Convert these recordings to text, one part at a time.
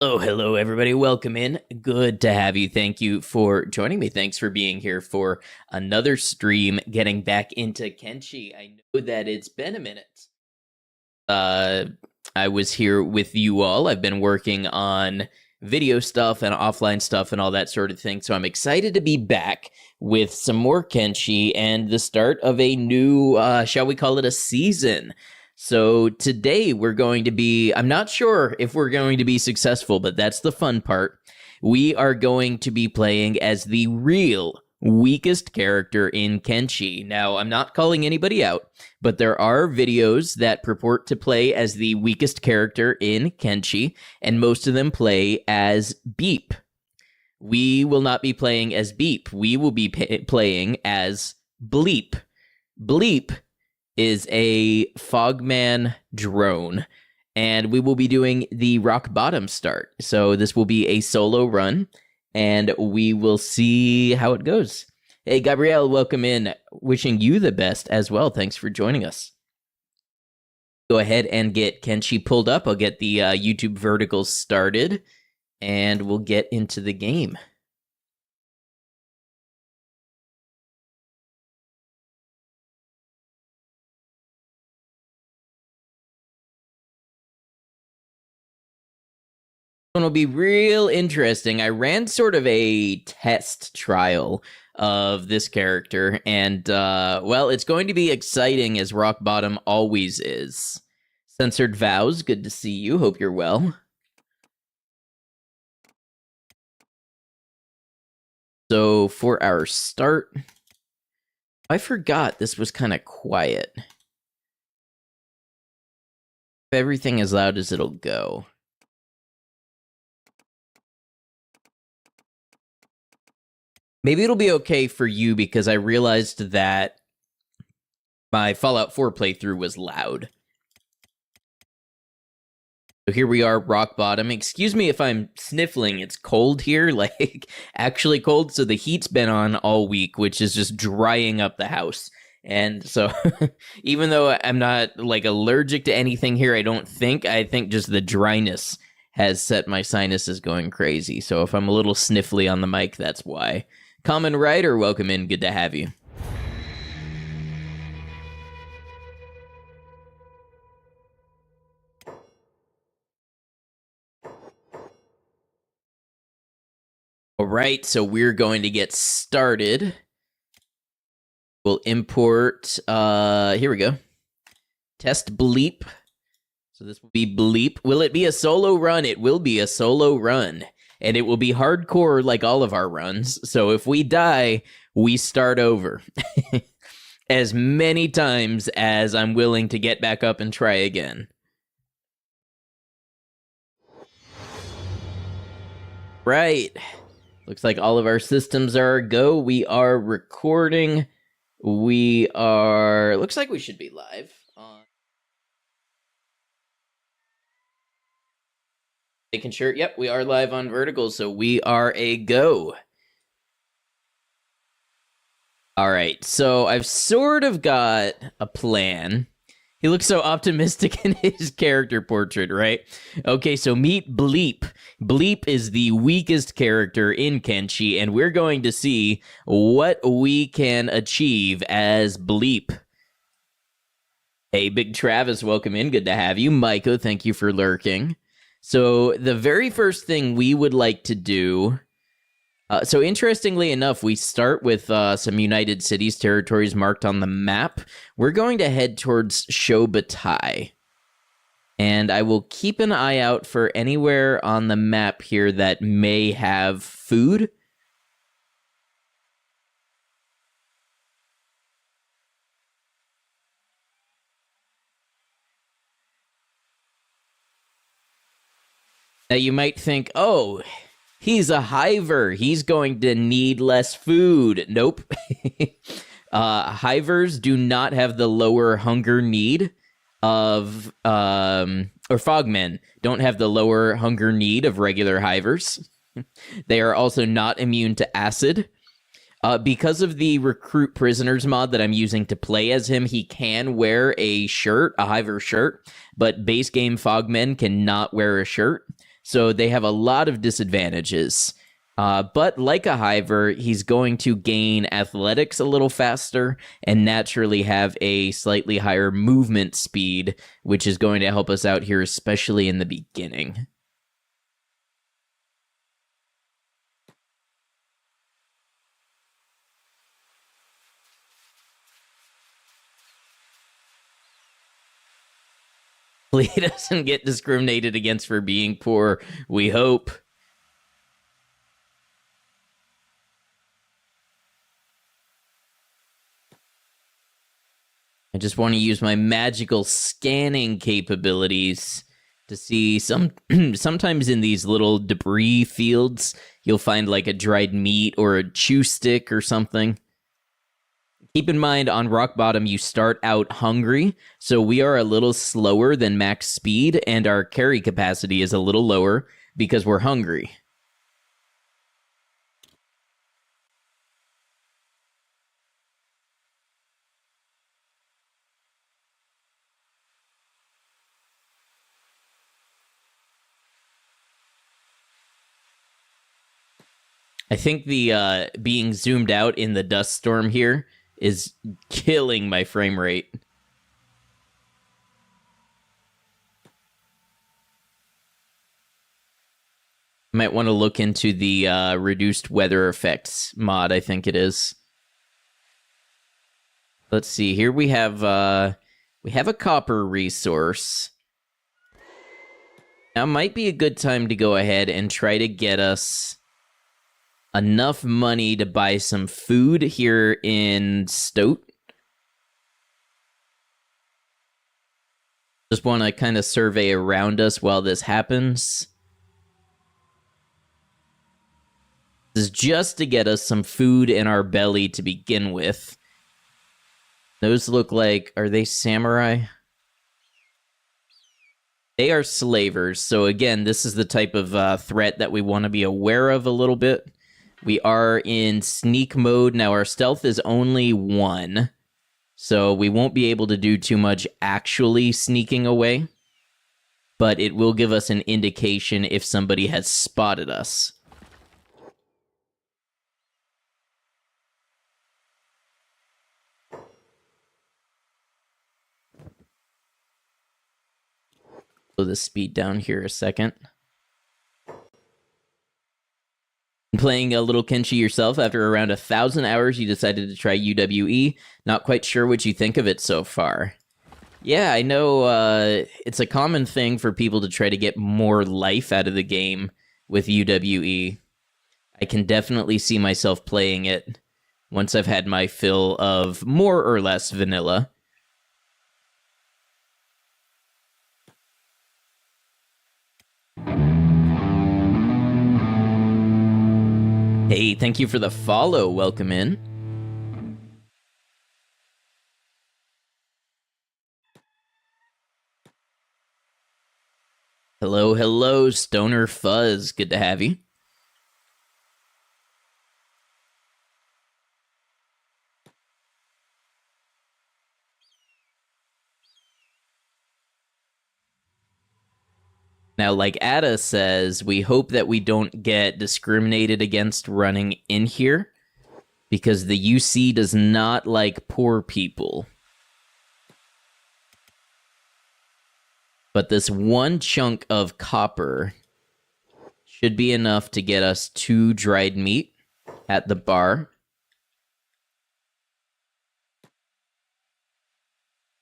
Oh, hello, everybody. Welcome in. Good to have you. Thank you for joining me. Thanks for being here for another stream, getting back into Kenshi. I know that it's been a minute. Uh, I was here with you all. I've been working on video stuff and offline stuff and all that sort of thing. So I'm excited to be back with some more Kenshi and the start of a new, shall we call it a season? So today we're going to be, I'm not sure if we're going to be successful, but that's the fun part. We are going to be playing as the real weakest character in Kenshi. Now, I'm not calling anybody out, but there are videos that purport to play as the weakest character in Kenshi, and most of them play as Beep. We will not be playing as Beep. We will be playing as Bleep. Bleep is a Fogman drone, and we will be doing the rock bottom start. So this will be a solo run, and we will see how it goes. Hey, Gabrielle, welcome in. Wishing you the best as well. Thanks for joining us. Go ahead and get Kenshi pulled up. I'll get the YouTube verticals started, and we'll get into the game. Will be real interesting. I ran sort of a test trial of this character, and well, it's going to be exciting as rock bottom always is. Censored Vows, good to see you. Hope you're well. So for our start, I forgot this was kind of quiet. Everything as loud as it'll go. Maybe it'll be okay for you because I realized that my Fallout 4 playthrough was loud. So here we are, rock bottom. Excuse me if I'm sniffling. It's cold here, like actually cold. So the heat's been on all week, which is just drying up the house. And so even though I'm not like allergic to anything here, I think just the dryness has set my sinuses going crazy. So if I'm a little sniffly on the mic, that's why. Common Writer, welcome in. Good to have you. All right, so we're going to get started. We'll import, here we go. Test Bleep. So this will be Bleep. Will it be a solo run? It will be a solo run. And it will be hardcore like all of our runs. So if we die, we start over. As many times as I'm willing to get back up and try again. Right. Looks like all of our systems are a go. We are recording. Looks like we should be live. Making sure, yep, we are live on Vertical, so we are a go. All right, so I've sort of got a plan. He looks so optimistic in his character portrait, right? Okay, so meet Bleep. Bleep is the weakest character in Kenshi, and we're going to see what we can achieve as Bleep. Hey, Big Travis, welcome in. Good to have you. Maiko, thank you for lurking. So the very first thing we would like to do, so interestingly enough, we start with some United Cities territories marked on the map. We're going to head towards Shobatai. And I will keep an eye out for anywhere on the map here that may have food. Now you might think, oh, he's a hiver. He's going to need less food. Nope. Hivers do not have the lower hunger need of, or fogmen don't have the lower hunger need of regular hivers. They are also not immune to acid. Because of the recruit prisoners mod that I'm using to play as him, he can wear a shirt, a hiver shirt, but base game fogmen cannot wear a shirt. So they have a lot of disadvantages. But like a hiver, he's going to gain athletics a little faster and naturally have a slightly higher movement speed, which is going to help us out here, especially in the beginning. He doesn't get discriminated against for being poor, we hope. I just want to use my magical scanning capabilities to see sometimes in these little debris fields, you'll find like a dried meat or a chew stick or something. Keep in mind, on rock bottom, you start out hungry, so we are a little slower than max speed, and our carry capacity is a little lower because we're hungry. I think the being zoomed out in the dust storm here is killing my frame rate. Might want to look into the reduced weather effects mod, I think it is. Let's see, here we have a copper resource. Now might be a good time to go ahead and try to get us enough money to buy some food here in Stoat. Just want to kind of survey around us while this happens. This is just to get us some food in our belly to begin with. Those look like... Are they samurai? They are slavers. So again, this is the type of threat that we want to be aware of a little bit. We are in sneak mode. Now, our stealth is only 1. So we won't be able to do too much actually sneaking away. But it will give us an indication if somebody has spotted us. Slow the speed down here a second. Playing a little Kenshi yourself, after around 1,000 hours, you decided to try UWE. Not quite sure what you think of it so far. Yeah, I know it's a common thing for people to try to get more life out of the game with UWE. I can definitely see myself playing it once I've had my fill of more or less vanilla. Hey, thank you for the follow. Welcome in. Hello, hello, Stoner Fuzz. Good to have you. Now, like Ada says, we hope that we don't get discriminated against running in here, because the UC does not like poor people. But this one chunk of copper should be enough to get us 2 dried meat at the bar.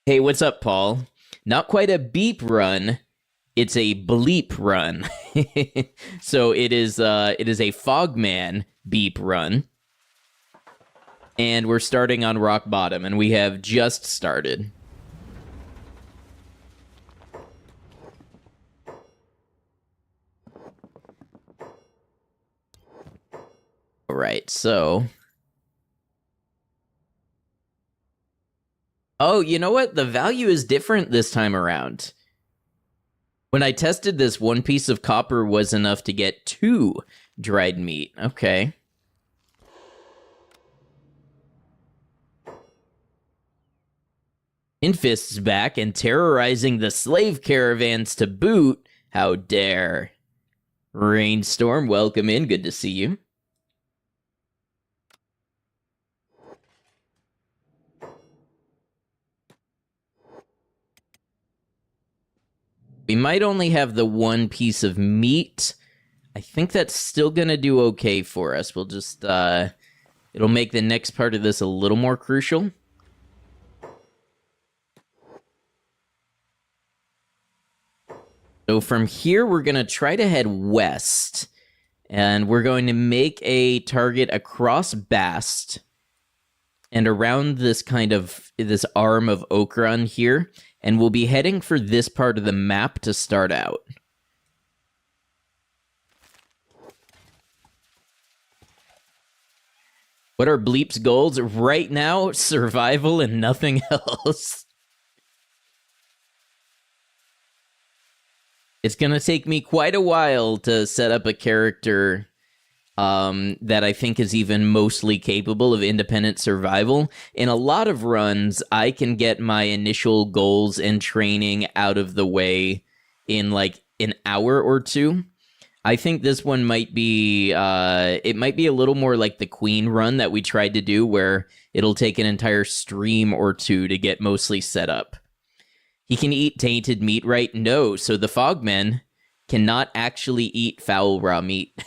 Hey, what's up, Paul? Not quite a beep run. It's a bleep run. So it is a Fogman beep run. And we're starting on rock bottom, and we have just started. All right, so... Oh, you know what? The value is different this time around. When I tested this, 1 piece of copper was enough to get 2 dried meat. Okay. Infist's back and terrorizing the slave caravans to boot. How dare. Rainstorm, welcome in. Good to see you. We might only have the one piece of meat. I think that's still going to do okay for us. We'll just, it'll make the next part of this a little more crucial. So from here, we're going to try to head west. And we're going to make a target across Bast and around this this arm of Okran here. And we'll be heading for this part of the map to start out. What are Bleep's goals? Right now, survival and nothing else. It's going to take me quite a while to set up a character that I think is even mostly capable of independent survival. In a lot of runs, I can get my initial goals and training out of the way in like an hour or two. I think this one might be, it might be a little more like the Queen run that we tried to do, where it'll take an entire stream or two to get mostly set up. He can eat tainted meat, right? No, so the Fogmen cannot actually eat foul raw meat.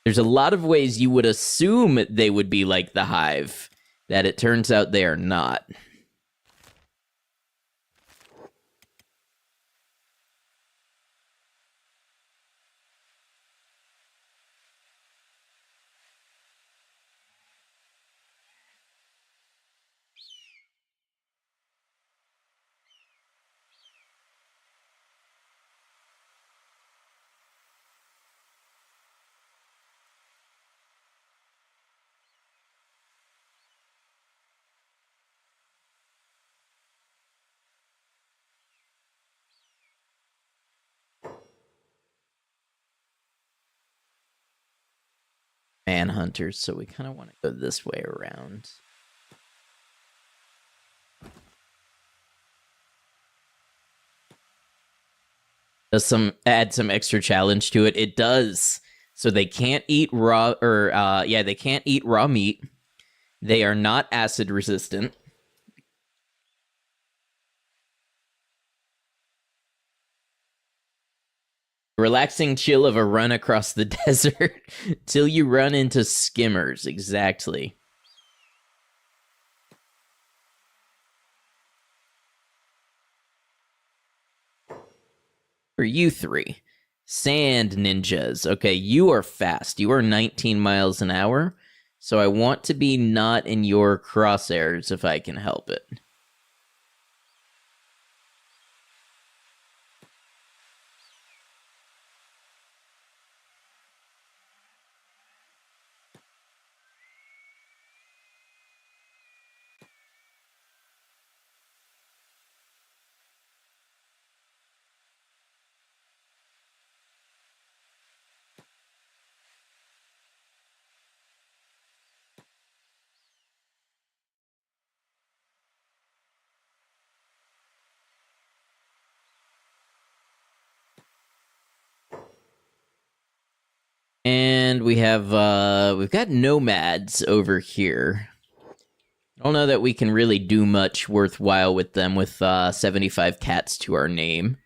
There's a lot of ways you would assume they would be like the Hive, that it turns out they are not. Manhunters, so we kind of want to go this way around. Does add some extra challenge to it? It does. So they can't eat raw, they can't eat raw meat. They are not acid resistant. Relaxing chill of a run across the desert till you run into skimmers. Exactly. For you three, sand ninjas. Okay, you are fast. You are 19 miles an hour. So I want to be not in your crosshairs if I can help it. And we have, we've got nomads over here. I don't know that we can really do much worthwhile with them with 75 cats to our name.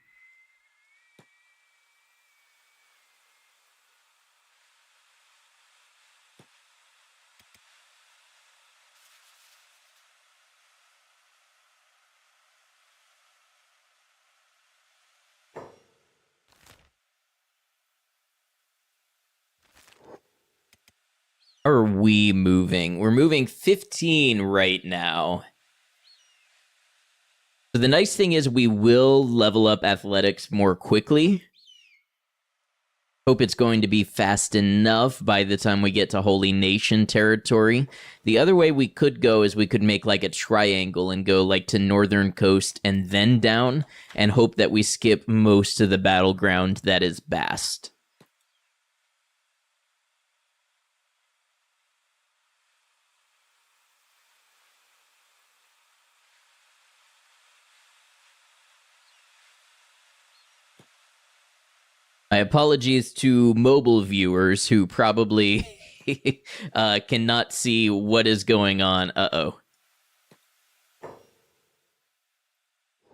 How are we moving? We're moving 15 right now. So the nice thing is we will level up athletics more quickly. Hope it's going to be fast enough by the time we get to Holy Nation territory. The other way we could go is we could make like a triangle and go like to Northern Coast and then down and hope that we skip most of the battleground that is Bast. My apologies to mobile viewers who probably cannot see what is going on. Uh-oh.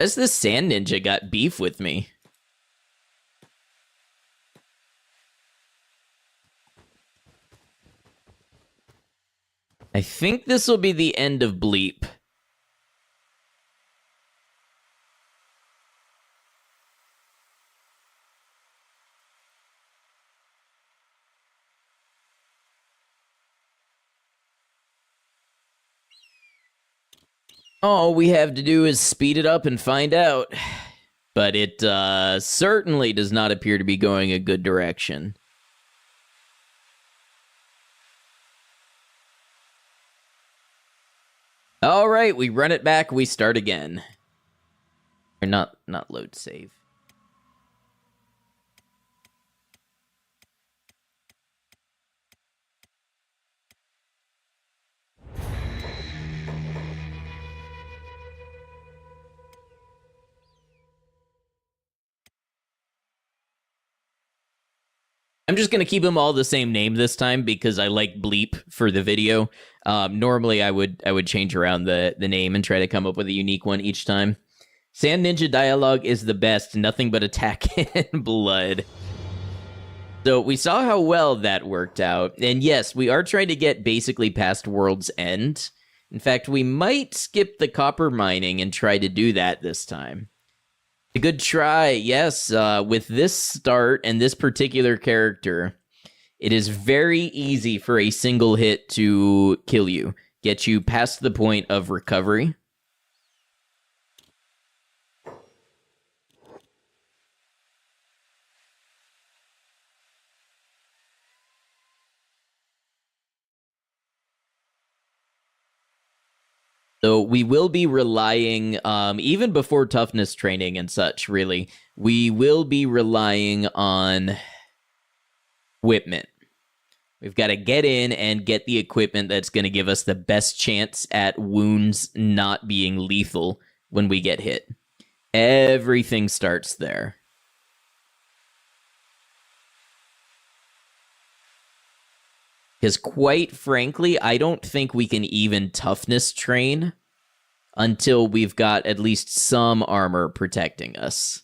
As this sand ninja got beef with me. I think this will be the end of Bleep. All we have to do is speed it up and find out. But it certainly does not appear to be going a good direction. All right, we run it back, we start again. Or not load save. I'm just going to keep them all the same name this time because I like Bleep for the video. Normally, I would change around the name and try to come up with a unique one each time. Sand Ninja dialogue is the best. Nothing but attack and blood. So we saw how well that worked out. And yes, we are trying to get basically past World's End. In fact, we might skip the copper mining and try to do that this time. A good try, yes. With this start and this particular character, it is very easy for a single hit to kill you, get you past the point of recovery. So we will be relying, even before toughness training and such, really, we will be relying on equipment. We've got to get in and get the equipment that's going to give us the best chance at wounds not being lethal when we get hit. Everything starts there. Because quite frankly, I don't think we can even toughness train until we've got at least some armor protecting us.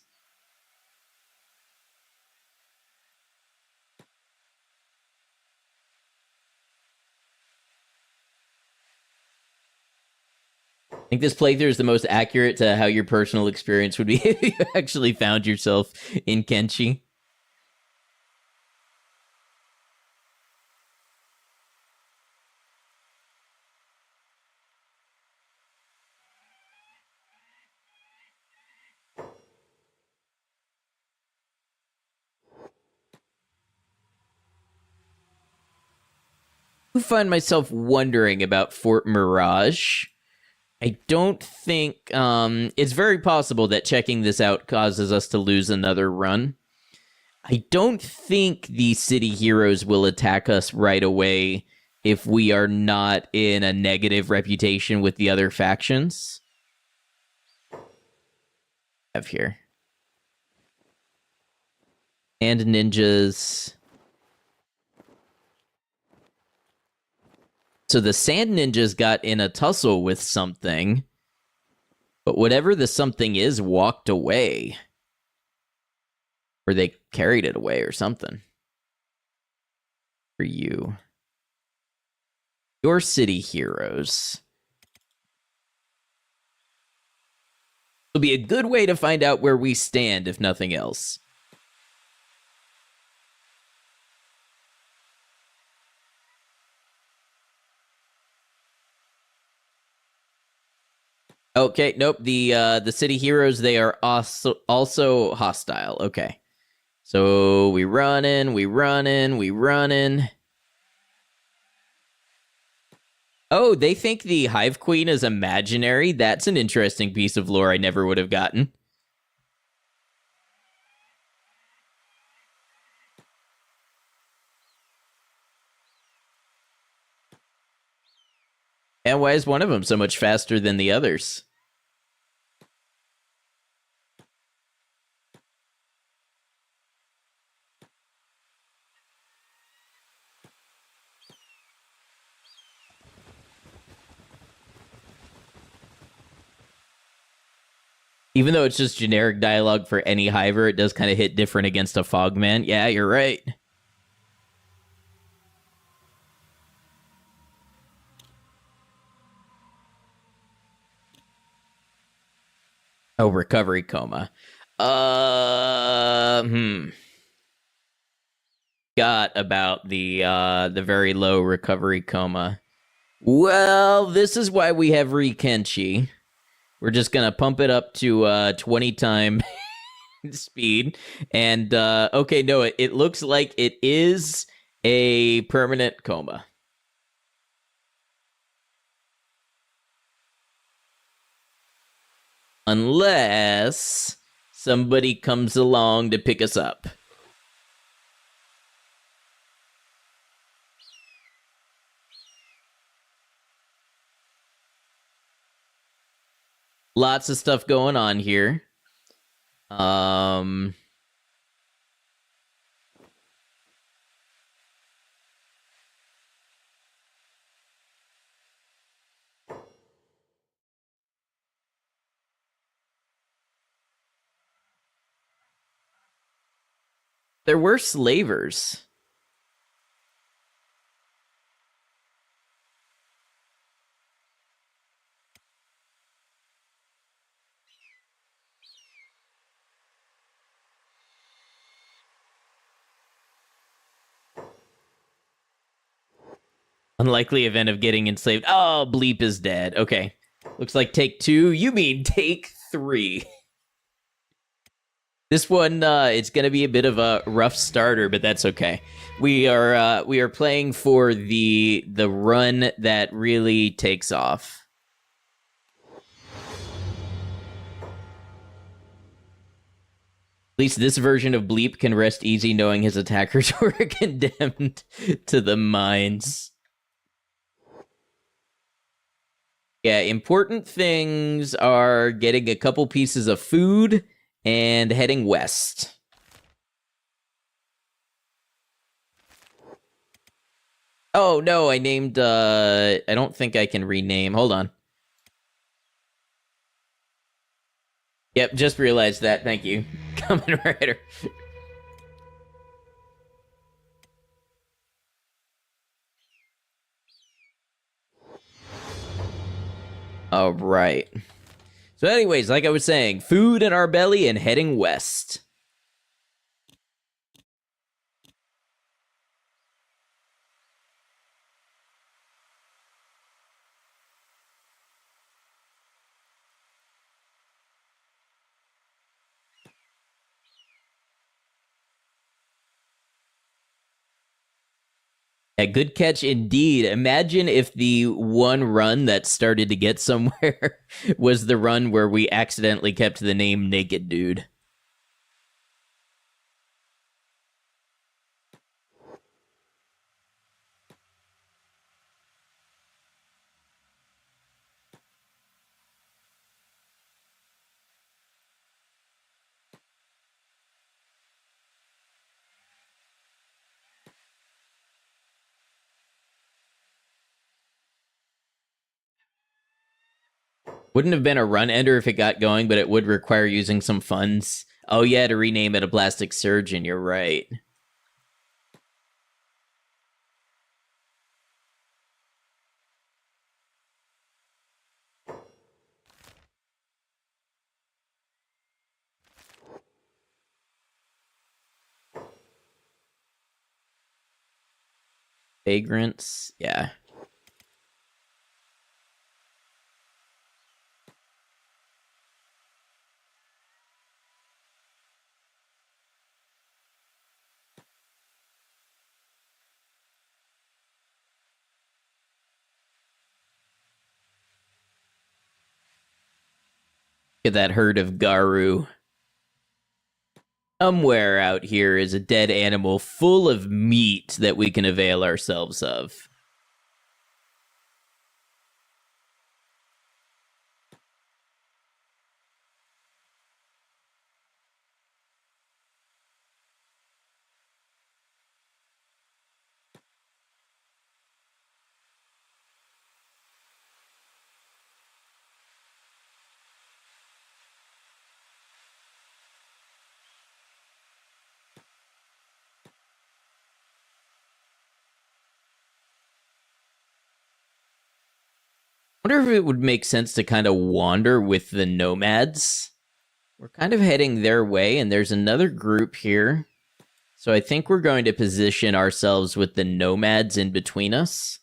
I think this playthrough is the most accurate to how your personal experience would be if you actually found yourself in Kenshi. I find myself wondering about Fort Mirage. I don't think it's very possible that checking this out causes us to lose another run. I don't think the city heroes will attack us right away if we are not in a negative reputation with the other factions. Have here. And ninjas. So the sand ninjas got in a tussle with something, but whatever the something is walked away. Or they carried it away or something. For you. Your city heroes. It'll be a good way to find out where we stand, if nothing else. Okay, nope. The city heroes, they are also hostile. Okay. So we running. Oh, they think the Hive Queen is imaginary? That's an interesting piece of lore I never would have gotten. And why is one of them so much faster than the others? Even though it's just generic dialogue for any hiver, it does kind of hit different against a fogman. Yeah, you're right. Oh, recovery coma. Got about the very low recovery coma. Well, this is why we have Kenshi. We're just gonna pump it up to 20 time speed. And okay, no, it looks like it is a permanent coma. Unless somebody comes along to pick us up. Lots of stuff going on here. There were slavers. Unlikely event of getting enslaved. Oh, Bleep is dead. Okay. Looks like take 2. You mean take 3. This one, it's going to be a bit of a rough starter, but that's okay. We are playing for the run that really takes off. At least this version of Bleep can rest easy knowing his attackers were condemned to the mines. Yeah, important things are getting a couple pieces of food and heading west. Oh, no, I named, I don't think I can rename. Hold on. Yep, just realized that. Thank you. Kamen Rider. All right. So anyways, like I was saying, food in our belly and heading west. A good catch indeed. Imagine if the one run that started to get somewhere was the run where we accidentally kept the name Naked Dude. Wouldn't have been a run ender if it got going, but it would require using some funds. Oh yeah, to rename it a Plastic Surgeon, you're right. Vagrants, yeah. Look at that herd of Garu. Somewhere out here is a dead animal full of meat that we can avail ourselves of. Wonder if it would make sense to kind of wander with the nomads. We're kind of heading their way, and there's another group here. So I think we're going to position ourselves with the nomads in between us.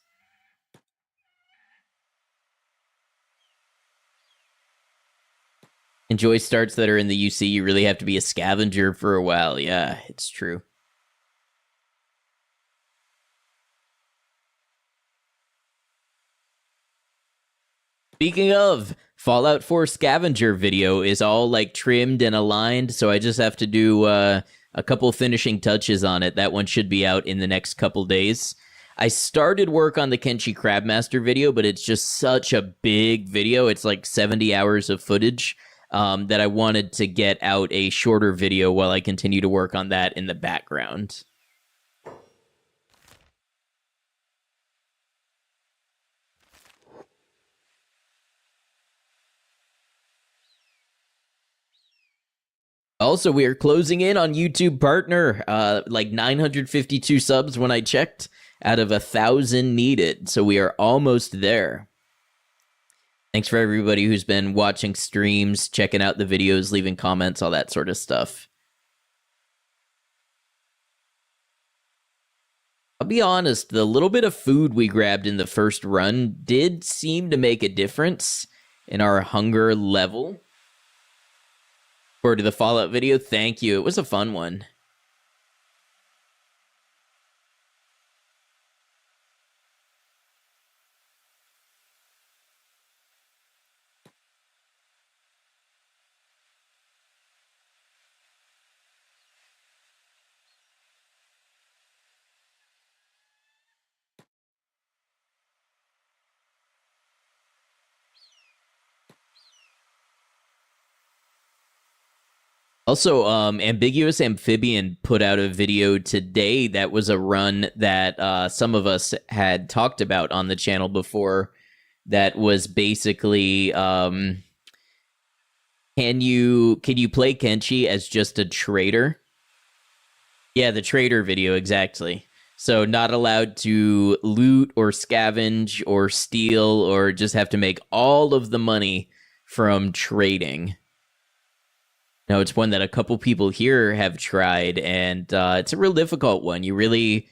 Enjoy starts that are in the UC. You really have to be a scavenger for a while. Yeah, it's true. Speaking of, Fallout 4 scavenger video is all like trimmed and aligned, so I just have to do a couple finishing touches on it. That one should be out in the next couple days. I started work on the Kenshi Crabmaster video, but it's just such a big video. It's like 70 hours of footage that I wanted to get out a shorter video while I continue to work on that in the background. Also, we are closing in on YouTube Partner, like 952 subs when I checked, out of 1,000 needed. So we are almost there. Thanks for everybody who's been watching streams, checking out the videos, leaving comments, all that sort of stuff. I'll be honest, the little bit of food we grabbed in the first run did seem to make a difference in our hunger level. Forward to the Fallout video. Thank you. It was a fun one. Also, Ambiguous Amphibian put out a video today that was a run that some of us had talked about on the channel before. That was basically, can you play Kenshi as just a trader? Yeah, the trader video, exactly. So not allowed to loot or scavenge or steal or just have to make all of the money from trading. No, it's one that a couple people here have tried, and it's a real difficult one. You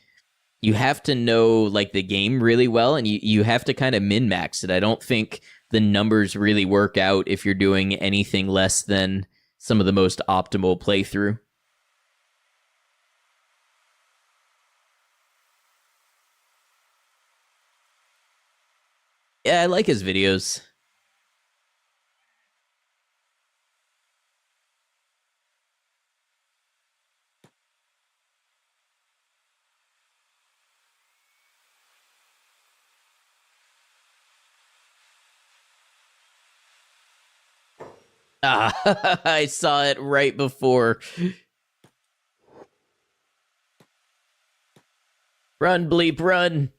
have to know like the game really well, and you have to kind of min-max it. I don't think the numbers really work out if you're doing anything less than some of the most optimal playthrough. Yeah, I like his videos. Ah, I saw it right before. Run, bleep, run.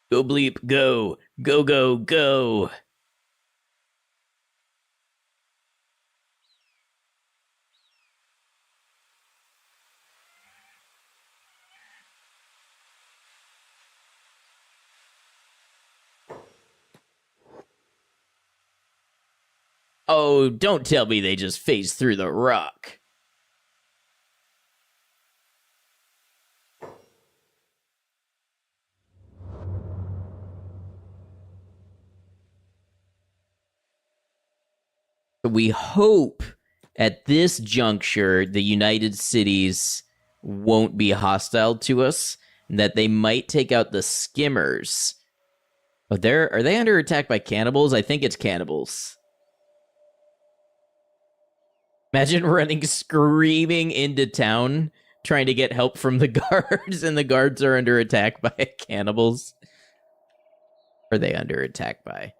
Go, bleep, go. Go, go, go. Oh, don't tell me they just phased through the rock. We hope at this juncture the United Cities won't be hostile to us, and that they might take out the skimmers. Oh, are they under attack by cannibals? I think it's cannibals. Imagine running screaming into town trying to get help from the guards, and the guards are under attack by cannibals. Are they under attack by?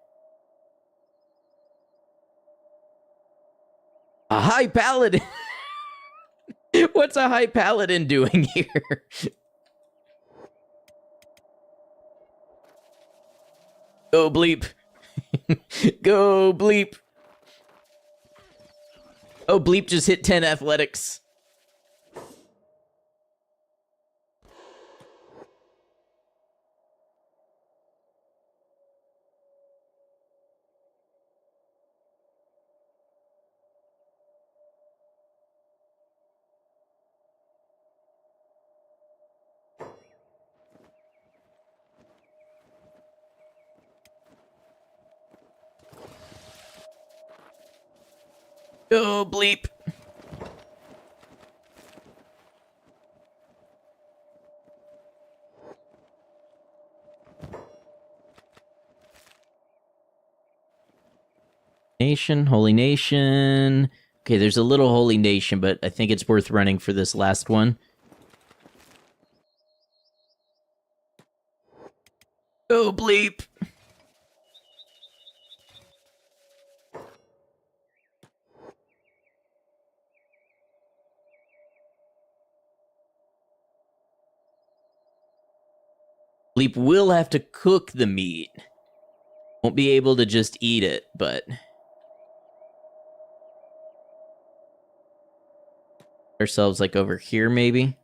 A high paladin. What's a high paladin doing here? Go bleep. Go bleep. Oh, bleep just hit 10 athletics. Go bleep. Nation, Holy Nation. Okay, there's a little Holy Nation, but I think it's worth running for this last one. Go bleep. Bleep will have to cook the meat. Won't be able to just eat it, but... ourselves, like, over here, maybe?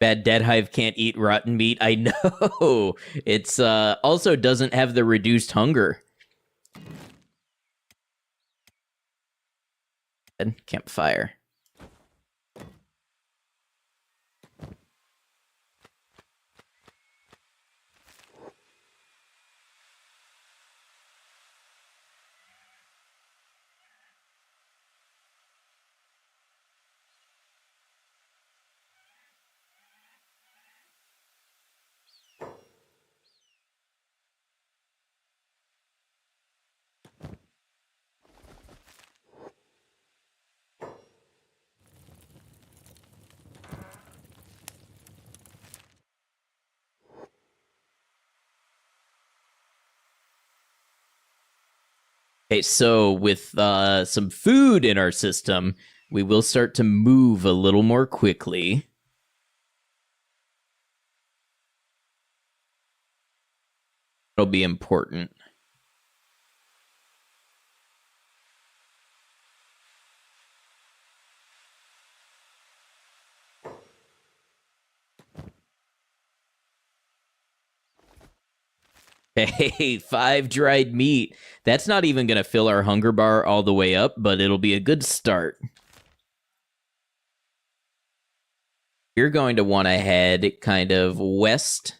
Bad Dead Hive can't eat rotten meat. I know. It's also doesn't have the reduced hunger. Campfire. Okay, so with some food in our system, we will start to move a little more quickly. It'll be important. Hey, 5 dried meat. That's not even going to fill our hunger bar all the way up, but it'll be a good start. You're going to want to head kind of west.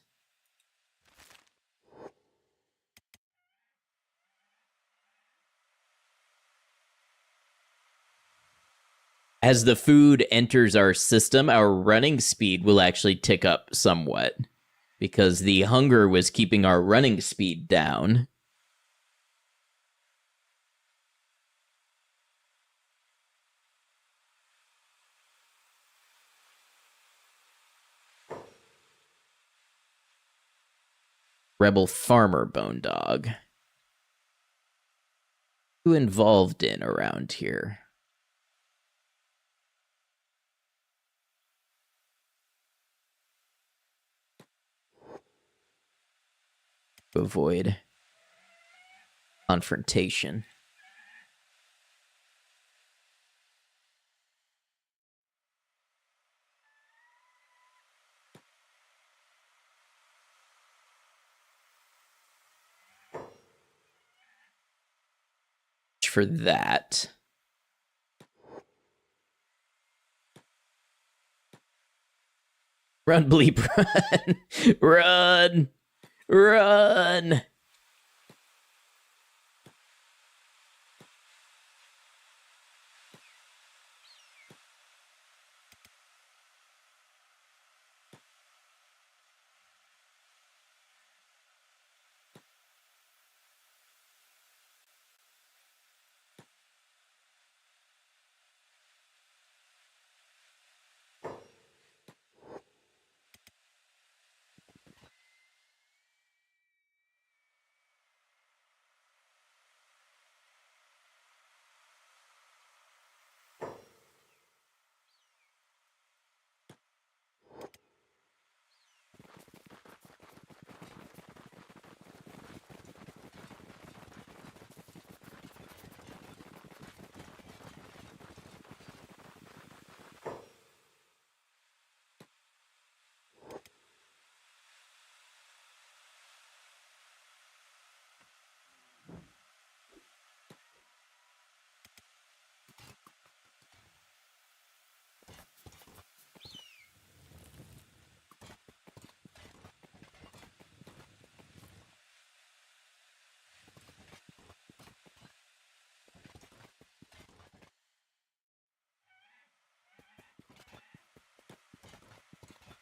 As the food enters our system, our running speed will actually tick up somewhat because the hunger was keeping our running speed down. Rebel farmer bone dog. Who involved in around here? To avoid confrontation. For that. Run, bleep, run! Run! Run!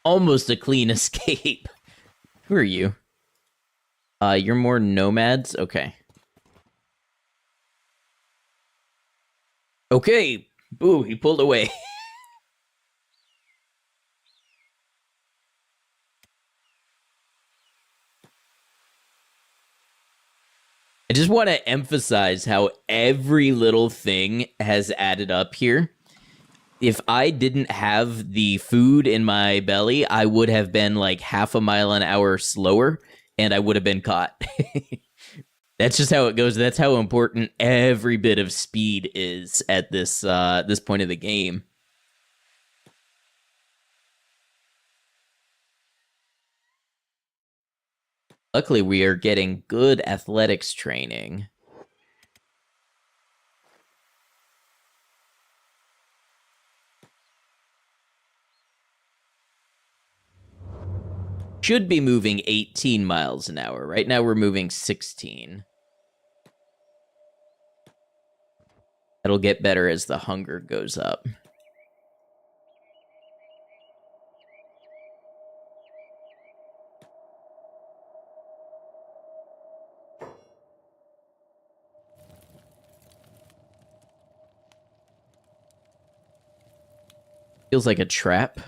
Almost a clean escape. Who are you? You're more nomads? Okay. Okay. Boo, he pulled away. I just want to emphasize how every little thing has added up here. If I didn't have the food in my belly, I would have been like half a mile an hour slower and I would have been caught. That's just how it goes. That's how important every bit of speed is at this point of the game. Luckily, we are getting good athletics training. Should be moving 18 miles an hour. Right now, we're moving 16. It'll get better as the hunger goes up. Feels like a trap.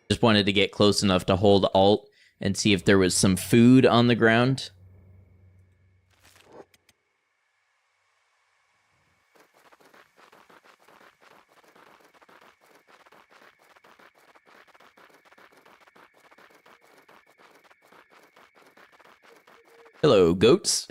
Just wanted to get close enough to hold Alt and see if there was some food on the ground. Hello, goats.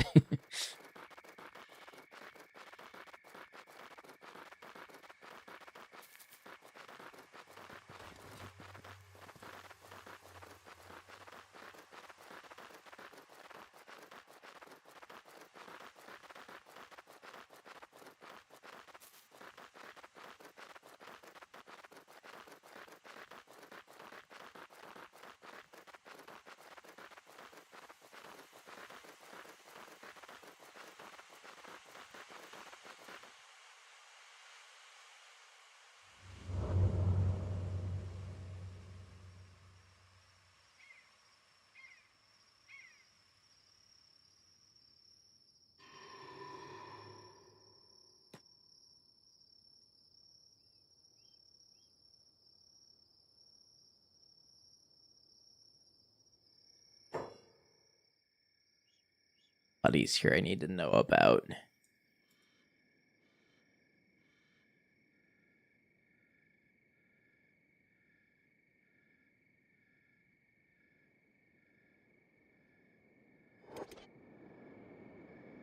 Bodies here I need to know about.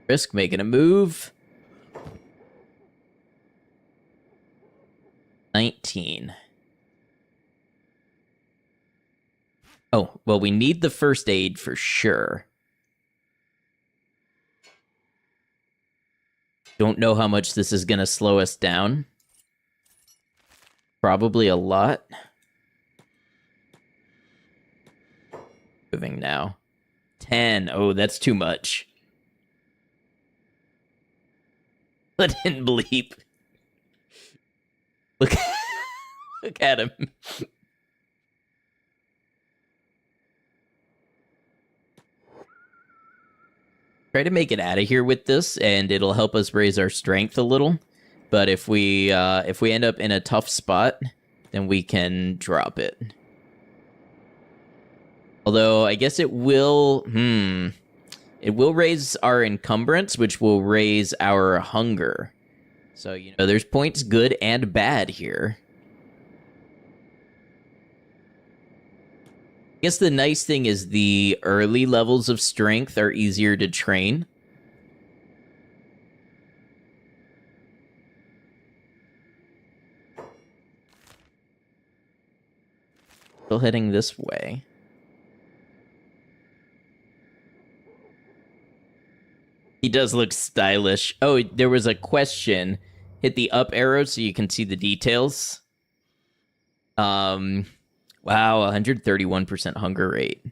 Risk making a move. 19. Oh, well, we need the first aid for sure. Don't know how much this is going to slow us down. Probably a lot. Moving now. 10. Oh, that's too much. Let him bleep. Look, look at him. Try to make it out of here with this, and it'll help us raise our strength a little. But if we end up in a tough spot, then we can drop it. Although I guess it will. It will raise our encumbrance, which will raise our hunger. So there's points good and bad here. I guess the nice thing is the early levels of strength are easier to train. Still heading this way. He does look stylish. Oh, there was a question. Hit the up arrow so you can see the details. Wow, 131% hunger rate.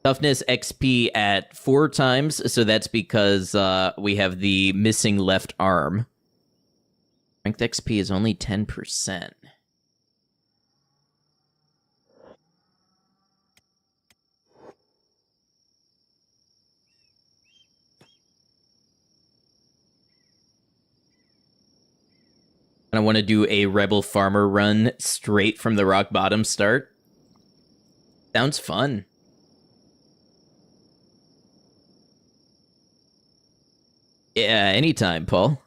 Toughness XP at 4 times, so that's because we have the missing left arm. Strength XP is only 10%. And I want to do a Rebel Farmer run straight from the rock bottom start. Sounds fun. Yeah, anytime, Paul.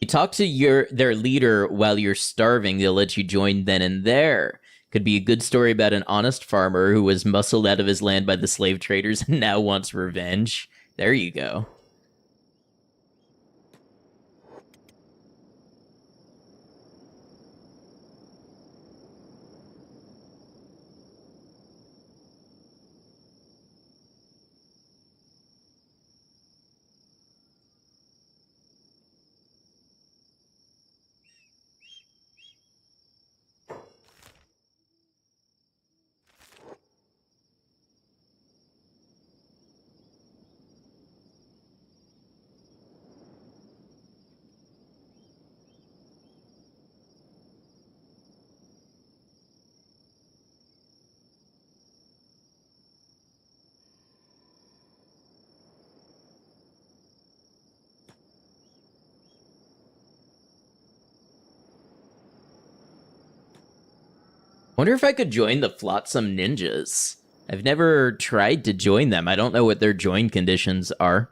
You talk to their leader while you're starving, they'll let you join then and there. Could be a good story about an honest farmer who was muscled out of his land by the slave traders and now wants revenge. There you go. Wonder if I could join the Flotsam Ninjas. I've never tried to join them. I don't know what their join conditions are.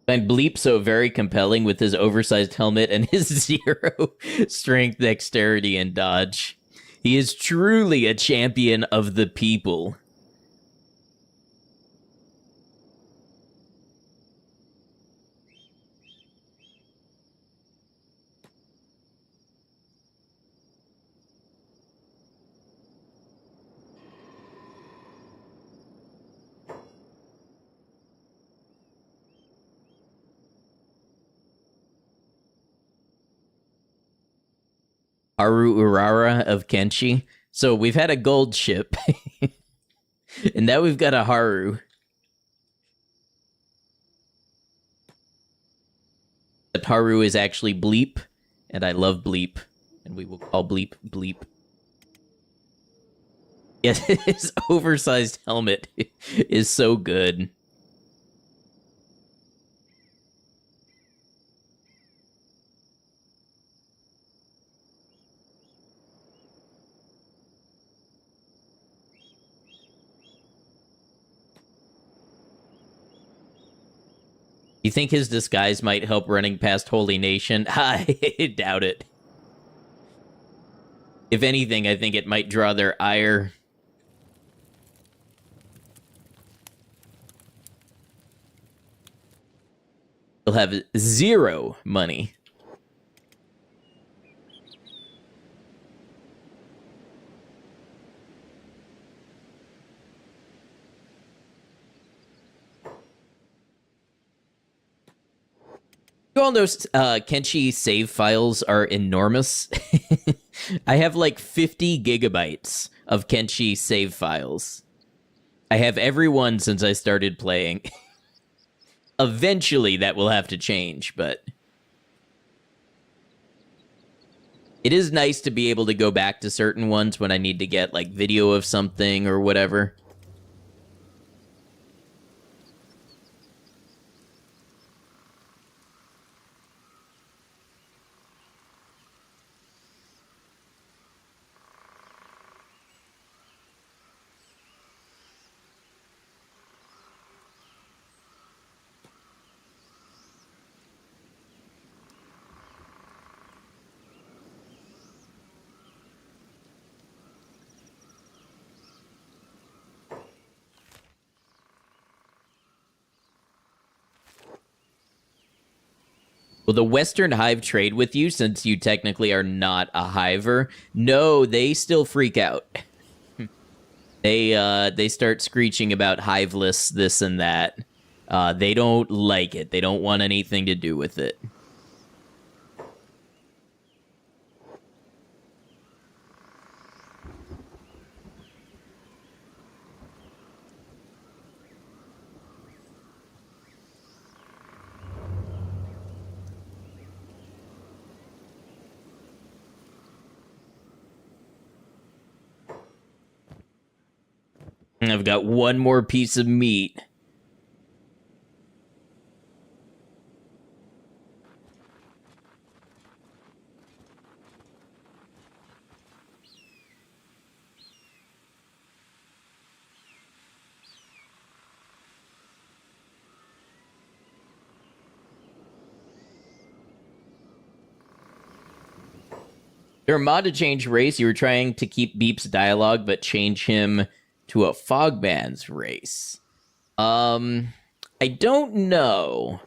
Find Bleep so very compelling with his oversized helmet and his 0 strength, dexterity, and dodge. He is truly a champion of the people. Haru Urara of Kenshi. So we've had a gold ship. And now we've got a Haru. But Haru is actually Bleep. And I love Bleep. And we will call Bleep Bleep. Yes, his oversized helmet is so good. You think his disguise might help running past Holy Nation? I doubt it. If anything, I think it might draw their ire. They'll have 0 money. You all know Kenshi save files are enormous. I have like 50 gigabytes of Kenshi save files. I have every one since I started playing. Eventually that will have to change, but... It is nice to be able to go back to certain ones when I need to get, like, video of something or whatever. Will the Western Hive trade with you since you technically are not a hiver? No, they still freak out. They start screeching about hiveless this and that. They don't like it. They don't want anything to do with it. I've got one more piece of meat. There a mod to change race. You were trying to keep Beep's dialogue, but change him to a Fogman's race. I don't know.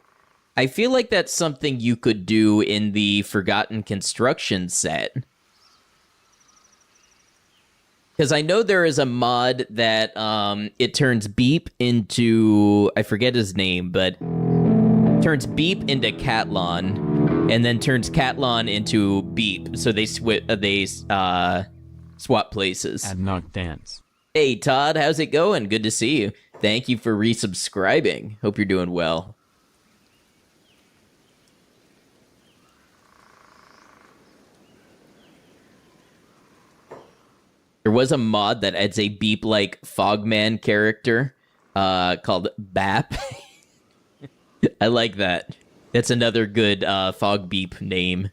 I feel like that's something you could do in the Forgotten Construction set. Because I know there is a mod that it turns Beep into... I forget his name, but... turns Beep into Catlon, and then turns Catlon into Beep. So they swap places. Adnock dance. Hey, Todd, how's it going? Good to see you. Thank you for resubscribing. Hope you're doing well. There was a mod that adds a Beep-like Fogman character called Bap. I like that. That's another good Fog Beep name.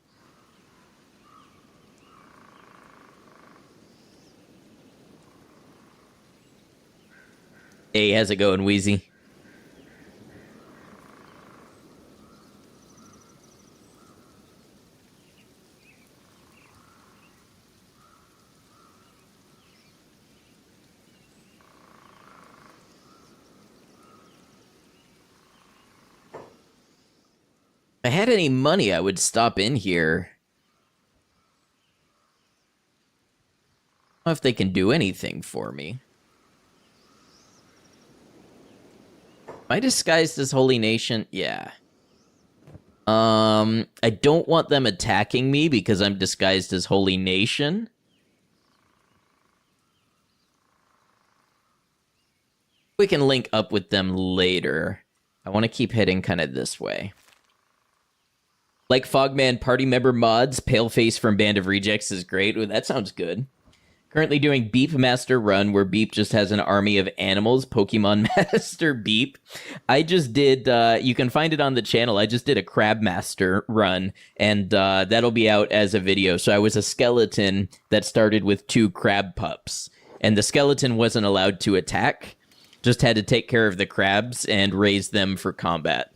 Hey, how's it going, Wheezy? If I had any money, I would stop in here. I don't know if they can do anything for me. Am I disguised as Holy Nation? Yeah. I don't want them attacking me because I'm disguised as Holy Nation. We can link up with them later. I want to keep heading kind of this way. Like Fogman party member mods, Paleface from Band of Rejects is great. Ooh, that sounds good. Currently doing Beep Master Run, where Beep just has an army of animals. Pokemon Master Beep. I just did, you can find it on the channel. I just did a Crab Master Run, and that'll be out as a video. So I was a skeleton that started with 2 crab pups. And the skeleton wasn't allowed to attack. Just had to take care of the crabs and raise them for combat.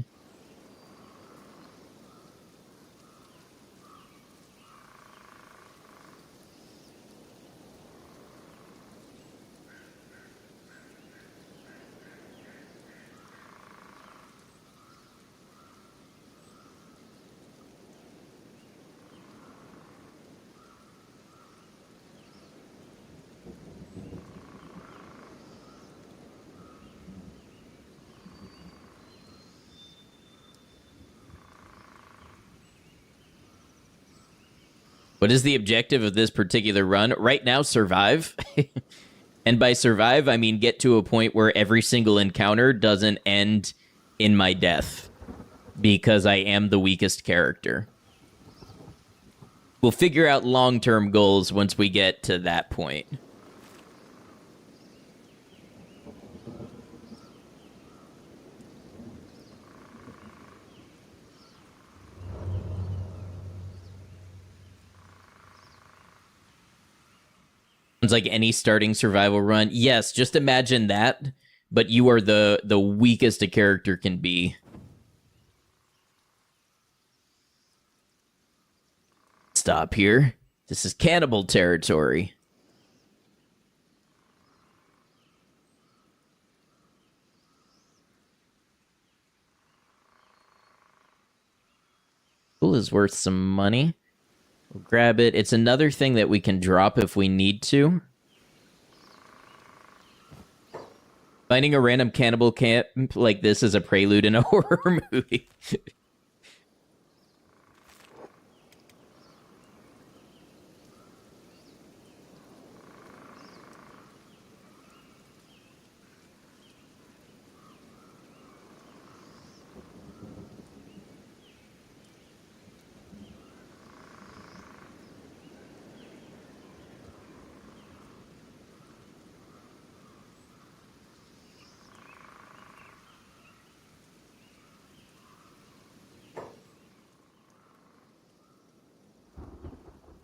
What is the objective of this particular run? Right now, survive. And by survive, I mean get to a point where every single encounter doesn't end in my death. Because I am the weakest character. We'll figure out long-term goals once we get to that point. It's like any starting survival run. Yes, just imagine that, but you are the weakest a character can be. Stop here. This is cannibal territory. Cool is worth some money. We'll grab it. It's another thing that we can drop if we need to. Finding a random cannibal camp like this is a prelude in a horror movie.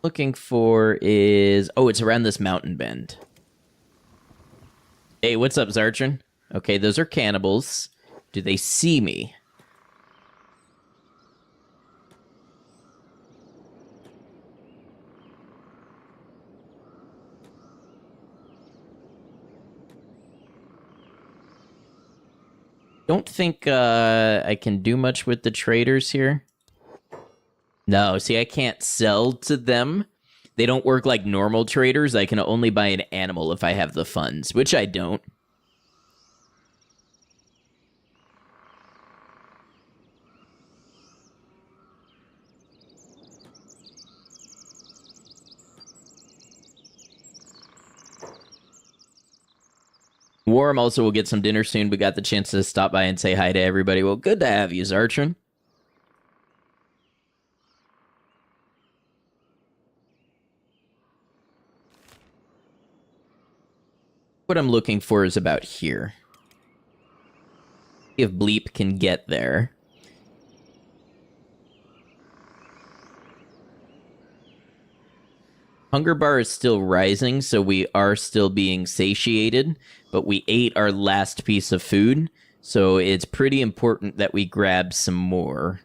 Looking for is... Oh, it's around this mountain bend. Hey, what's up, Zartron? Okay, those are cannibals. Do they see me? Don't think I can do much with the traders here. No, see, I can't sell to them. They don't work like normal traders. I can only buy an animal if I have the funds, which I don't. Warm also will get some dinner soon, but got the chance to stop by and say hi to everybody. Well, good to have you, Zartron. What I'm looking for is about here. If Bleep can get there. Hunger bar is still rising, so we are still being satiated, but we ate our last piece of food, so it's pretty important that we grab some more.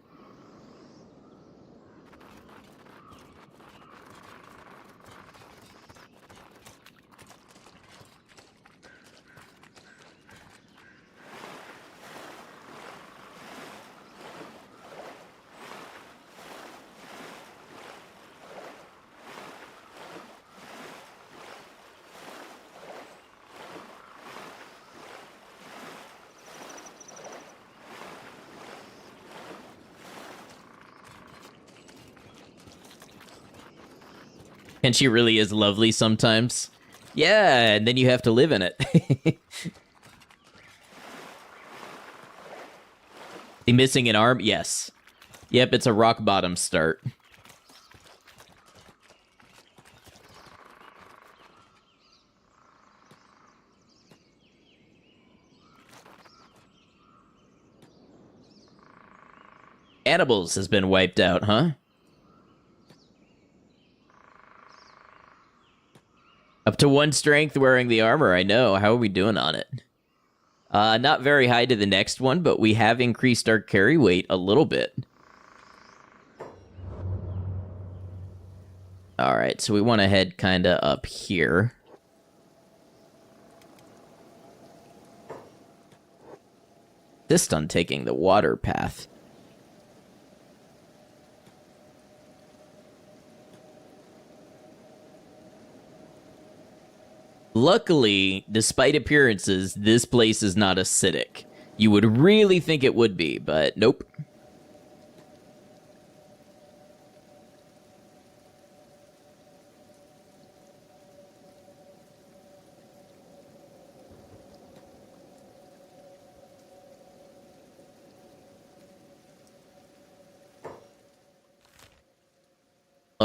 And she really is lovely sometimes. Yeah, and then you have to live in it. The missing an arm? Yes. Yep, it's a rock bottom start. Animals has been wiped out, huh? Up to 1 strength wearing the armor, I know. How are we doing on it? Not very high to the next one, but we have increased our carry weight a little bit. Alright, so we want to head kind of up here. Insist on taking the water path. Luckily, despite appearances, this place is not acidic. You would really think it would be, but nope.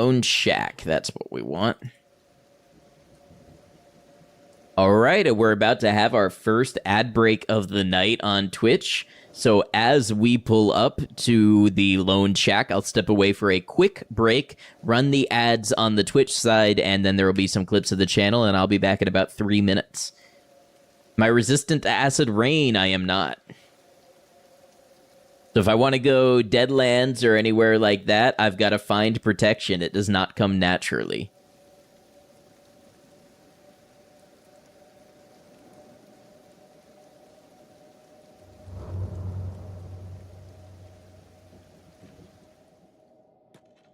lone shack. That's what we want. All right, and we're about to have our first ad break of the night on Twitch. So as we pull up to the lone shack, I'll step away for a quick break, run the ads on the Twitch side, and then there will be some clips of the channel, and I'll be back in about 3 minutes. Am I resistant to acid rain? I am not. So if I want to go Deadlands or anywhere like that, I've got to find protection. It does not come naturally.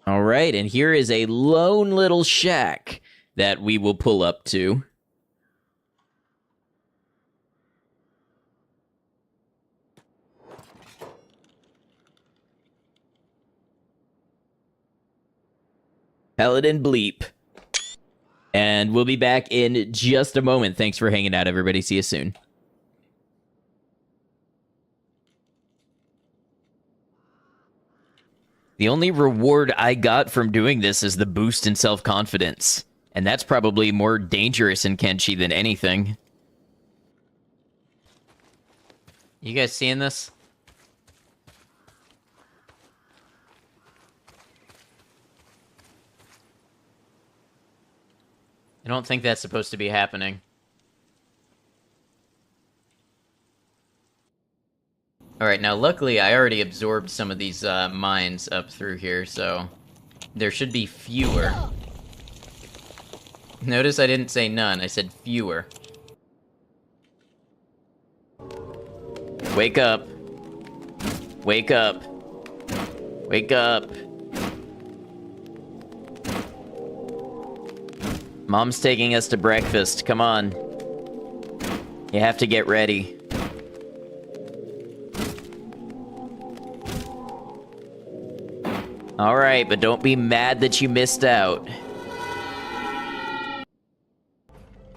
All right, and here is a lone little shack that we will pull up to. Paladin Bleep. And we'll be back in just a moment. Thanks for hanging out, everybody. See you soon. The only reward I got from doing this is the boost in self-confidence. And that's probably more dangerous in Kenshi than anything. You guys seeing this? I don't think that's supposed to be happening. Alright, now luckily I already absorbed some of these mines up through here, so there should be fewer. Notice I didn't say none, I said fewer. Wake up. Wake up. Wake up. Mom's taking us to breakfast, come on. You have to get ready. Alright, but don't be mad that you missed out.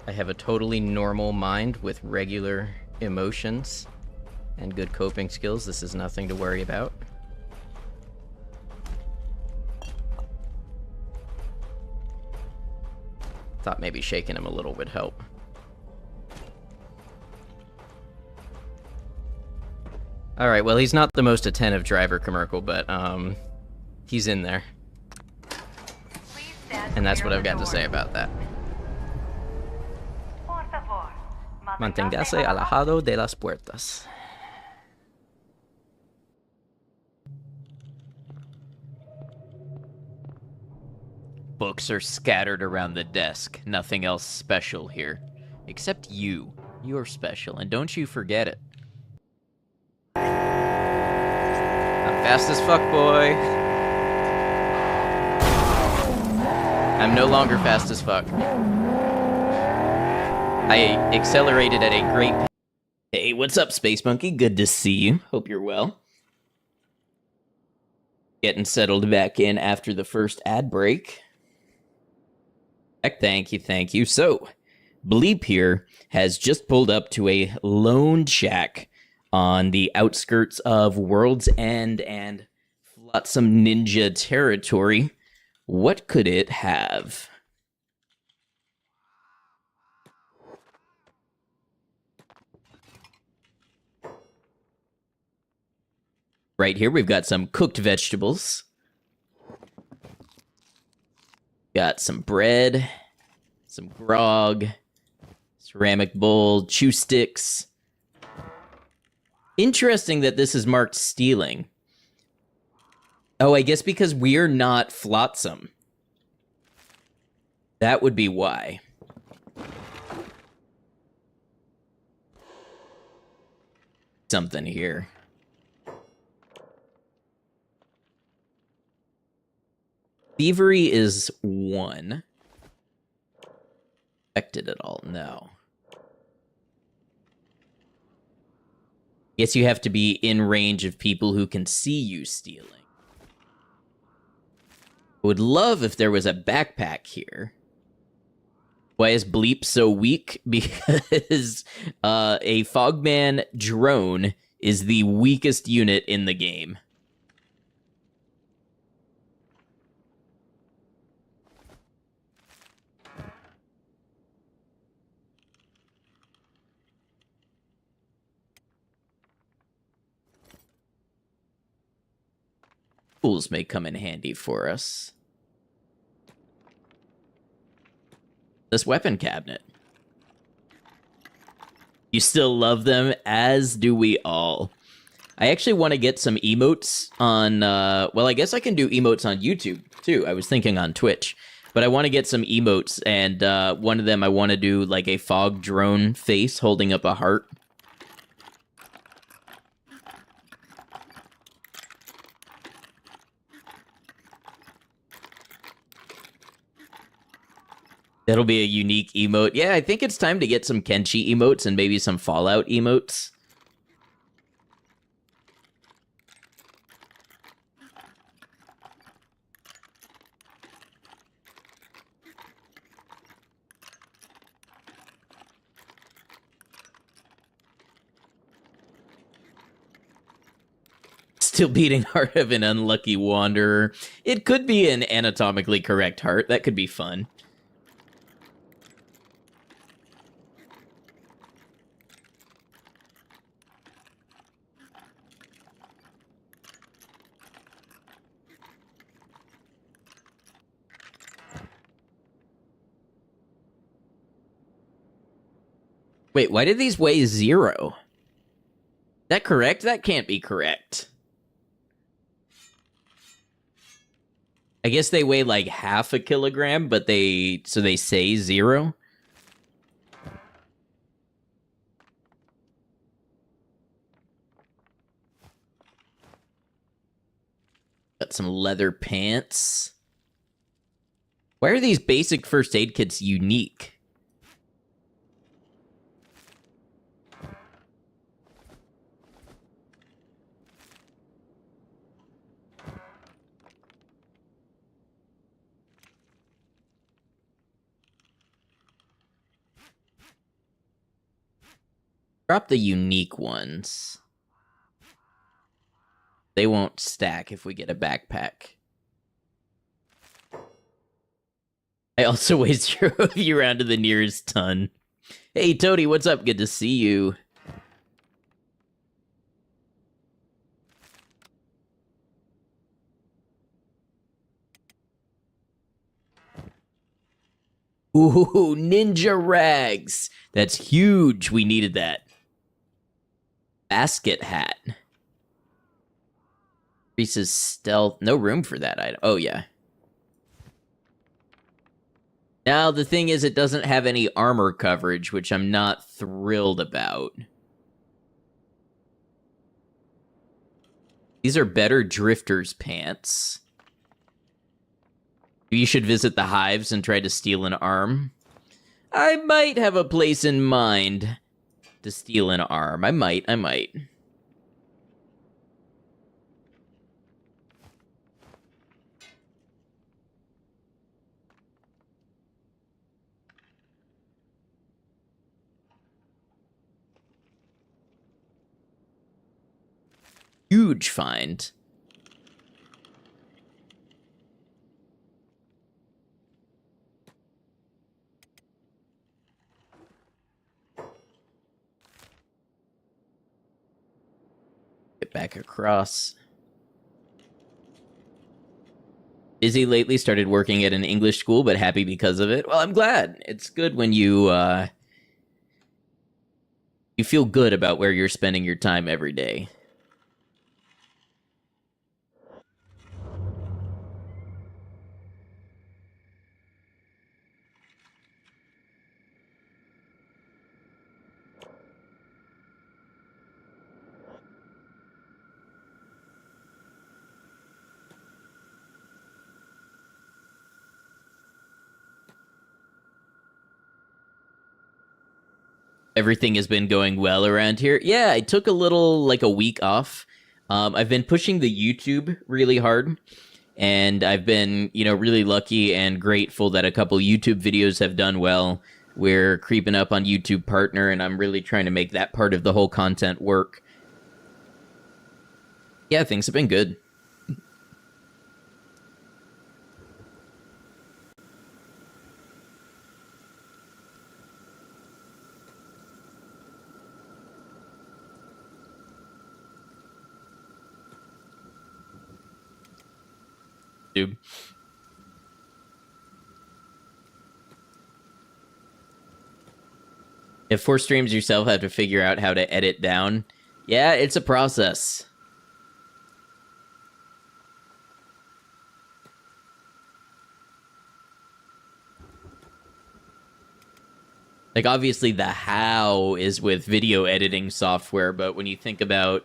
I have a totally normal mind with regular emotions and good coping skills. This is nothing to worry about. Thought maybe shaking him a little would help. Alright, well, he's not the most attentive driver, Commercial, but, he's in there. And that's what I've got to say about that. Manténgase alejado de las puertas. Books are scattered around the desk. Nothing else special here. Except you. You're special, and don't you forget it. I'm fast as fuck, boy. I'm no longer fast as fuck. I accelerated at a great pace. Hey, what's up, Space Monkey? Good to see you. Hope you're well. Getting settled back in after the first ad break. Thank you, thank you. So, Bleep here has just pulled up to a lone shack on the outskirts of World's End and Flotsam Ninja territory. What could it have? Right here, we've got some cooked vegetables. Got some bread, some grog, ceramic bowl, chew sticks. Interesting that this is marked stealing. Oh, I guess because we're not Flotsam. That would be why. Something here. Thievery is 1. Affected at all? No. Guess you have to be in range of people who can see you stealing. I would love if there was a backpack here. Why is Bleep so weak? Because a Fogman drone is the weakest unit in the game. Tools may come in handy for us. This weapon cabinet. You still love them, as do we all. I actually want to get some emotes on, well, I guess I can do emotes on YouTube, too. I was thinking on Twitch. But I want to get some emotes, and one of them I want to do, like, a fog drone face holding up a heart. That'll be a unique emote. Yeah, I think it's time to get some Kenshi emotes and maybe some Fallout emotes. Still beating Heart of an Unlucky Wanderer. It could be an anatomically correct heart. That could be fun. Wait, why did these weigh 0? Is that correct? That can't be correct. I guess they weigh like half a kilogram, but they say 0? Got some leather pants. Why are these basic first aid kits unique? Drop the unique ones. They won't stack if we get a backpack. I also weigh 0 of you round to the nearest ton. Hey, Toady, what's up? Good to see you. Ooh, ninja rags. That's huge. We needed that. Basket hat. Increases stealth. No room for that item. Oh, yeah. Now, the thing is, it doesn't have any armor coverage, which I'm not thrilled about. These are better drifter's pants. You should visit the hives and try to steal an arm. I might have a place in mind to steal an arm. I might. Huge find. Get back across. Busy lately, started working at an English school, but happy because of it. Well, I'm glad. It's good when you feel good about where you're spending your time every day. Everything has been going well around here. Yeah, I took a week off. I've been pushing the YouTube really hard, and I've been, really lucky and grateful that a couple YouTube videos have done well. We're creeping up on YouTube Partner, and I'm really trying to make that part of the whole content work. Yeah, things have been good. YouTube. If 4 streams yourself have to figure out how to edit down, yeah, it's a process. Like, obviously, the how is with video editing software, but when you think about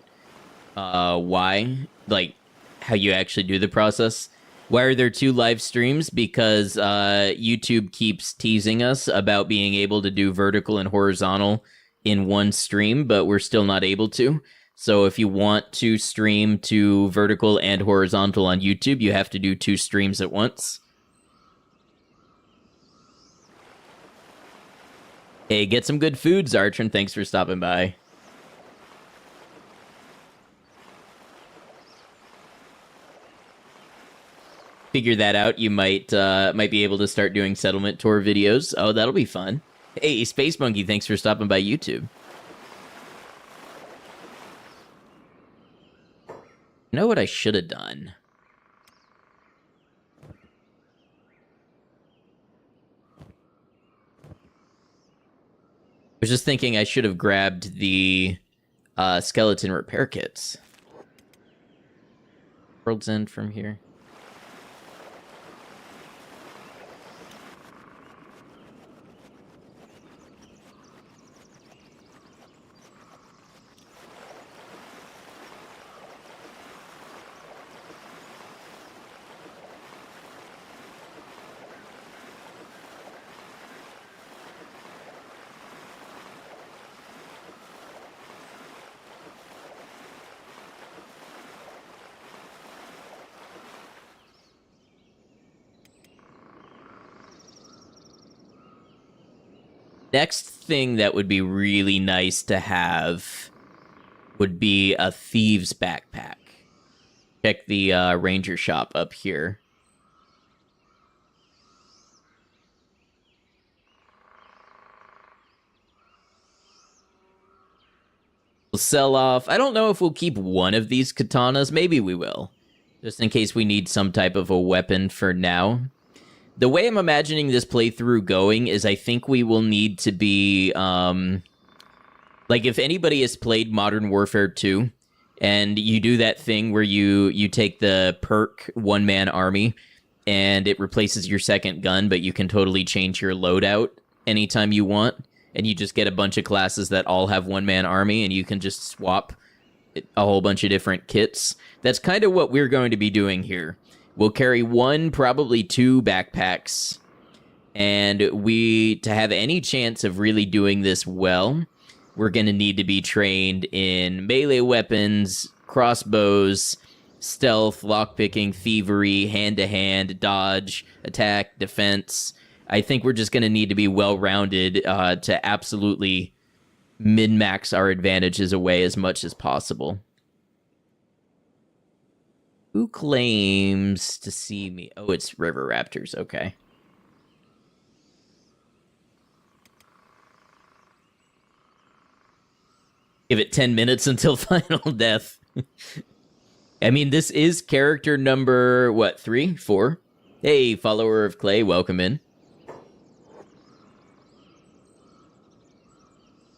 why, like, how you actually do the process, why are there 2 live streams? Because YouTube keeps teasing us about being able to do vertical and horizontal in one stream, but we're still not able to. So if you want to stream to vertical and horizontal on YouTube, you have to do 2 streams at once. Hey, get some good food, Zartran. Thanks for stopping by. Figure that out. You might be able to start doing settlement tour videos. Oh, that'll be fun. Hey, Space Monkey, thanks for stopping by YouTube. You know what I should have done? I was just thinking I should have grabbed the skeleton repair kits. World's End from here. Next thing that would be really nice to have would be a thieves backpack. Check the ranger shop up here. We'll sell off. I don't know if we'll keep one of these katanas. Maybe we will. Just in case we need some type of a weapon for now. The way I'm imagining this playthrough going is I think we will need to be, like, if anybody has played Modern Warfare 2, and you do that thing where you take the perk one-man army, and it replaces your second gun, but you can totally change your loadout anytime you want, and you just get a bunch of classes that all have one-man army, and you can just swap a whole bunch of different kits. That's kind of what we're going to be doing here. We'll carry 1, probably 2 backpacks. And to have any chance of really doing this well, we're going to need to be trained in melee weapons, crossbows, stealth, lockpicking, thievery, hand-to-hand, dodge, attack, defense. I think we're just going to need to be well-rounded to absolutely min-max our advantages away as much as possible. Who claims to see me? Oh, it's River Raptors. Okay. Give it 10 minutes until final death. I mean, this is character number, what, 3? 4? Hey, follower of Clay, welcome in.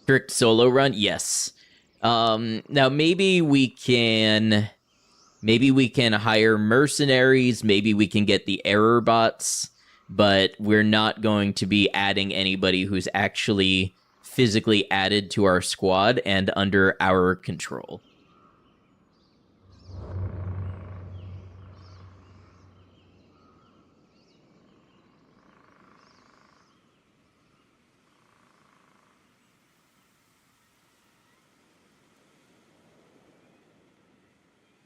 Strict solo run? Yes. Now, maybe we can hire mercenaries, maybe we can get the error bots, but we're not going to be adding anybody who's actually physically added to our squad and under our control.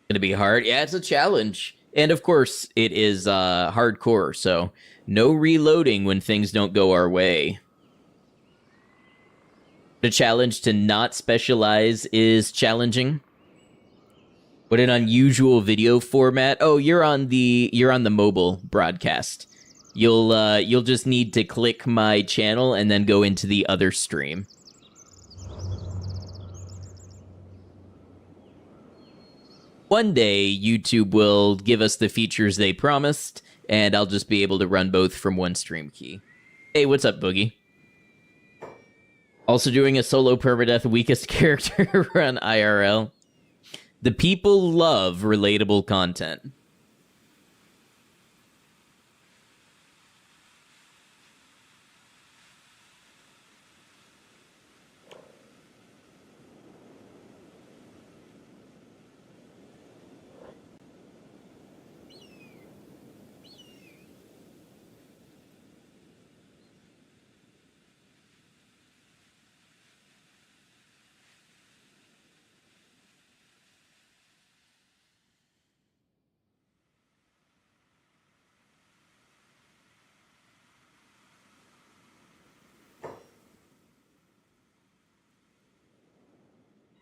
Gonna be hard. Yeah, it's a challenge. And of course, it is hardcore, so no reloading when things don't go our way. The challenge to not specialize is challenging. What an unusual video format. Oh, you're on the mobile broadcast. You'll just need to click my channel and then go into the other stream. One day, YouTube will give us the features they promised, and I'll just be able to run both from one stream key. Hey, what's up, Boogie? Also doing a solo permadeath weakest character run IRL. The people love relatable content.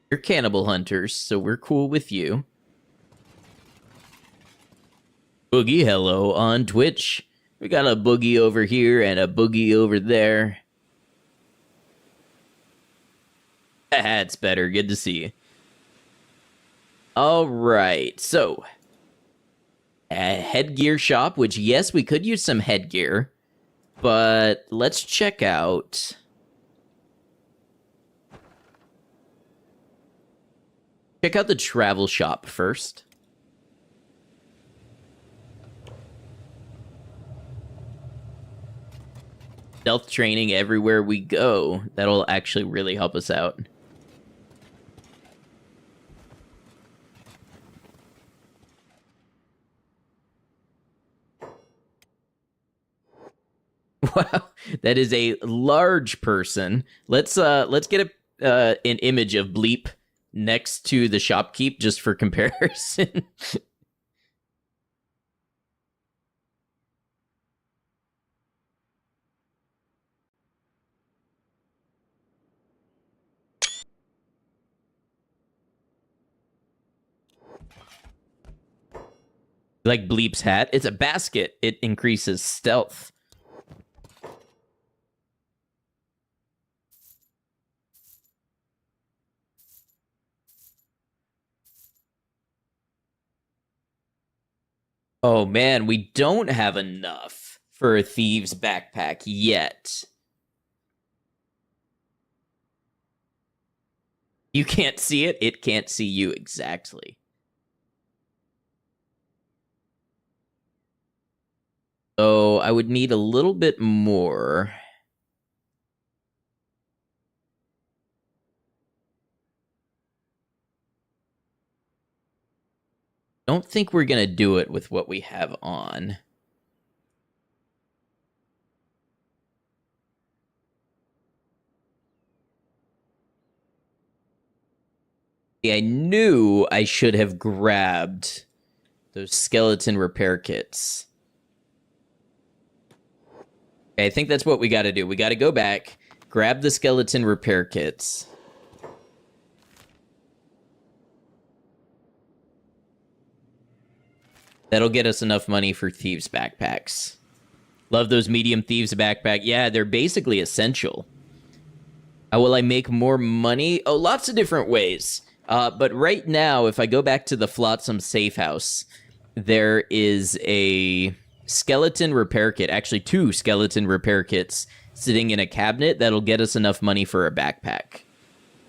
You're cannibal hunters, so we're cool with you. Boogie, hello on Twitch. We got a Boogie over here and a Boogie over there. That's better. Good to see you. All right, so a headgear shop, which, yes, we could use some headgear, but let's check out... Check out the travel shop first. Stealth training everywhere we go. That'll actually really help us out. Wow, that is a large person. Let's get an image of Bleep next to the shopkeep just for comparison. Like Bleep's hat. It's a basket. It increases stealth. Oh man, we don't have enough for a thieves backpack yet. You can't see it, it can't see you exactly. So I would need a little bit more. Don't think we're gonna do it with what we have on. I knew I should have grabbed those skeleton repair kits. Okay, I think that's what we got to do. We got to go back, grab the skeleton repair kits. That'll get us enough money for thieves backpacks. Love those medium thieves backpack. Yeah, they're basically essential. How will I make more money? Oh, lots of different ways. But right now, if I go back to the Flotsam safe house, there is a skeleton repair kit, actually 2 skeleton repair kits sitting in a cabinet that'll get us enough money for a backpack.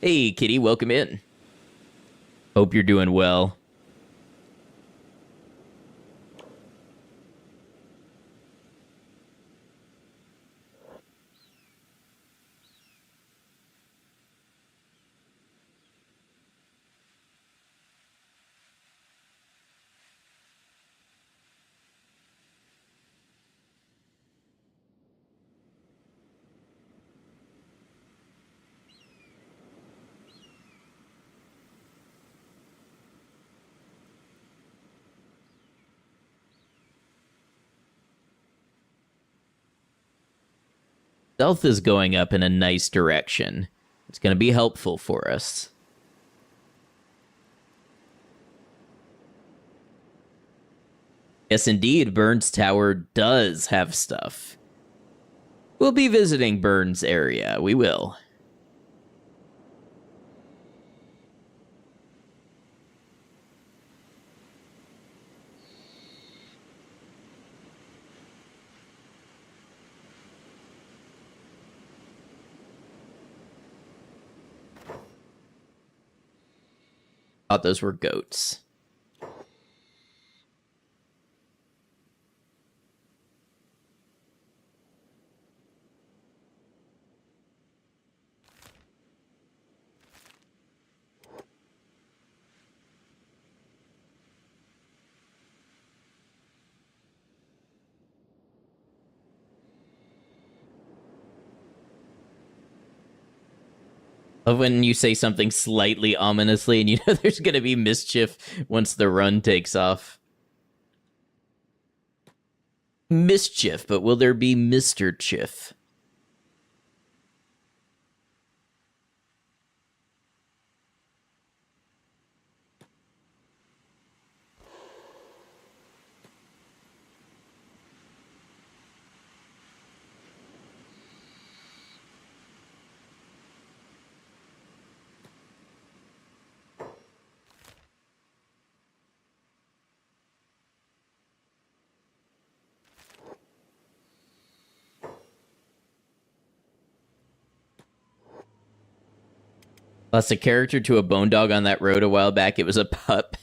Hey, kitty, welcome in. Hope you're doing well. Stealth is going up in a nice direction. It's going to be helpful for us. Yes, indeed, Burns Tower does have stuff. We'll be visiting Burns area. We will. Thought those were goats. Love when you say something slightly ominously and you know there's going to be mischief once the run takes off. Mischief, but will there be Mr. Chiff? Lost a character to a bone dog on that road a while back. It was a pup.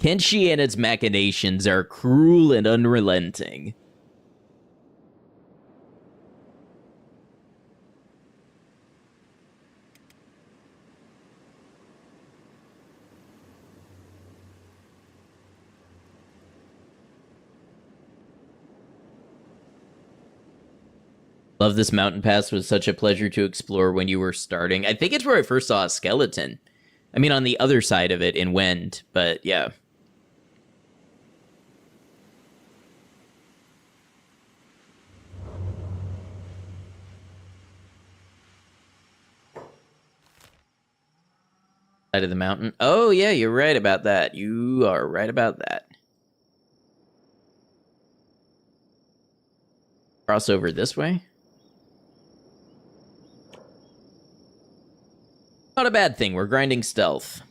Kenshi and its machinations are cruel and unrelenting. Love this mountain pass. Was such a pleasure to explore when you were starting. I think it's where I first saw a skeleton. I mean, on the other side of it in Wend, but yeah. Side of the mountain. Oh, yeah, you're right about that. You are right about that. Cross over this way. Not a bad thing. We're grinding stealth.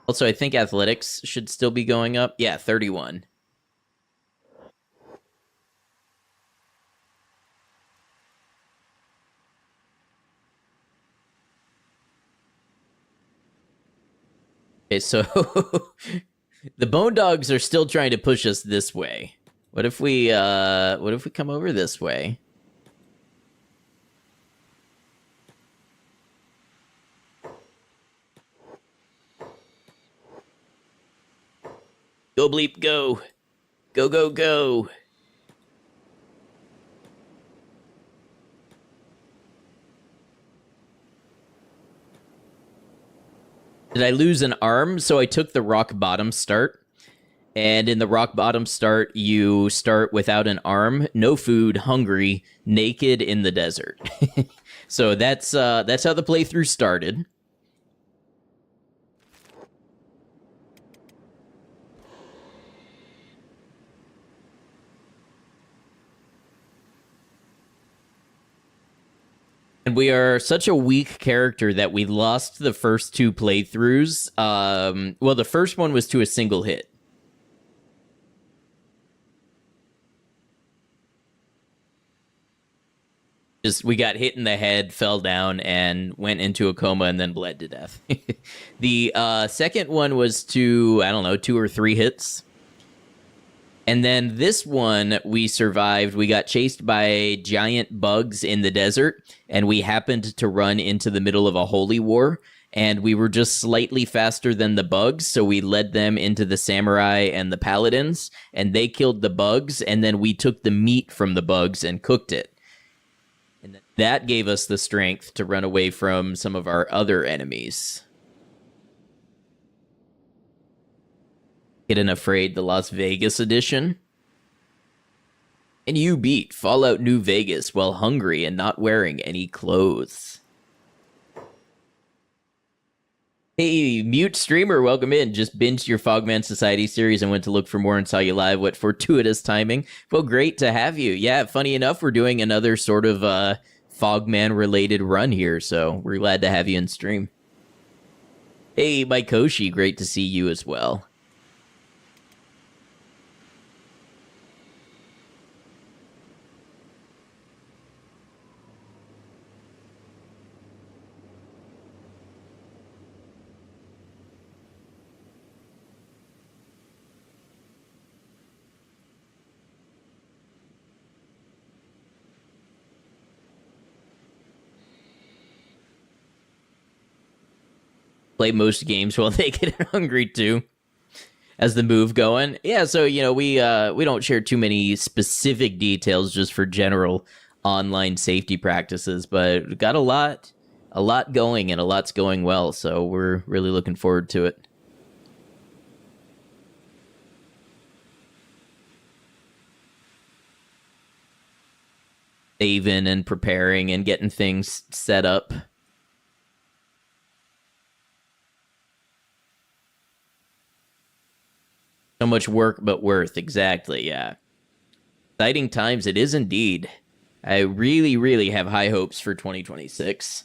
Also, I think athletics should still be going up. Yeah, 31. Okay, so the bone dogs are still trying to push us this way. What if we come over this way? Go bleep go. Go go go. Did I lose an arm? So I took the rock bottom start. And in the rock bottom start, you start without an arm, no food, hungry, naked in the desert. So that's how the playthrough started. And we are such a weak character that we lost the first two playthroughs. Well, the first one was to a single hit. Just we got hit in the head, fell down, and went into a coma, and then bled to death. The second one was to, I don't know, 2 or 3 hits. And then this one, we survived. We got chased by giant bugs in the desert, and we happened to run into the middle of a holy war, and we were just slightly faster than the bugs, so we led them into the samurai and the paladins, and they killed the bugs, and then we took the meat from the bugs and cooked it. And that gave us the strength to run away from some of our other enemies. Hidden Afraid, the Las Vegas edition. And you beat Fallout New Vegas while hungry and not wearing any clothes. Hey, Mute Streamer, welcome in. Just binged your Fogman Society series and went to look for more and saw you live. What fortuitous timing. Well, great to have you. Yeah, funny enough, we're doing another sort of Fogman-related run here, so we're glad to have you in stream. Hey, Mike Koshi, great to see you as well. play most games while they get hungry too. As the move going, yeah. So we don't share too many specific details, just for general online safety practices. But we've got a lot going, and a lot's going well. So we're really looking forward to it. Saving and preparing and getting things set up. So much work, but worth. Exactly, yeah. Exciting times it is indeed. I really, really have high hopes for 2026.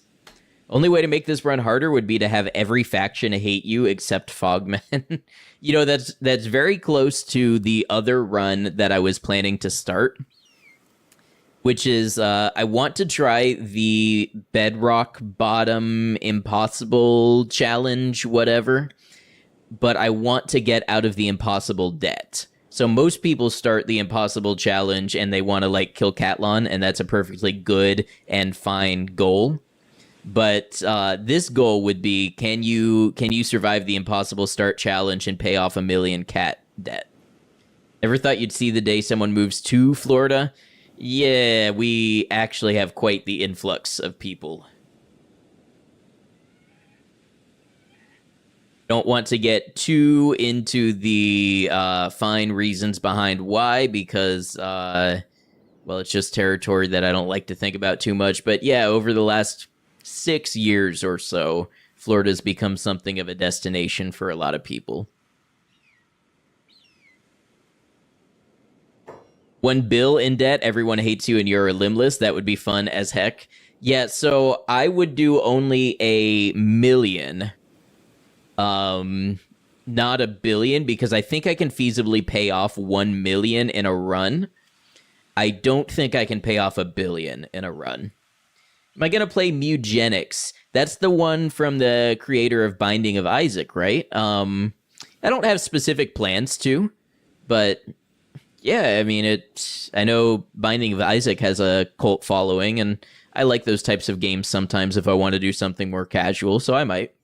Only way to make this run harder would be to have every faction hate you except Fogmen. That's very close to the other run that I was planning to start, which is I want to try the Bedrock Bottom Impossible Challenge, whatever, but I want to get out of the impossible debt. So most people start the impossible challenge and they want to kill Catlon, and that's a perfectly good and fine goal. But this goal would be, can you survive the impossible start challenge and pay off $1 million cat debt? Ever thought you'd see the day someone moves to Florida? Yeah, we actually have quite the influx of people. Don't want to get too into the fine reasons behind why, because, it's just territory that I don't like to think about too much. But yeah, over the last 6 years or so, Florida's become something of a destination for a lot of people. One bill in debt, everyone hates you and you're limbless. That would be fun as heck. Yeah, so I would do only $1 million. Not $1 billion, because I think I can feasibly pay off 1 million in a run. I don't think I can pay off $1 billion in a run. Am I gonna play Mugenics? That's the one from the creator of Binding of Isaac, right? I don't have specific plans to, but yeah, I mean, I know Binding of Isaac has a cult following, and I like those types of games sometimes if I want to do something more casual, so I might.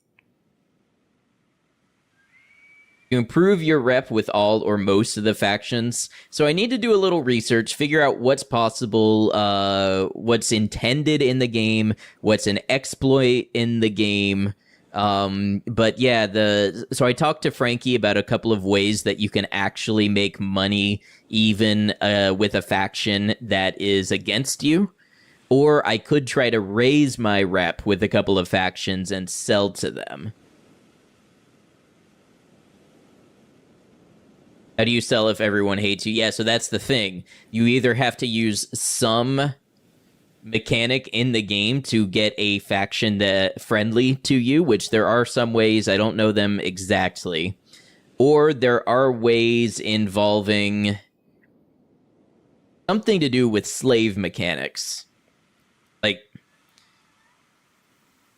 You improve your rep with all or most of the factions. So I need to do a little research, figure out what's possible, what's intended in the game, what's an exploit in the game. But yeah, so I talked to Frankie about a couple of ways that you can actually make money even with a faction that is against you. Or I could try to raise my rep with a couple of factions and sell to them. How do you sell if everyone hates you? Yeah, so that's the thing. You either have to use some mechanic in the game to get a faction that friendly to you, which there are some ways, I don't know them exactly. Or there are ways involving something to do with slave mechanics. Like,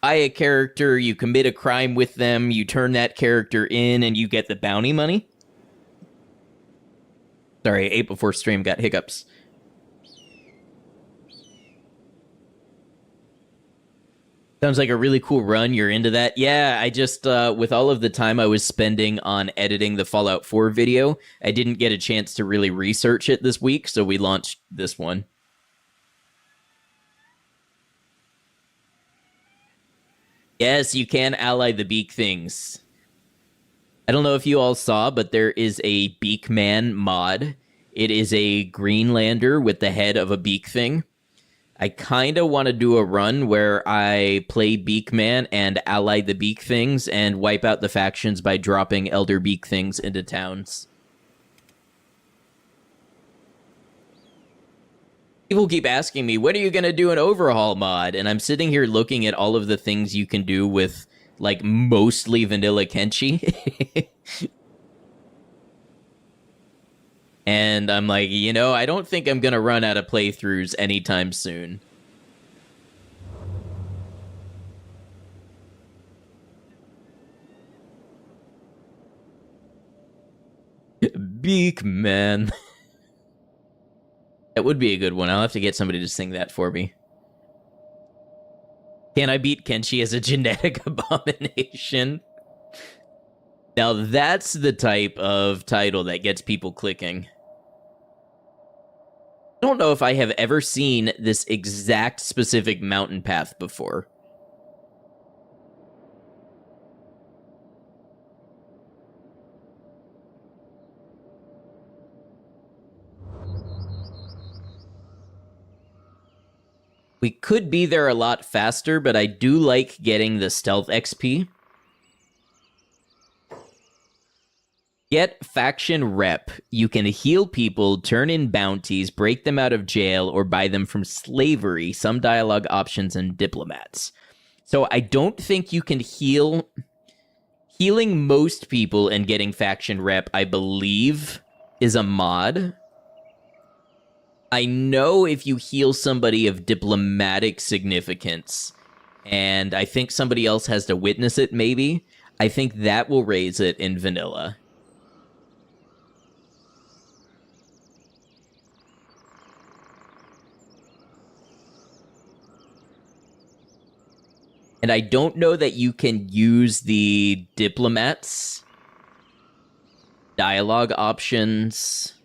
buy a character, you commit a crime with them, you turn that character in, and you get the bounty money. Sorry, ate before stream, got hiccups. Sounds like a really cool run. You're into that? Yeah, I just, with all of the time I was spending on editing the Fallout 4 video, I didn't get a chance to really research it this week, so we launched this one. Yes, you can ally the beak things. I don't know if you all saw, but there is a Beakman mod. It is a Greenlander with the head of a beak thing. I kind of want to do a run where I play Beakman and ally the beak things and wipe out the factions by dropping Elder Beak things into towns. People keep asking me, when are you going to do an overhaul mod? And I'm sitting here looking at all of the things you can do with, like, mostly vanilla Kenshi. And I'm like, I don't think I'm going to run out of playthroughs anytime soon. Beakman. That would be a good one. I'll have to get somebody to sing that for me. Can I beat Kenshi as a genetic abomination? Now that's the type of title that gets people clicking. I don't know if I have ever seen this exact specific mountain path before. We could be there a lot faster, but I do like getting the stealth XP. Get faction rep. You can heal people, turn in bounties, break them out of jail, or buy them from slavery. Some dialogue options and diplomats. So I don't think you can heal. Healing most people and getting faction rep, I believe, is a mod. I know if you heal somebody of diplomatic significance, and I think somebody else has to witness it, maybe, I think that will raise it in vanilla. And I don't know that you can use the diplomats dialogue options.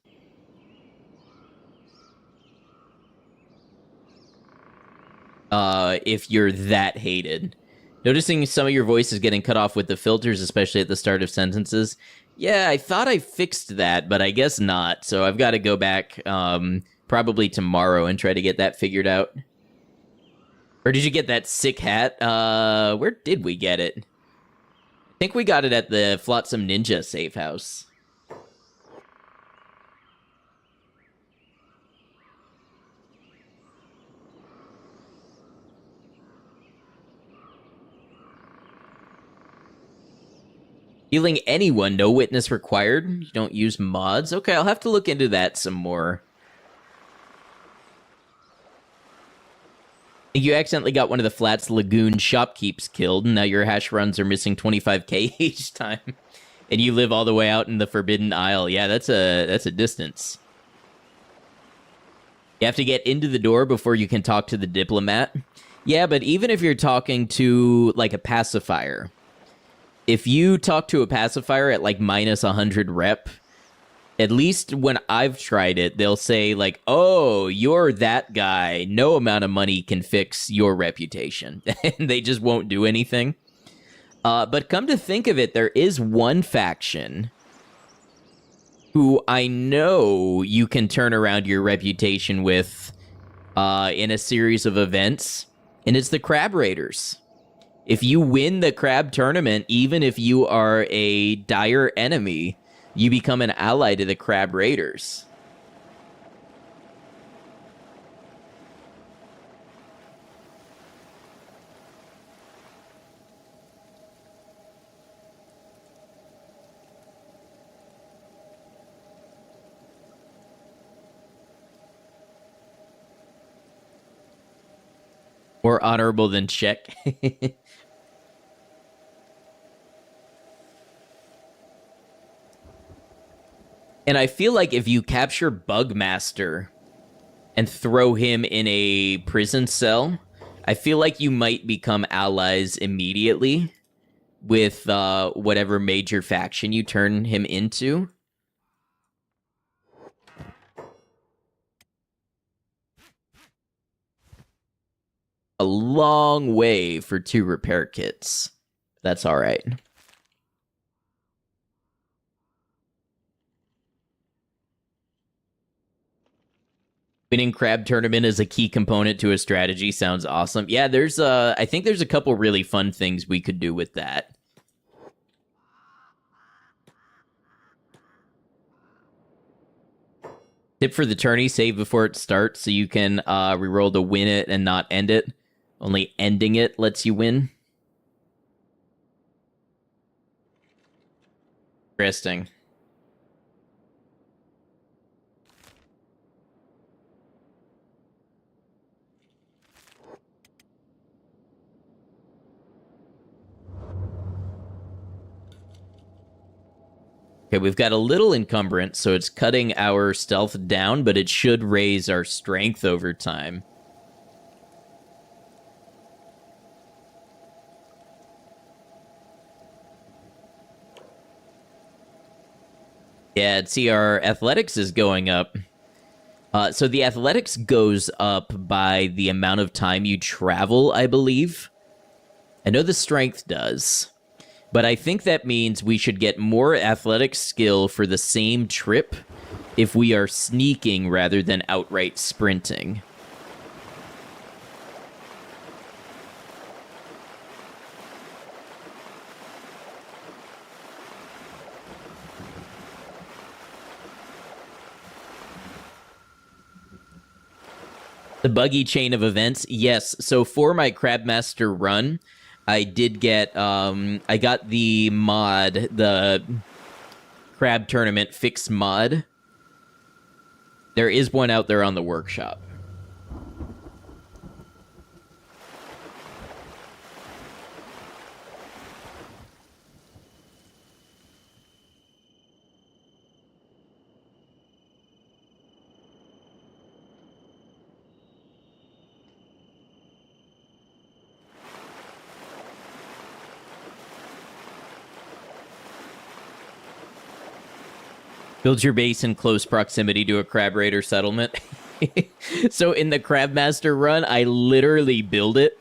If you're that hated. Noticing some of your voice is getting cut off with the filters, especially at the start of sentences. Yeah, I thought I fixed that, but I guess not. So I've got to go back probably tomorrow and try to get that figured out. Or did you get that sick hat? Where did we get it? I think we got it at the Flotsam Ninja safe house. Healing anyone, no witness required. You don't use mods. Okay, I'll have to look into that some more. You accidentally got one of the Flats Lagoon shopkeeps killed, and now your hash runs are missing 25k each time. And you live all the way out in the Forbidden Isle. Yeah, that's a distance. You have to get into the door before you can talk to the diplomat. Yeah, but even if you're talking to, like, a pacifier, if you talk to a pacifier at, like, minus 100 rep, at least when I've tried it, they'll say, like, oh, you're that guy. No amount of money can fix your reputation. And they just won't do anything. But come to think of it, there is one faction who I know you can turn around your reputation with in a series of events, and it's the Crab Raiders. If you win the Crab Tournament, even if you are a dire enemy, you become an ally to the Crab Raiders. More honorable than check. And I feel like if you capture Bugmaster and throw him in a prison cell, I feel like you might become allies immediately with whatever major faction you turn him into. A long way for 2 repair kits. That's all right. Winning Crab Tournament is a key component to a strategy. Sounds awesome. Yeah, I think there's a couple really fun things we could do with that. Tip for the tourney, save before it starts so you can reroll to win it and not end it. Only ending it lets you win. Interesting. Okay, we've got a little encumbrance, so it's cutting our stealth down, but it should raise our strength over time. Yeah, see, our athletics is going up. So the athletics goes up by the amount of time you travel, I believe. I know the strength does, but I think that means we should get more athletic skill for the same trip if we are sneaking rather than outright sprinting. The buggy chain of events, yes. So for my Crabmaster run, I did get I got the mod, the crab tournament fix mod. There is one out there on the workshop. Build your base in close proximity to a crab raider settlement. So in the Crabmaster run, I literally build it.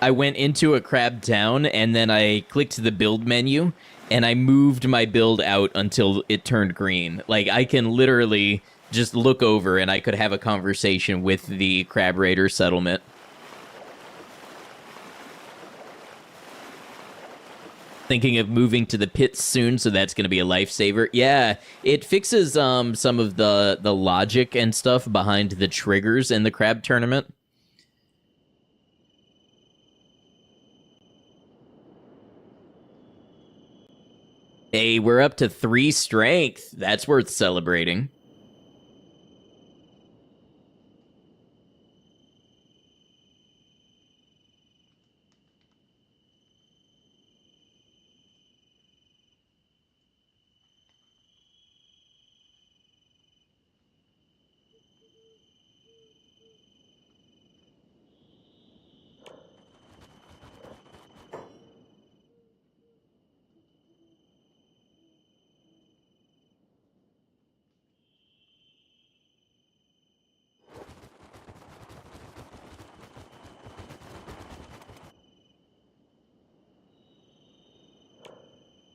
I went into a crab town and then I clicked the build menu and I moved my build out until it turned green. Like I can literally just look over and I could have a conversation with the crab raider settlement. Thinking of moving to the pits soon, so that's going to be a lifesaver. Yeah, it fixes some of the logic and stuff behind the triggers in the crab tournament. Hey, we're up to 3 strength. That's worth celebrating.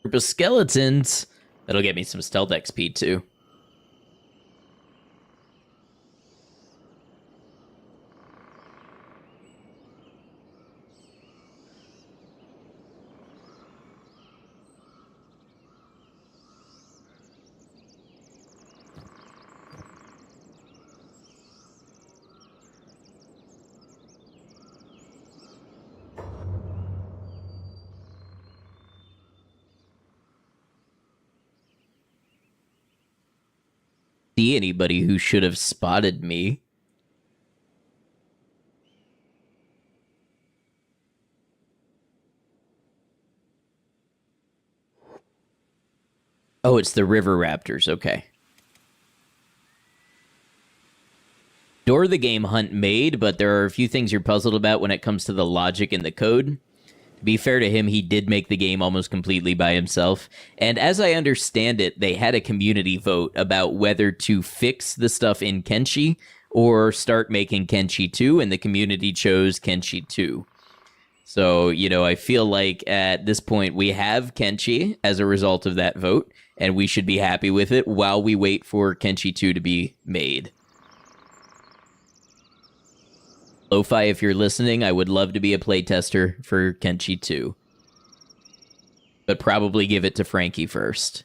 Group of skeletons. That'll get me some stealth XP too. See anybody who should have spotted me. Oh, it's the river raptors. Okay. Door the game hunt made, but there are a few things you're puzzled about when it comes to the logic in the code. To be fair to him, he did make the game almost completely by himself. And as I understand it, they had a community vote about whether to fix the stuff in Kenshi or start making Kenshi 2, and the community chose Kenshi 2. So, you know, I feel like at this point we have Kenshi as a result of that vote, and we should be happy with it while we wait for Kenshi 2 to be made. Lo-Fi, if you're listening, I would love to be a playtester for Kenshi 2. But probably give it to Frankie first.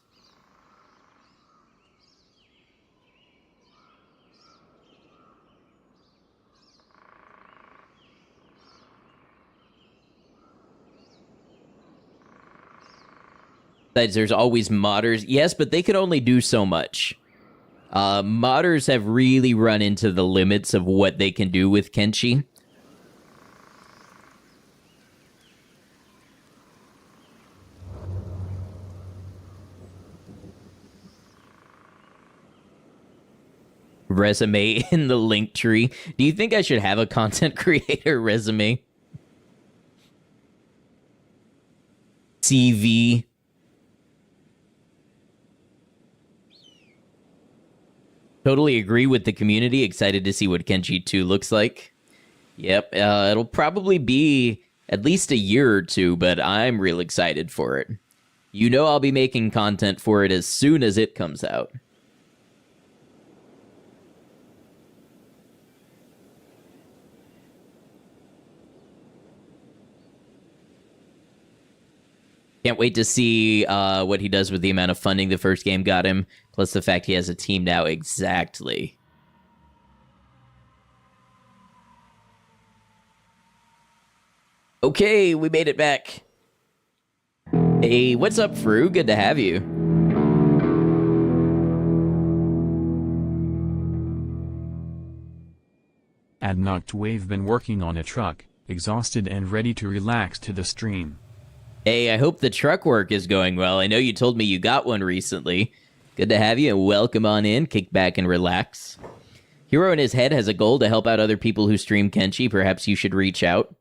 Besides, there's always modders. Yes, but they can only do so much. Modders have really run into the limits of what they can do with Kenshi. Resume in the link tree. Do you think I should have a content creator resume? CV. Totally agree with the community. Excited to see what Kenshi 2 looks like. Yep, it'll probably be at least a year or two, but I'm real excited for it. You know I'll be making content for it as soon as it comes out. Can't wait to see what he does with the amount of funding the first game got him, plus the fact he has a team now. Exactly. Okay, we made it back. Hey, what's up, Fru? Good to have you. Adnocked Wave been working on a truck, exhausted and ready to relax to the stream. Hey, I hope the truck work is going well. I know you told me you got one recently. Good to have you, and welcome on in. Kick back and relax. Hero in his head has a goal to help out other people who stream Kenshi. Perhaps you should reach out.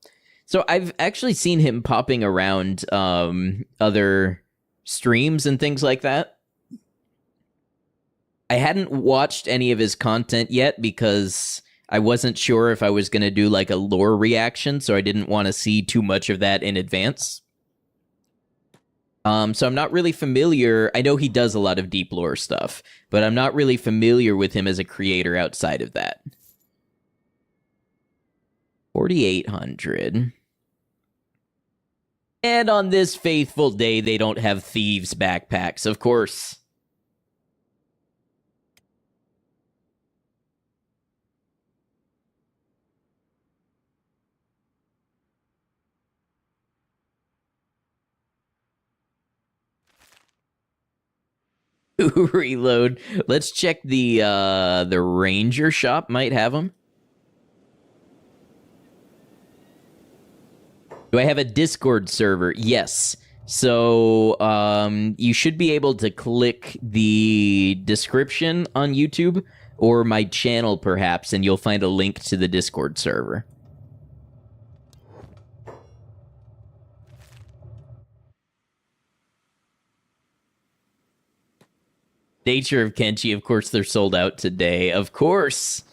So I've actually seen him popping around other streams and things like that. I hadn't watched any of his content yet because I wasn't sure if I was going to do like a lore reaction, so I didn't want to see too much of that in advance. So I'm not really familiar. I know he does a lot of deep lore stuff, but I'm not really familiar with him as a creator outside of that. 4,800. And on this faithful day, they don't have thieves' backpacks, of course. Reload. Let's check the ranger shop. Might have them. Do I have a Discord server? Yes. So you should be able to click the description on YouTube or my channel, perhaps, and you'll find a link to the Discord server. Nature of Kenshi, of course, they're sold out today. Of course.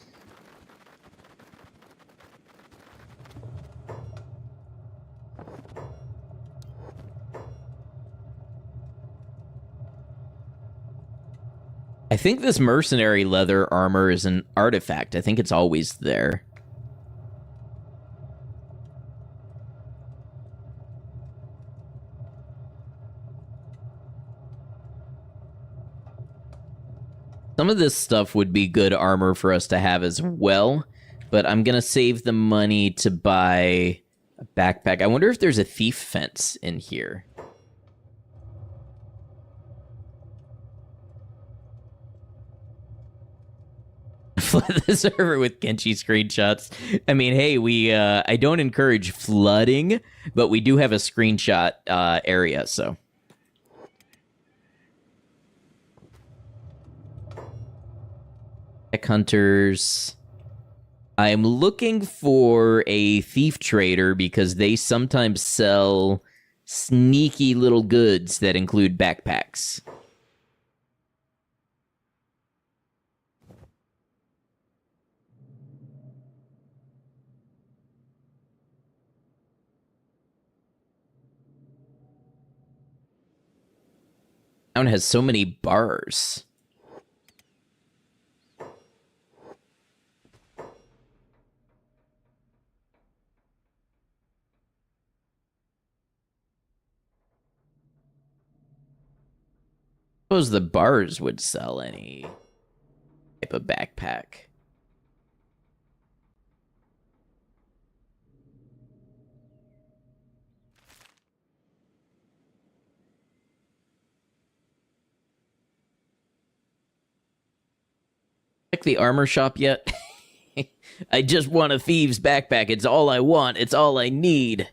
I think this mercenary leather armor is an artifact. I think it's always there. Some of this stuff would be good armor for us to have as well, but I'm going to save the money to buy a backpack. I wonder if there's a thief fence in here. Flood the server with Kenshi screenshots. I mean, hey, I don't encourage flooding, but we do have a screenshot area, so. Hunters. I'm looking for a thief trader because they sometimes sell sneaky little goods that include backpacks. Town has so many bars. Suppose the bars would sell any type of backpack. Check the armor shop yet? I just want a thieves backpack. It's all I want. It's all I need.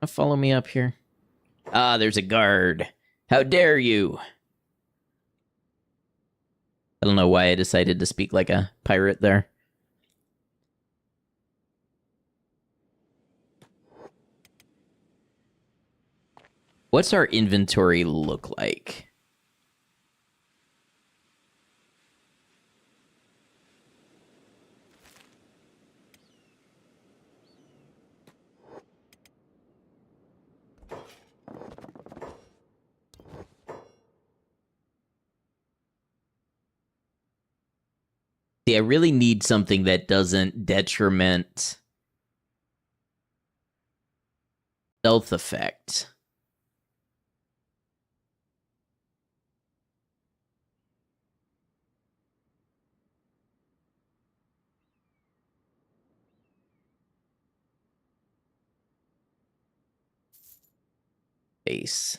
Follow me up here. Ah, there's a guard. How dare you? I don't know why I decided to speak like a pirate there. What's our inventory look like? See, I really need something that doesn't detriment stealth effect. Base.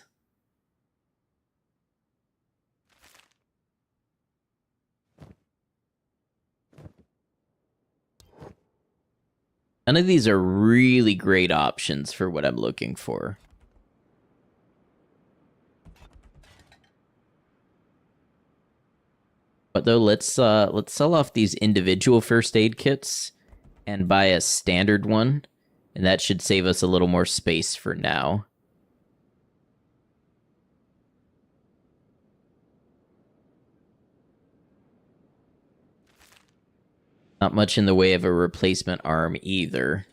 None of these are really great options for what I'm looking for. But though, let's sell off these individual first aid kits and buy a standard one, and that should save us a little more space for now. Not much in the way of a replacement arm either.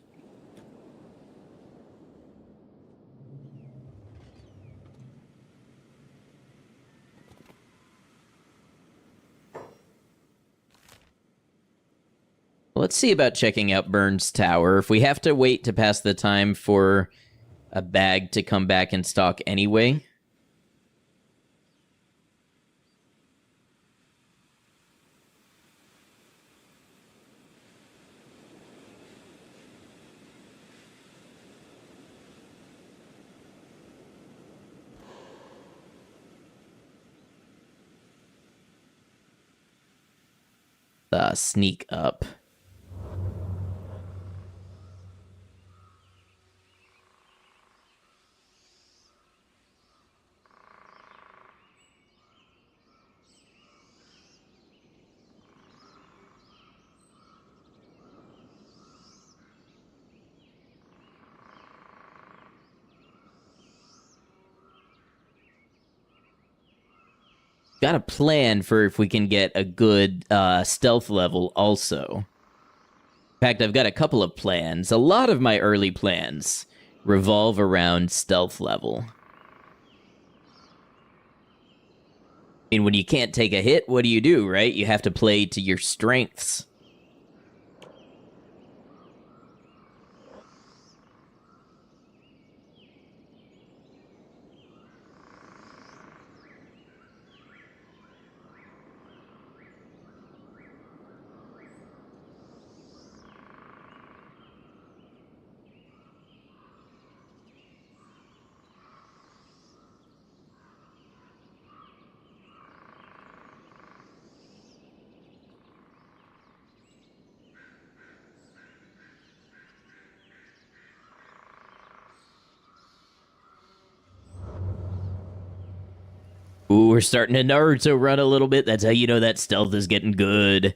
Let's see about checking out Burns Tower. If we have to wait to pass the time for a bag to come back in stock anyway. Sneak up. Got a plan for if we can get a good stealth level also. In fact, I've got a couple of plans. A lot of my early plans revolve around stealth level. I mean, when you can't take a hit, what do, right? You have to play to your strengths. Ooh, we're starting to Naruto run a little bit. That's how you know that stealth is getting good.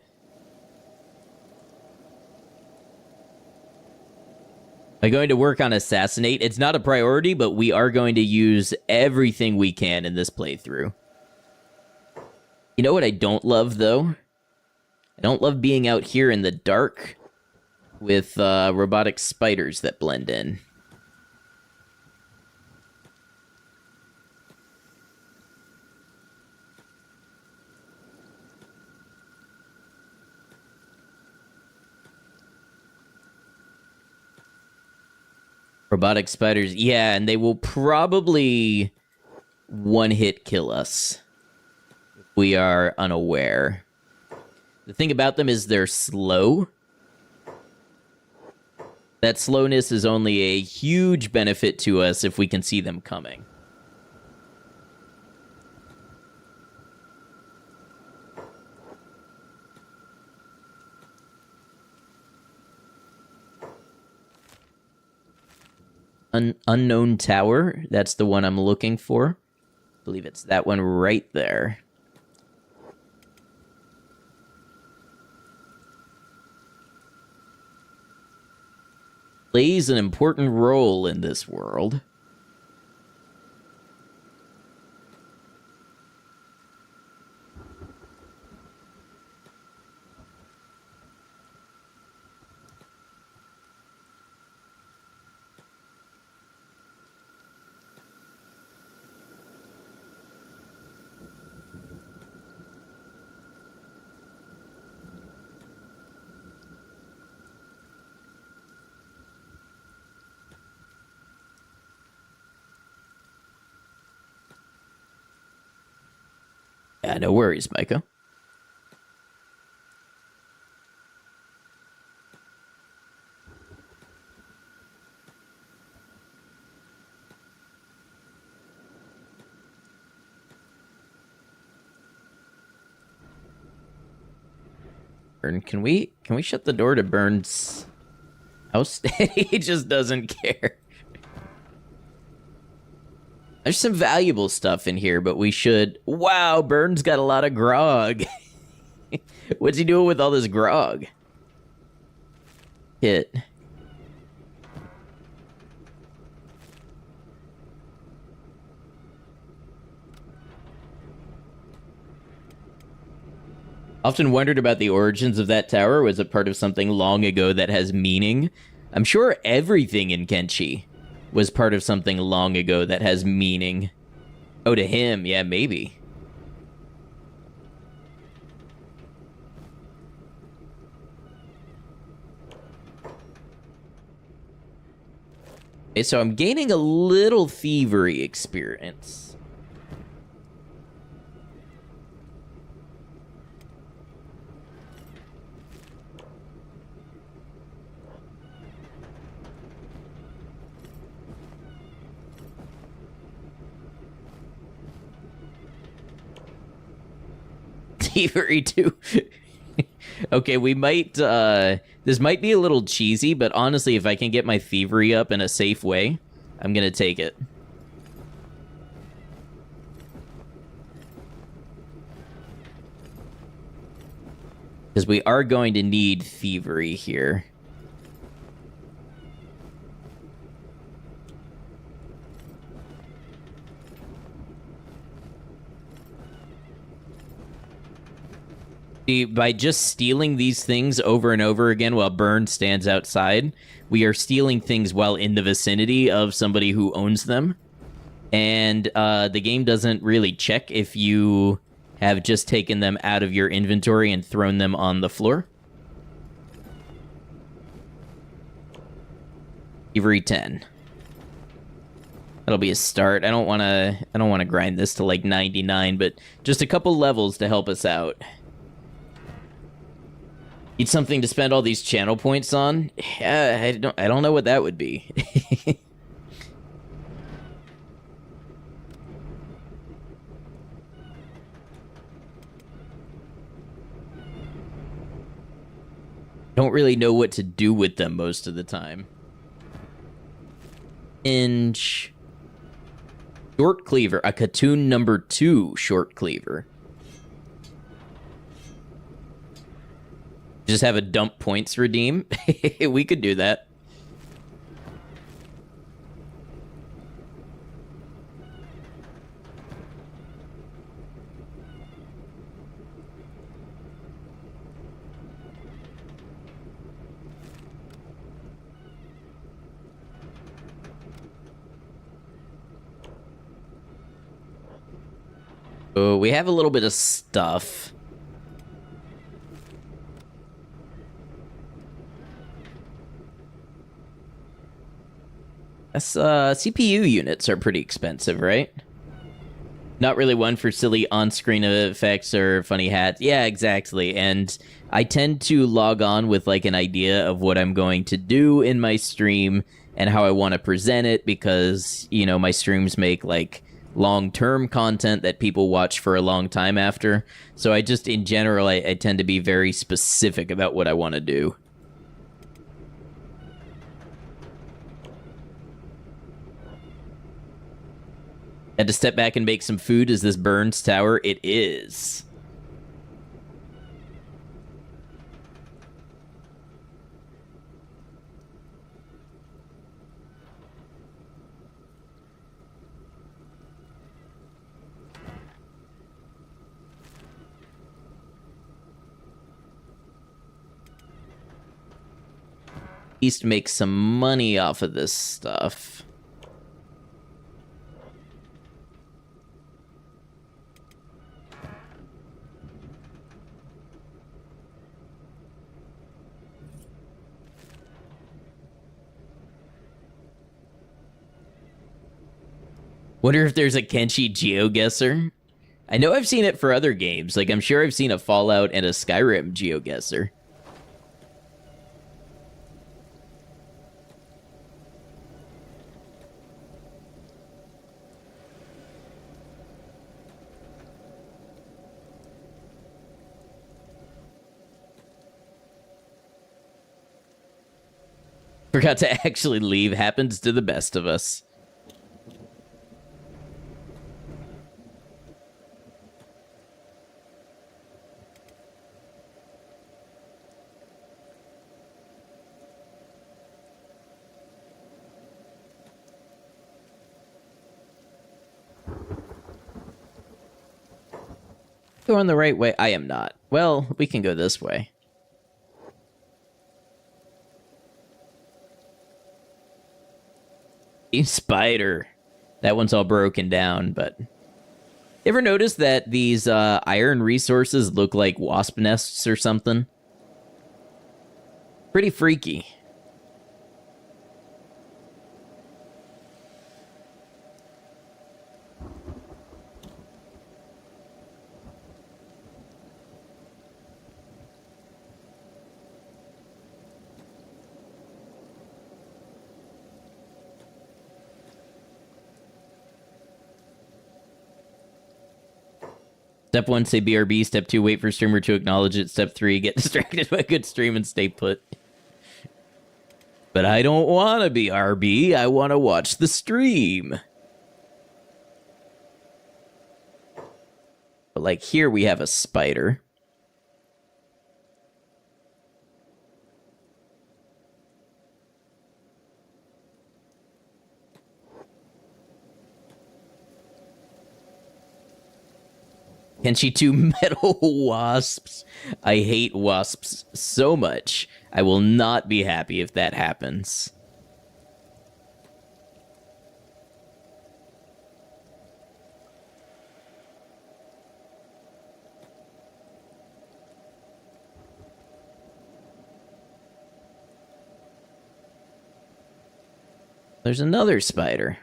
I'm going to work on Assassinate. It's not a priority, but we are going to use everything we can in this playthrough. You know what I don't love, though? I don't love being out here in the dark with robotic spiders that blend in. Robotic spiders, yeah, and they will probably one-hit kill us if we are unaware. The thing about them is they're slow. That slowness is only a huge benefit to us if we can see them coming. unknown tower. That's the one I'm looking for. I believe it's that one right there. Plays an important role in this world. Yeah, no worries, Micah. Can we shut the door to Burn's house? He just doesn't care. There's some valuable stuff in here, but we should... Wow, Burn's got a lot of grog. What's he doing with all this grog? Hit. Often wondered about the origins of that tower. Was it part of something long ago that has meaning? I'm sure everything in Kenshi was part of something long ago that has meaning. Oh, to him, yeah, maybe. Okay, so I'm gaining a little thievery experience. Thievery too. Okay, we might, this might be a little cheesy, but honestly, if I can get my thievery up in a safe way, I'm gonna take it. Because we are going to need thievery here. By just stealing these things over and over again while Burn stands outside, we are stealing things while in the vicinity of somebody who owns them. And the game doesn't really check if you have just taken them out of your inventory and thrown them on the floor. Thievery 10. That'll be a start. I don't want to grind this to like 99, but just a couple levels to help us out. Need something to spend all these channel points on? Yeah, I don't know what that would be. Don't really know what to do with them most of the time. Inch. Short cleaver. A Katoon number 2 short cleaver. Just have a dump points redeem. We could do that. Oh, we have a little bit of stuff. CPU units are pretty expensive, right? Not really one for silly on-screen effects or funny hats. Yeah, exactly. And I tend to log on with like an idea of what I'm going to do in my stream and how I want to present it because, you know, my streams make like long-term content that people watch for a long time after. So I just, in general, I tend to be very specific about what I want to do. Had to step back and make some food. Is this Burns Tower? It is. At least make some money off of this stuff. Wonder if there's a Kenshi GeoGuessr. I know I've seen it for other games. Like, I'm sure I've seen a Fallout and a Skyrim GeoGuessr. Forgot to actually leave. Happens to the best of us. Going the right way? I am not. Well, we can go this way. Spider. That one's all broken down, but... Ever notice that these iron resources look like wasp nests or something? Pretty freaky. Step 1, say BRB. Step 2, wait for streamer to acknowledge it. Step 3, get distracted by a good stream and stay put. But I don't want to be RB. I want to watch the stream. But like here we have a spider. Kenshi 2 metal wasps. I hate wasps so much. I will not be happy if that happens. There's another spider.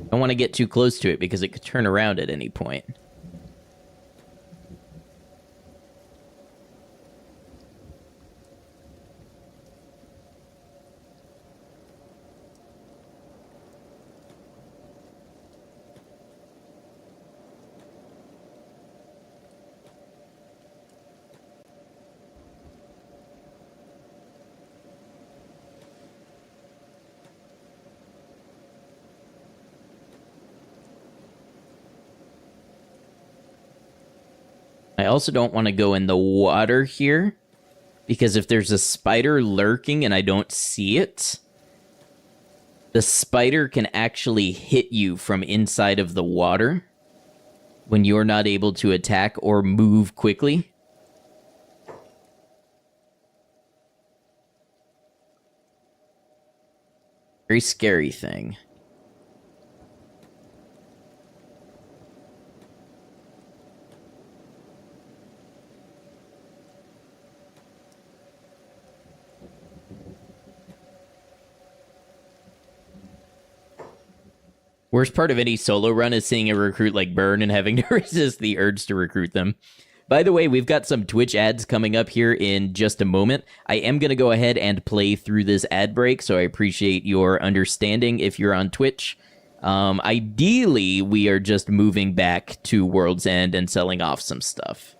I don't want to get too close to it because it could turn around at any point. I also don't want to go in the water here, because if there's a spider lurking and I don't see it, the spider can actually hit you from inside of the water when you're not able to attack or move quickly. Very scary thing. Worst part of any solo run is seeing a recruit like burn and having to resist the urge to recruit them. By the way, we've got some Twitch ads coming up here in just a moment. I am going to go ahead and play through this ad break, so I appreciate your understanding if you're on Twitch. Ideally, we are just moving back to World's End and selling off some stuff.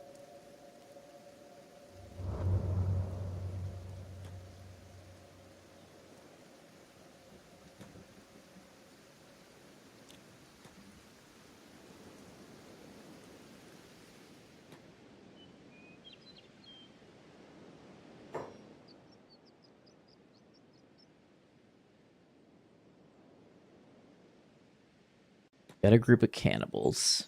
Got a group of cannibals.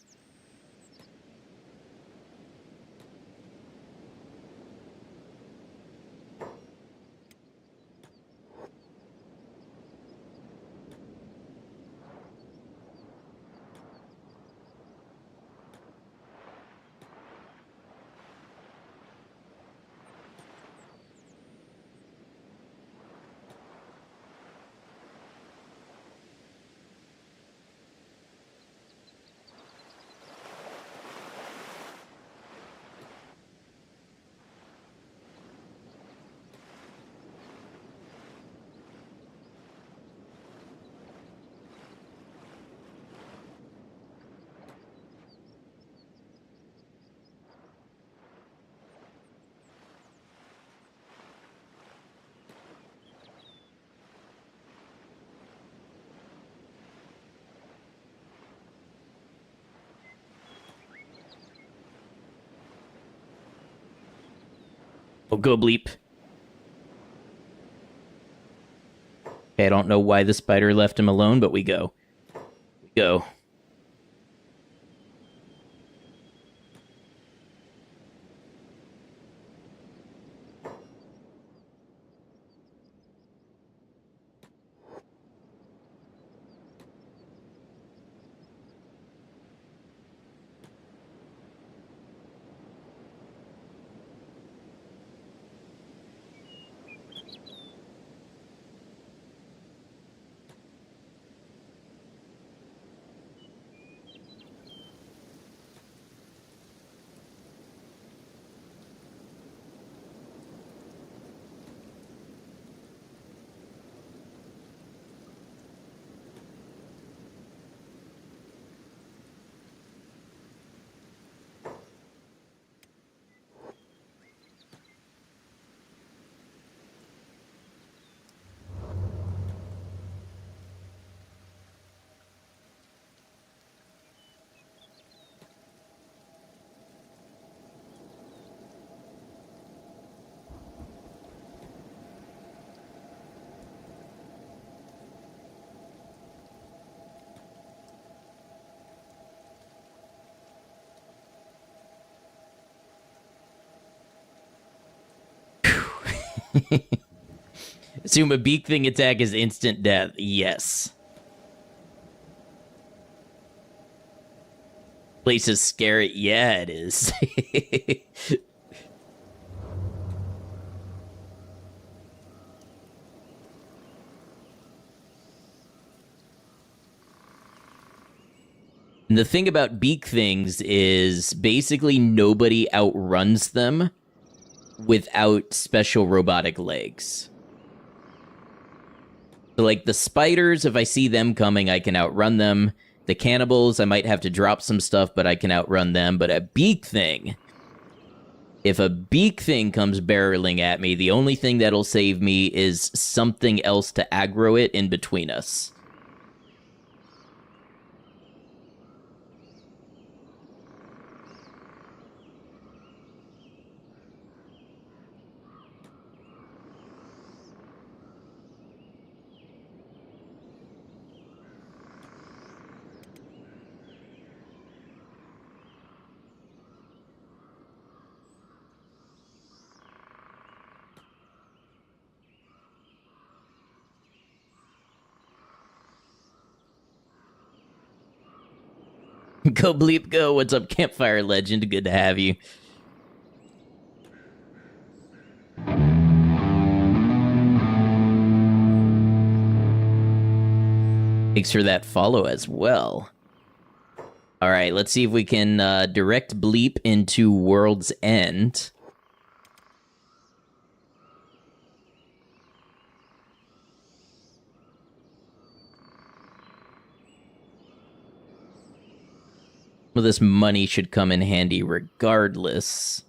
Oh, go bleep. Okay, I don't know why the spider left him alone, but we go. We go. Assume a beak thing attack is instant death. Yes. Place is scary. Yeah, it is. And the thing about beak things is basically nobody outruns them without special robotic legs. So, like the spiders, if I see them coming, I can outrun them. The cannibals, I might have to drop some stuff, but I can outrun them. But a beak thing, if a beak thing comes barreling at me, the only thing that'll save me is something else to aggro it in between us. Go bleep go. What's up, Campfire Legend? Good to have you. Thanks for that follow as well. All right, let's see if we can direct bleep into World's End. Well, this money should come in handy regardless.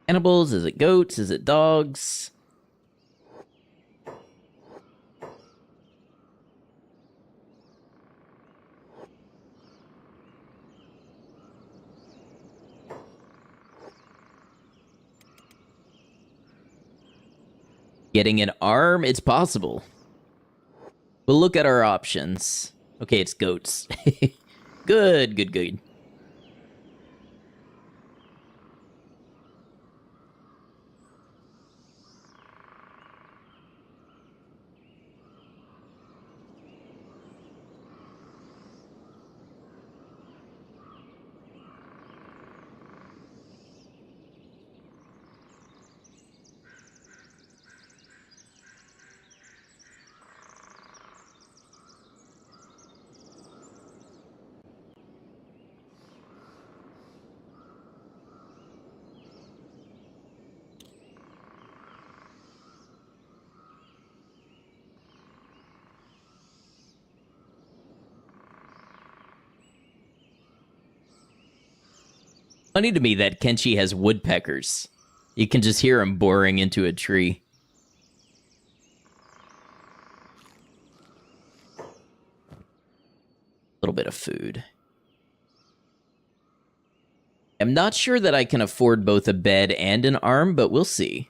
Cannibals? Is it goats? Is it dogs? Getting an arm, it's possible. We'll look at our options. Okay, it's goats. Good, good, good. Funny to me that Kenshi has woodpeckers. You can just hear him boring into a tree. A little bit of food. I'm not sure that I can afford both a bed and an arm, but we'll see.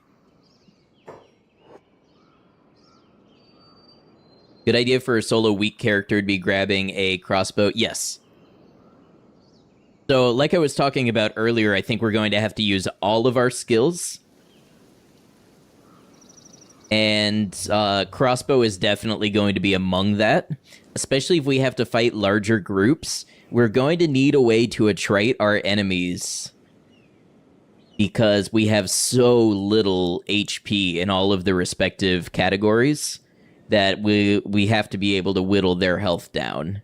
Good idea for a solo weak character to be grabbing a crossbow. Yes. So, like I was talking about earlier, I think we're going to have to use all of our skills. And crossbow is definitely going to be among that. Especially if we have to fight larger groups. We're going to need a way to attrite our enemies. Because we have so little HP in all of the respective categories that we have to be able to whittle their health down.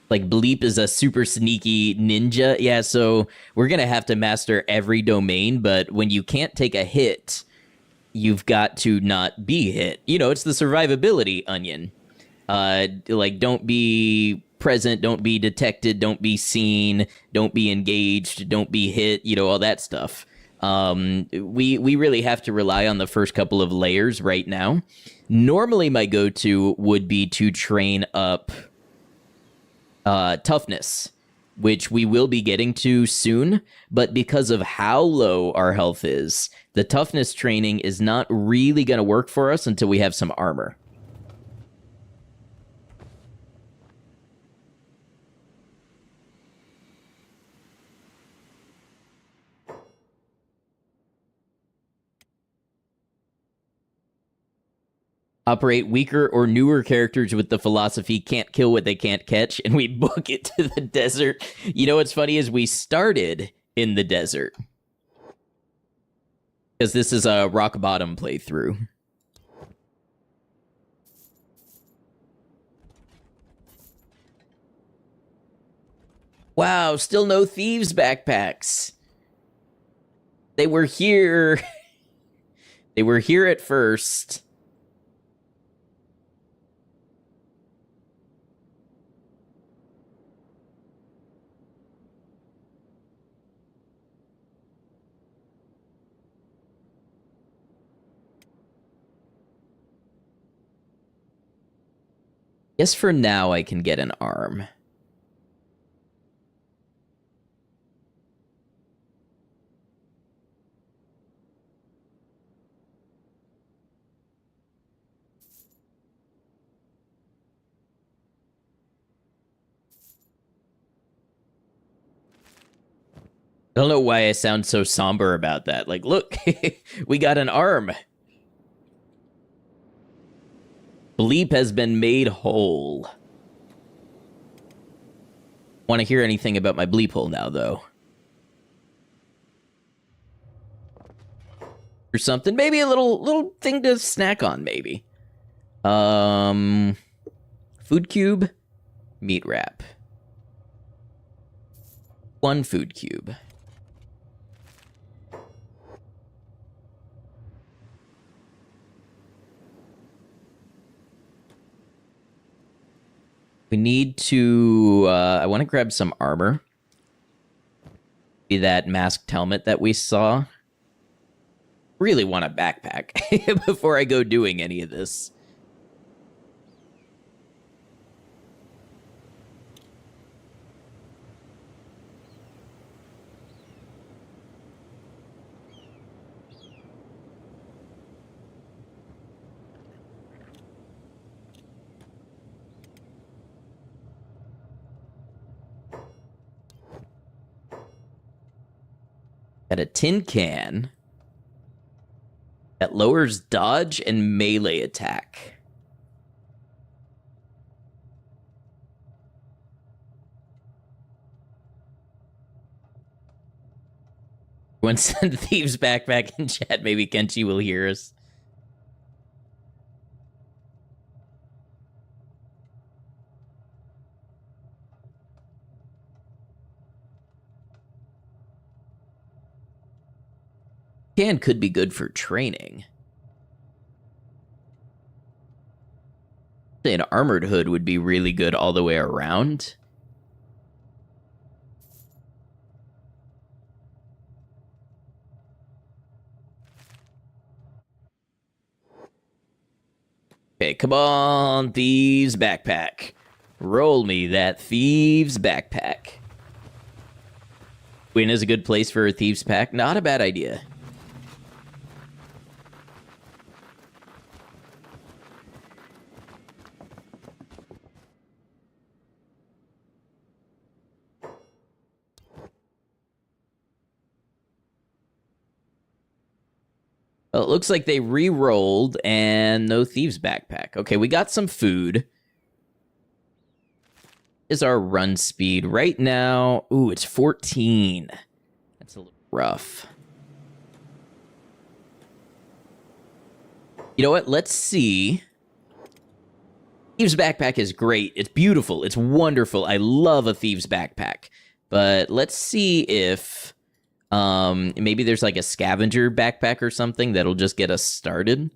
Like, Bleep is a super sneaky ninja. Yeah, so we're going to have to master every domain, but when you can't take a hit, you've got to not be hit. You know, it's the survivability onion. Like, don't be present, don't be detected, don't be seen, don't be engaged, don't be hit, you know, all that stuff. We really have to rely on the first couple of layers right now. Normally, my go-to would be to train up Toughness, which we will be getting to soon, but because of how low our health is, the Toughness training is not really going to work for us until we have some armor. Operate weaker or newer characters with the philosophy can't kill what they can't catch, and we book it to the desert. You know what's funny is we started in the desert. Because this is a rock bottom playthrough. Wow, still no thieves' backpacks. They were here. They were here at first. Guess for now I can get an arm. I don't know why I sound so somber about that. Like, look, we got an arm. Bleep has been made whole. Want to hear anything about my bleep hole now, though? Or something. Maybe a little thing to snack on, maybe. Food cube, meat wrap. One food cube. We need to, I want to grab some armor. Be that masked helmet that we saw. Really want a backpack before I go doing any of this. Got a tin can that lowers dodge and melee attack. When send Thieves Backpack in chat, maybe Kenshi will hear us. Can could be good for training. An armored hood would be really good all the way around. Okay, come on, Thieves Backpack. Roll me that Thieves Backpack. Win is a good place for a Thieves Pack. Not a bad idea. Well, it looks like they re-rolled and no Thieves Backpack. Okay, we got some food. Is our run speed right now? Ooh, it's 14. That's a little rough. You know what? Let's see. Thieves Backpack is great. It's beautiful. It's wonderful. I love a Thieves Backpack. But let's see if maybe there's like a scavenger backpack or something that'll just get us started.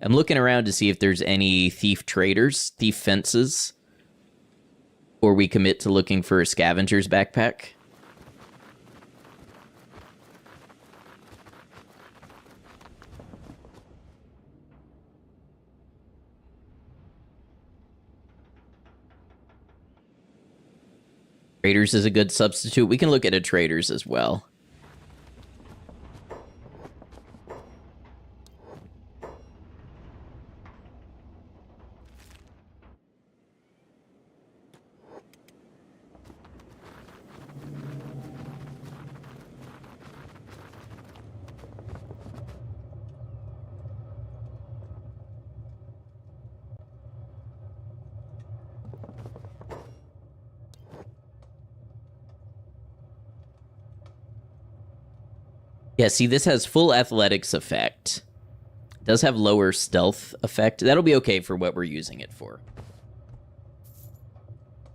I'm looking around to see if there's any thief traders, thief fences, or we commit to looking for a scavenger's backpack. Traders is a good substitute. We can look at a traders as well. Yeah, see, this has full athletics effect. It does have lower stealth effect. That'll be okay for what we're using it for.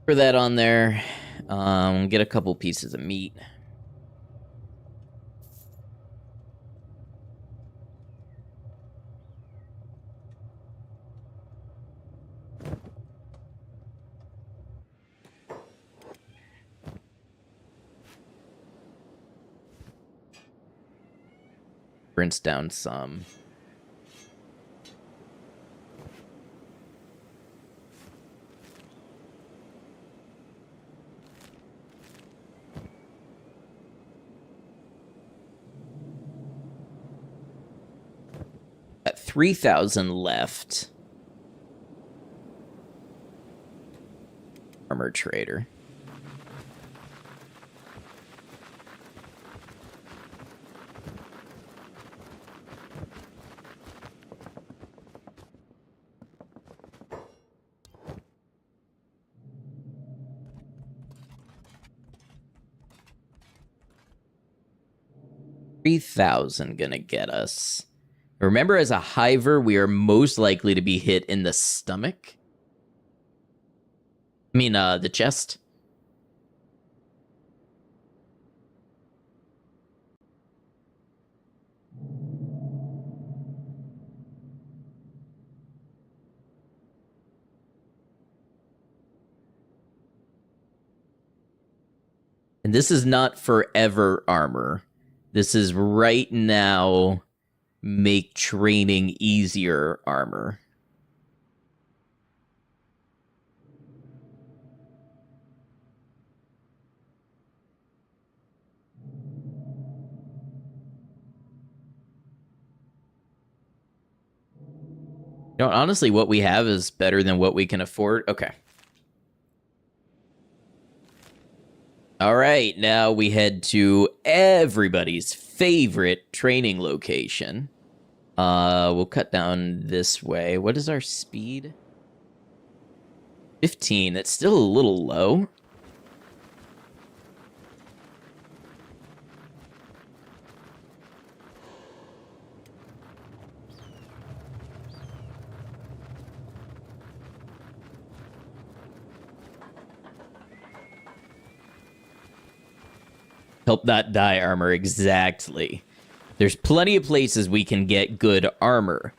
For that on there, get a couple pieces of meat. Rinse down some. Got 3,000 left. Armor trader. $3,000 gonna get us. Remember, as a hiver, we are most likely to be hit in the stomach. I mean, the chest. And this is not forever armor. This is right now make training easier armor. You know, honestly, what we have is better than what we can afford. Okay. All right, now we head to everybody's favorite training location. We'll cut down this way. What is our speed? 15. That's still a little low. Help not die armor, exactly. There's plenty of places we can get good armor.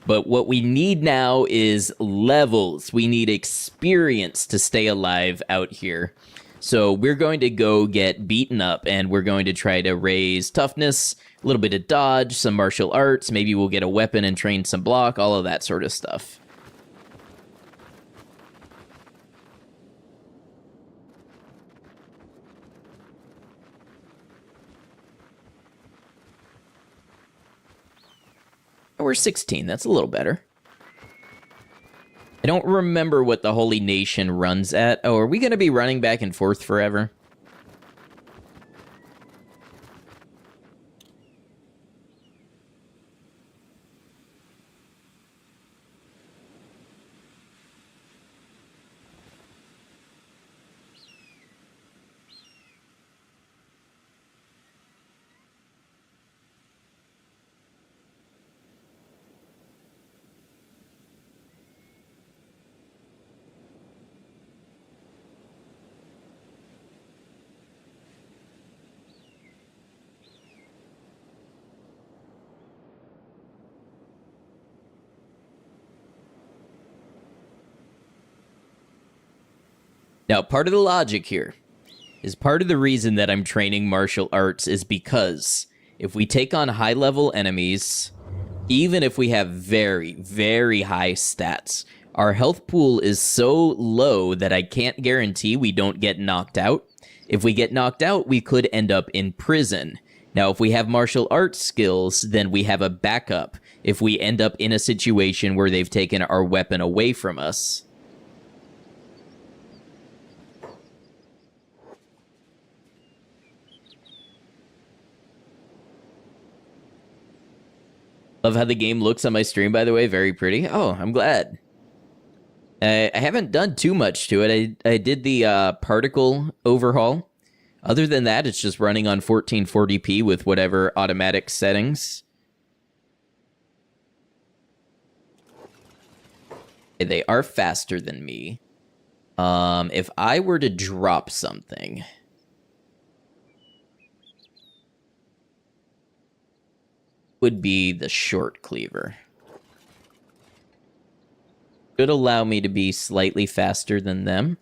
But what we need now is levels. We need experience to stay alive out here. So we're going to go get beaten up, and we're going to try to raise toughness, a little bit of dodge, some martial arts. Maybe we'll get a weapon and train some block, all of that sort of stuff. We're 16. That's a little better. I don't remember what the Holy Nation runs at. Oh, are we going to be running back and forth forever? Now, part of the logic here is part of the reason that I'm training martial arts is because if we take on high-level enemies, even if we have very, very high stats, our health pool is so low that I can't guarantee we don't get knocked out. If we get knocked out, we could end up in prison. Now, if we have martial arts skills, then we have a backup if we end up in a situation where they've taken our weapon away from us. Love how the game looks on my stream, by the way. Very pretty. Oh, I'm glad. I haven't done too much to it. I did the particle overhaul. Other than that, it's just running on 1440p with whatever automatic settings. They are faster than me. If I were to drop something... would be the short cleaver. Could allow me to be slightly faster than them.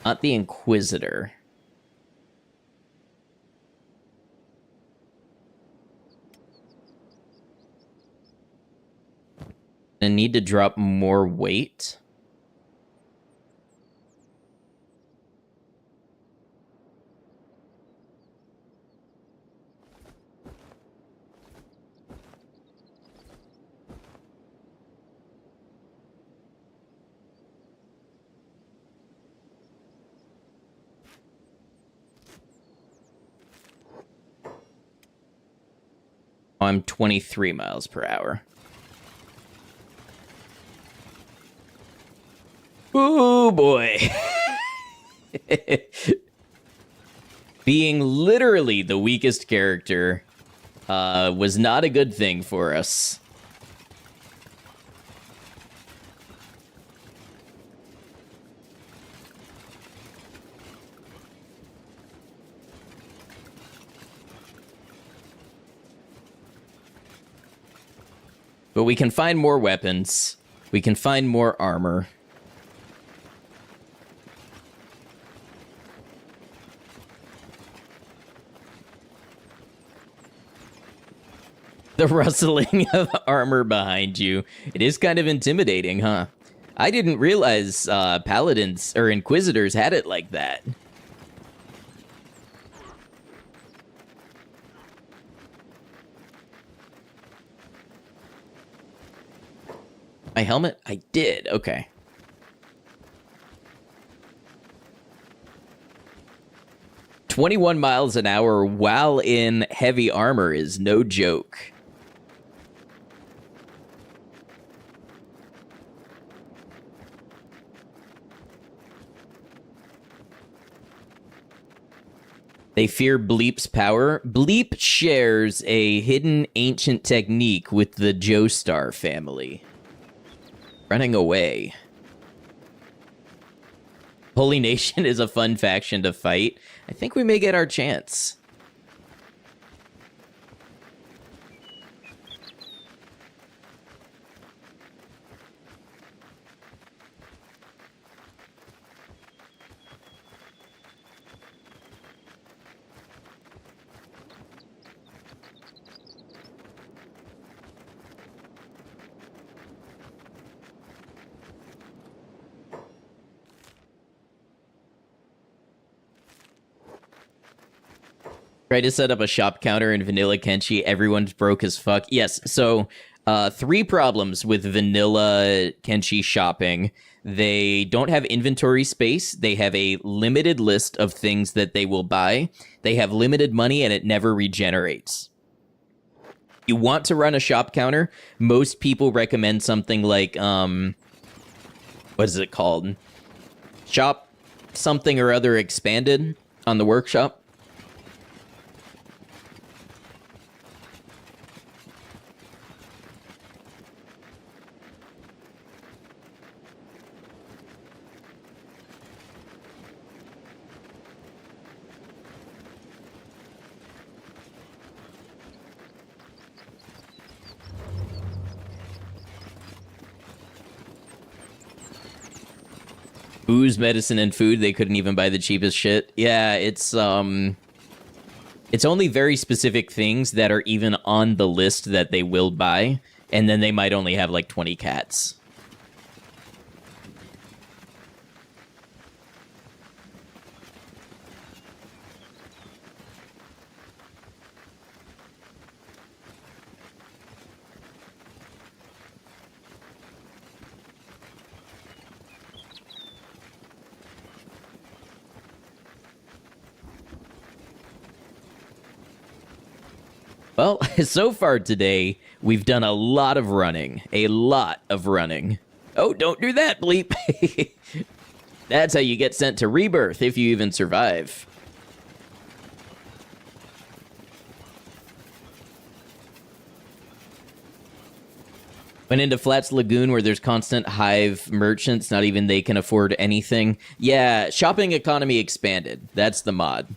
Not the Inquisitor. I need to drop more weight. I'm 23 miles per hour. Oh boy. Being literally the weakest character was not a good thing for us. But we can find more weapons. We can find more armor. The rustling of armor behind you. It is kind of intimidating, huh? I didn't realize paladins or inquisitors had it like that. My helmet? I did. Okay. "21 miles an hour while in heavy armor is no joke." They fear Bleep's power. Bleep shares a hidden ancient technique with the Joestar family. Running away. Holy Nation is a fun faction to fight. I think we may get our chance. Try to set up a shop counter in vanilla Kenshi. Everyone's broke as fuck. Yes, so 3 problems with vanilla Kenshi shopping. They don't have inventory space. They have a limited list of things that they will buy. They have limited money and it never regenerates. You want to run a shop counter, most people recommend something like, what is it called? Shop something or other expanded on the workshop. Booze, medicine, and food, they couldn't even buy the cheapest shit. Yeah, it's only very specific things that are even on the list that they will buy, and then they might only have like 20 cats. Well, so far today, we've done a lot of running. A lot of running. Oh, don't do that, Bleep. That's how you get sent to rebirth, if you even survive. Went into Flats Lagoon where there's constant hive merchants, not even they can afford anything. Yeah, shopping economy expanded. That's the mod.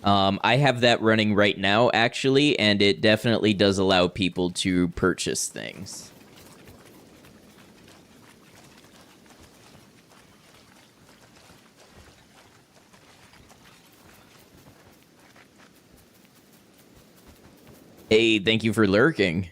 I have that running right now, actually, and it definitely does allow people to purchase things. Hey, thank you for lurking.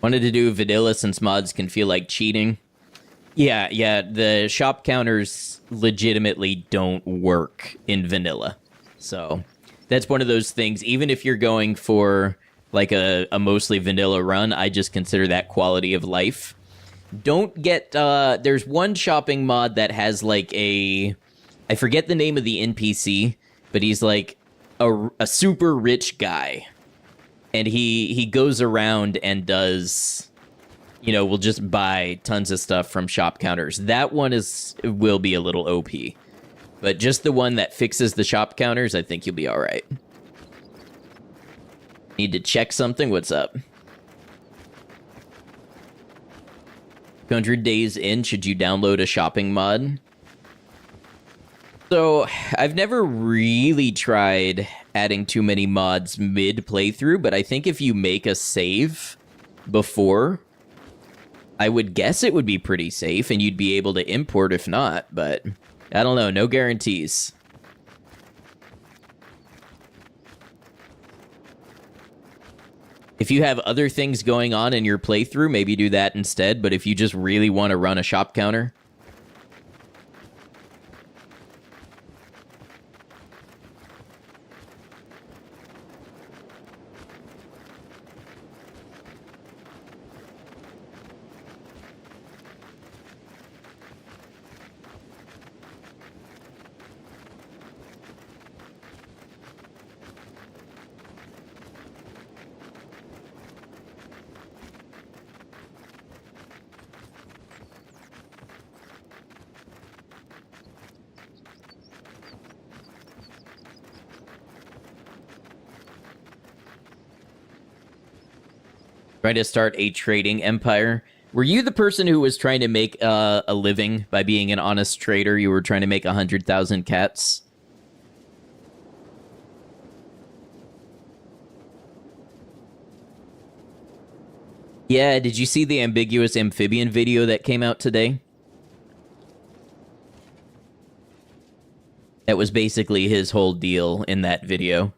Wanted to do vanilla since mods can feel like cheating. Yeah, the shop counters legitimately don't work in vanilla. So that's one of those things, even if you're going for like a mostly vanilla run, I just consider that quality of life. Don't get, there's one shopping mod that has like I forget the name of the NPC, but he's like a super rich guy. And he goes around and does, will just buy tons of stuff from shop counters. That one will be a little OP. But just the one that fixes the shop counters, I think you'll be all right. Need to check something? What's up? 200 days in, should you download a shopping mod? So I've never really tried adding too many mods mid playthrough, but I think if you make a save before, I would guess it would be pretty safe and you'd be able to import if not, but I don't know, no guarantees. If you have other things going on in your playthrough, maybe do that instead, but if you just really want to run a shop counter, trying to start a trading empire. Were you the person who was trying to make a living by being an honest trader? You were trying to make 100,000 cats? Yeah, did you see the ambiguous amphibian video that came out today? That was basically his whole deal in that video.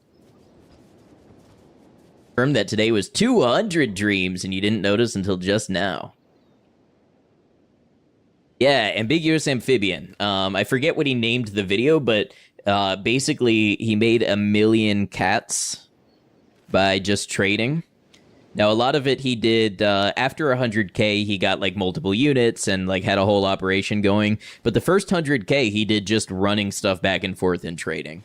Confirmed that today was 200 dreams and you didn't notice until just now. Yeah, ambiguous amphibian. I forget what he named the video, but basically he made 1 million cats by just trading. Now, a lot of it he did after 100K, he got like multiple units and like had a whole operation going. But the first 100K, he did just running stuff back and forth and trading.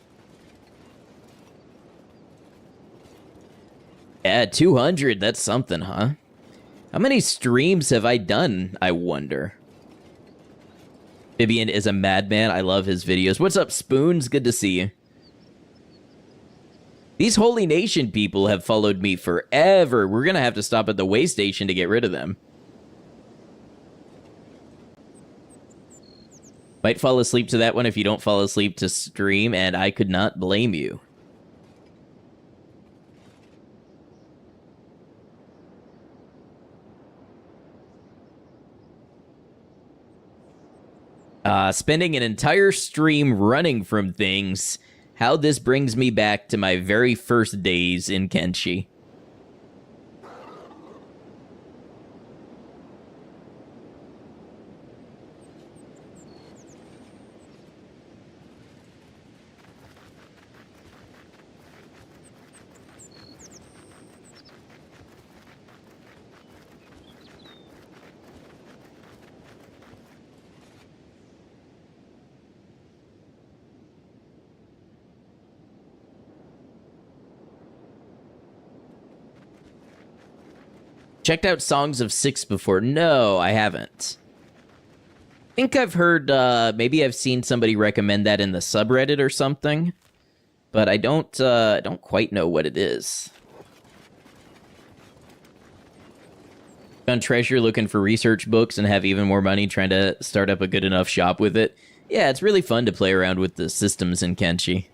Yeah, 200, that's something, huh? How many streams have I done, I wonder? Vivian is a madman. I love his videos. What's up, Spoons? Good to see you. These Holy Nation people have followed me forever. We're going to have to stop at the way station to get rid of them. Might fall asleep to that one if you don't fall asleep to stream, and I could not blame you. Spending an entire stream running from things. How this brings me back to my very first days in Kenshi. Checked out Songs of Six before? No, I haven't. I think I've heard, maybe I've seen somebody recommend that in the subreddit or something, but I don't quite know what it is. On Treasure looking for research books and have even more money trying to start up a good enough shop with it. Yeah, it's really fun to play around with the systems in Kenshi.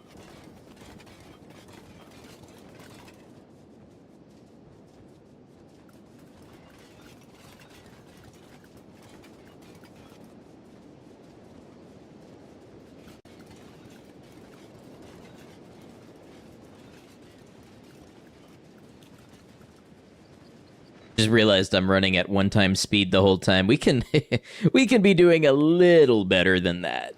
Just realized I'm running at 1x speed the whole time. We can we can be doing a little better than that.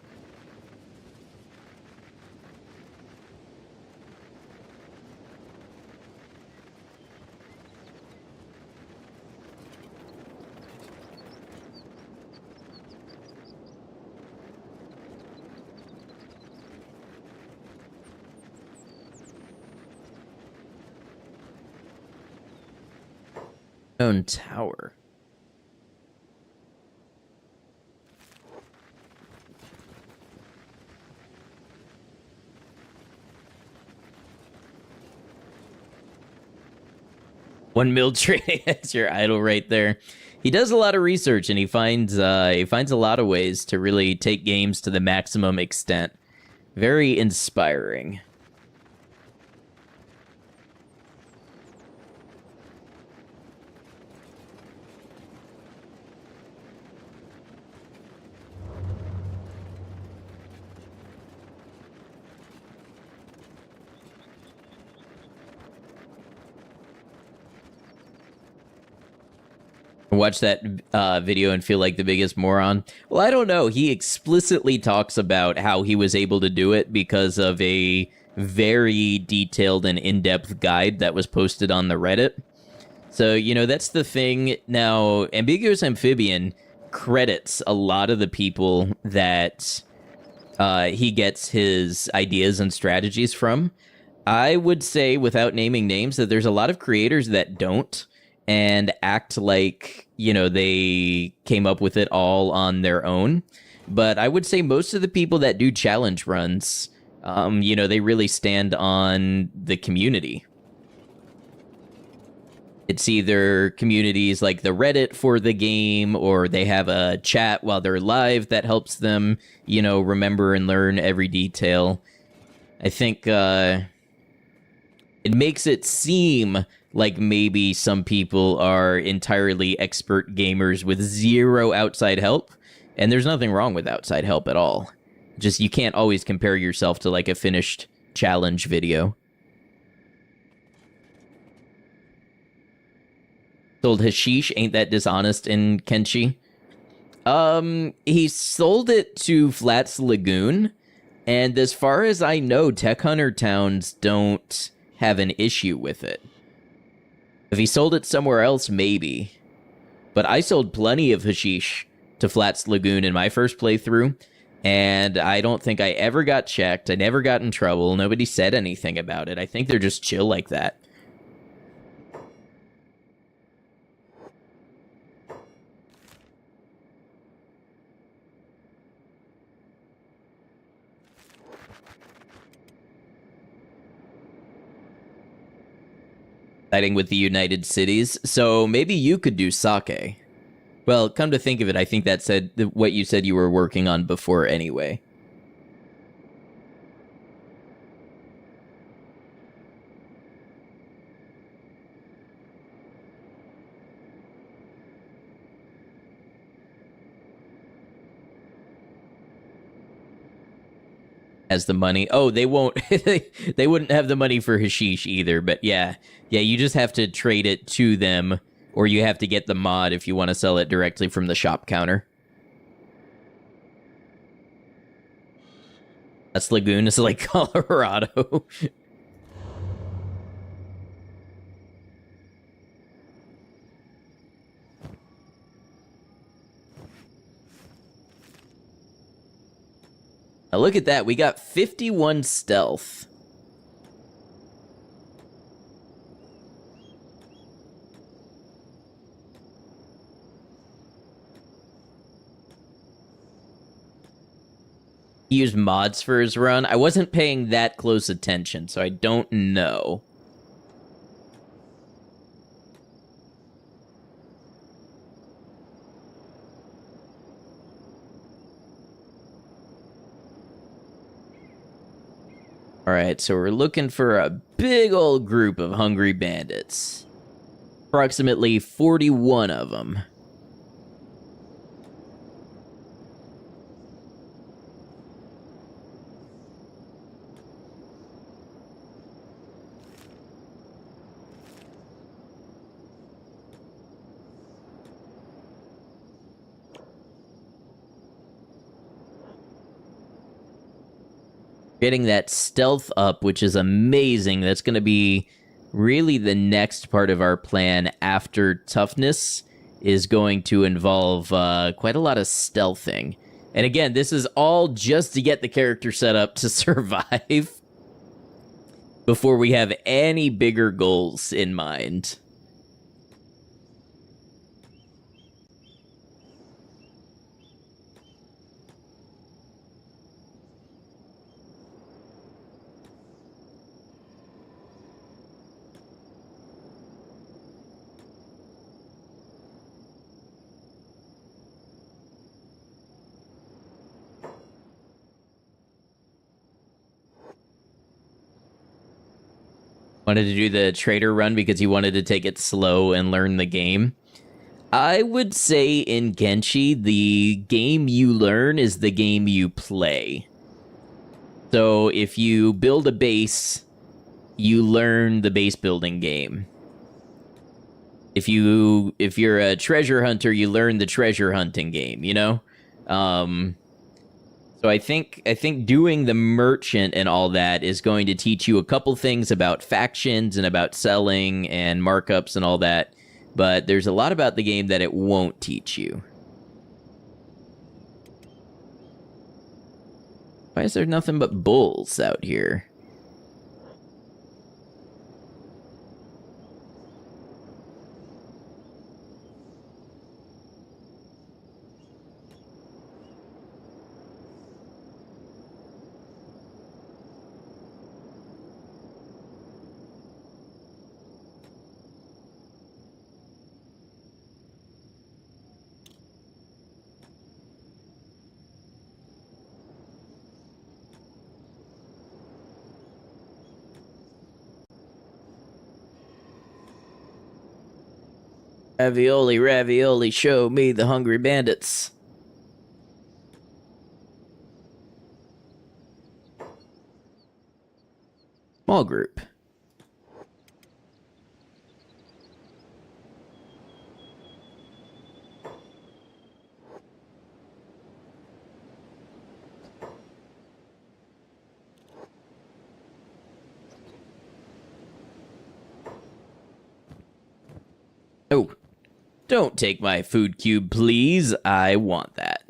Own tower. One mil trading. That's your idol right there. He does a lot of research and he finds a lot of ways to really take games to the maximum extent. Very inspiring. Watch that video and feel like the biggest moron. Well, I don't know. He explicitly talks about how he was able to do it because of a very detailed and in-depth guide that was posted on the Reddit. So, that's the thing. Now, Ambiguous Amphibian credits a lot of the people that he gets his ideas and strategies from. I would say, without naming names, that there's a lot of creators that don't and act like, they came up with it all on their own. But I would say most of the people that do challenge runs, they really stand on the community. It's either communities like the Reddit for the game, or they have a chat while they're live that helps them, remember and learn every detail. I think it makes it seem like maybe some people are entirely expert gamers with zero outside help, and there's nothing wrong with outside help at all. Just you can't always compare yourself to like a finished challenge video. Sold hashish, ain't that dishonest in Kenshi? He sold it to Flats Lagoon, and as far as I know, Tech Hunter towns don't have an issue with it. If he sold it somewhere else, maybe. But I sold plenty of hashish to Flats Lagoon in my first playthrough, and I don't think I ever got checked. I never got in trouble. Nobody said anything about it. I think they're just chill like that. Siding with the United Cities, so maybe you could do sake. Well, come to think of it, I think that said what you said you were working on before anyway. Has the money. Oh, they won't. They wouldn't have the money for hashish either. But yeah, you just have to trade it to them, or you have to get the mod if you want to sell it directly from the shop counter. That's Lagoon. It's like Colorado. Now look at that. We got 51 stealth. He used mods for his run. I wasn't paying that close attention, so I don't know. Alright, so we're looking for a big old group of hungry bandits. Approximately 41 of them. Getting that stealth up, which is amazing. That's going to be really the next part of our plan after Toughness, is going to involve quite a lot of stealthing. And again, this is all just to get the character set up to survive before we have any bigger goals in mind. Wanted to do the trader run because you wanted to take it slow and learn the game. I would say in Kenshi, the game you learn is the game you play. So if you build a base, you learn the base building game. If you're a treasure hunter, you learn the treasure hunting game, you know? So I think doing the merchant and all that is going to teach you a couple things about factions and about selling and markups and all that, but there's a lot about the game that it won't teach you. Why is there nothing but bulls out here? Ravioli, ravioli, show me the hungry bandits. Small group. Oh, don't take my food cube, please. I want that.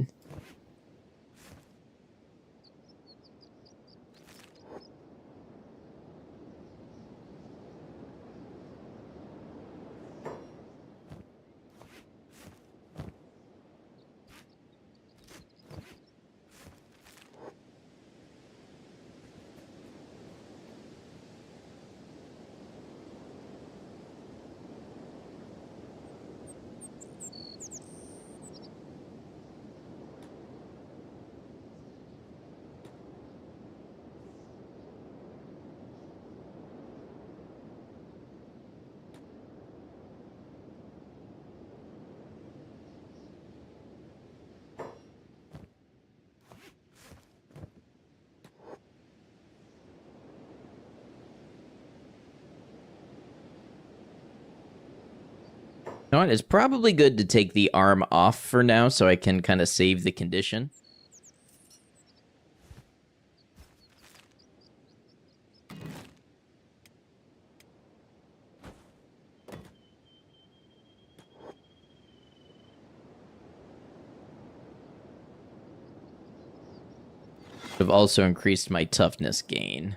You know what? It's probably good to take the arm off for now so I can kind of save the condition. I've also increased my toughness gain.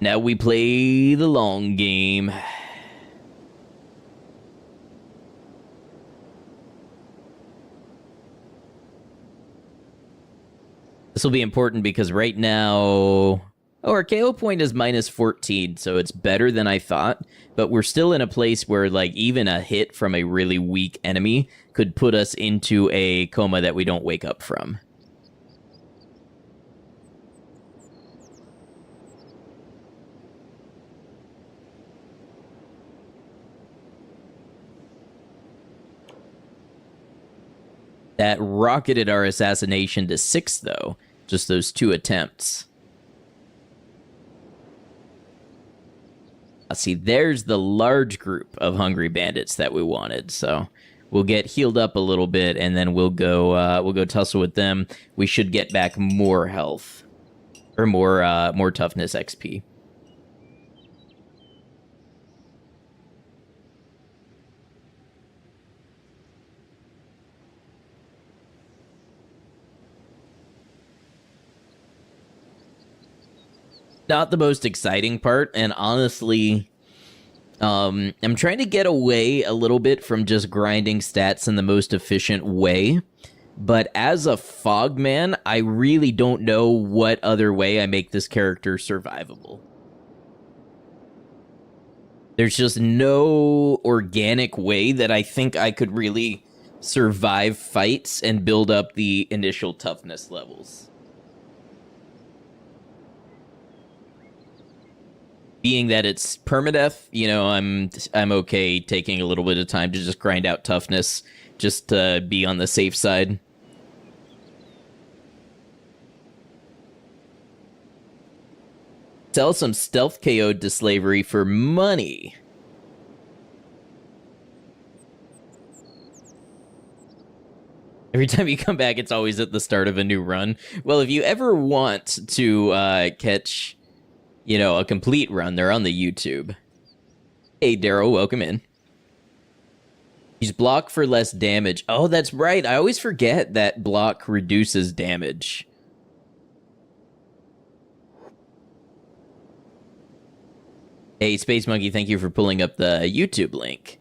Now we play the long game. This will be important because right now... Oh, our KO point is minus 14, so it's better than I thought. But we're still in a place where, like, even a hit from a really weak enemy could put us into a coma that we don't wake up from. That rocketed our assassination to 6, though. Just those 2 attempts. See, there's the large group of hungry bandits that we wanted. So we'll get healed up a little bit, and then we'll go tussle with them. We should get back more health, or more toughness XP. Not the most exciting part, and honestly, I'm trying to get away a little bit from just grinding stats in the most efficient way. But as a Fogman, I really don't know what other way I make this character survivable. There's just no organic way that I think I could really survive fights and build up the initial toughness levels. Being that it's permadeath, you know, I'm okay taking a little bit of time to just grind out toughness, just to be on the safe side. Sell some stealth KO'd to slavery for money. Every time you come back, it's always at the start of a new run. Well, if you ever want to catch, you know, a complete run, they're on the YouTube. Hey, Daryl, welcome in. Use block for less damage. Oh, that's right. I always forget that block reduces damage. Hey, Space Monkey, thank you for pulling up the YouTube link.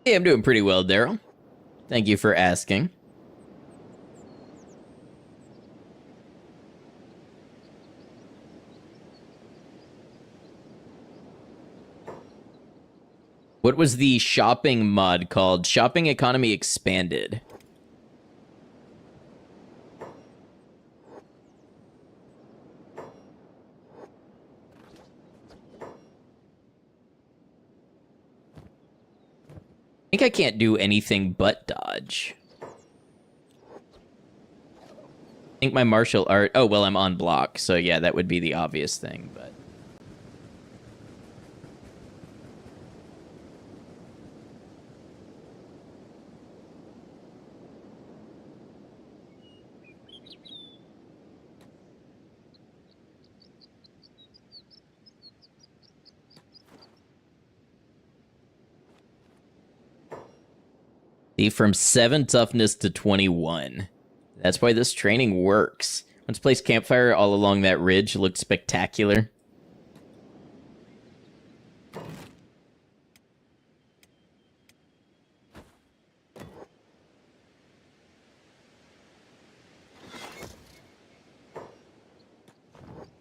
Hey, I'm doing pretty well, Daryl. Thank you for asking. What was the shopping mod called? Shopping Economy Expanded. I think I can't do anything but dodge. I think my martial art... Oh, well, I'm on block, so yeah, that would be the obvious thing, but... See, from 7 toughness to 21. That's why this training works. Let's place campfire all along that ridge. Looked spectacular.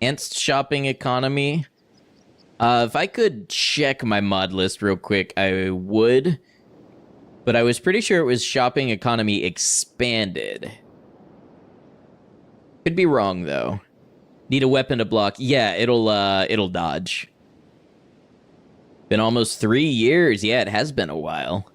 Enhanced shopping economy. If I could check my mod list real quick, I would. But I was pretty sure it was shopping economy expanded. Could be wrong, though. Need a weapon to block. Yeah, it'll dodge. Been almost 3 years. Yeah, it has been a while.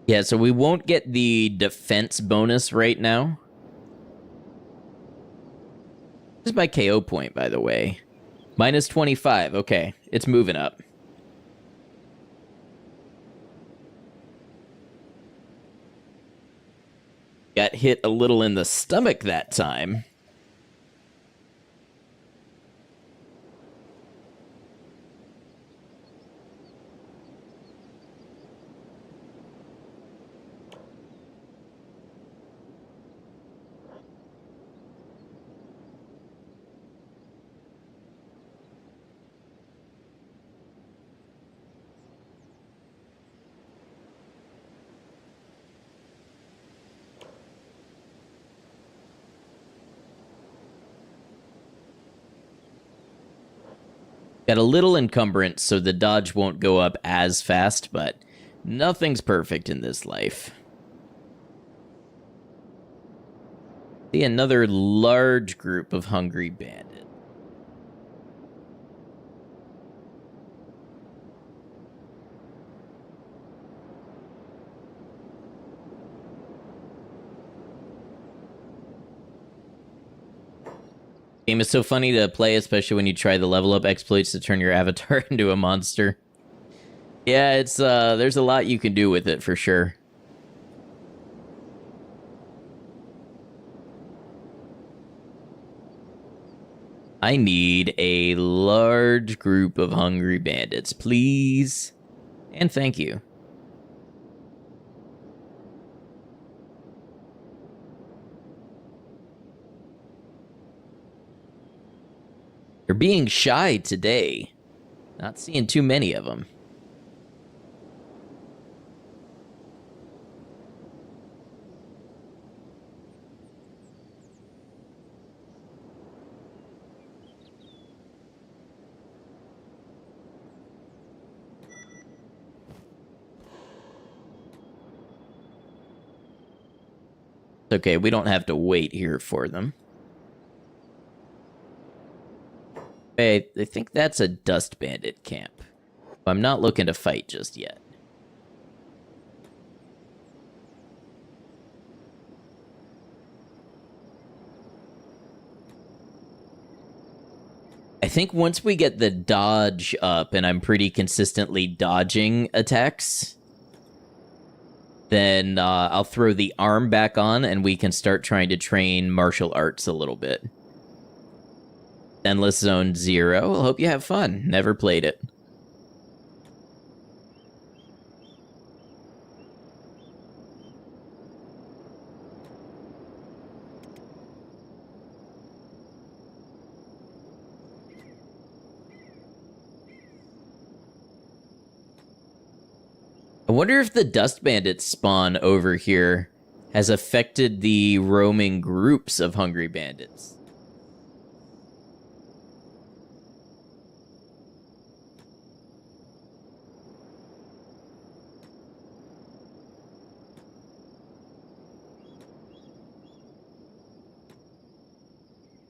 Yeah, so we won't get the defense bonus right now. This is my KO point, by the way. Minus 25. Okay, it's moving up. Got hit a little in the stomach that time. Got a little encumbrance, so the dodge won't go up as fast, but nothing's perfect in this life. See another large group of hungry bandits. Game is so funny to play, especially when you try the level up exploits to turn your avatar into a monster. Yeah, it's there's a lot you can do with it for sure. I need a large group of hungry bandits, please. And thank you. They're being shy today. Not seeing too many of them. Okay, we don't have to wait here for them. I think that's a dust bandit camp. I'm not looking to fight just yet. I think once we get the dodge up and I'm pretty consistently dodging attacks, then I'll throw the arm back on and we can start trying to train martial arts a little bit. Endless Zone 0. Hope you have fun. Never played it. I wonder if the Dust Bandits spawn over here has affected the roaming groups of hungry bandits.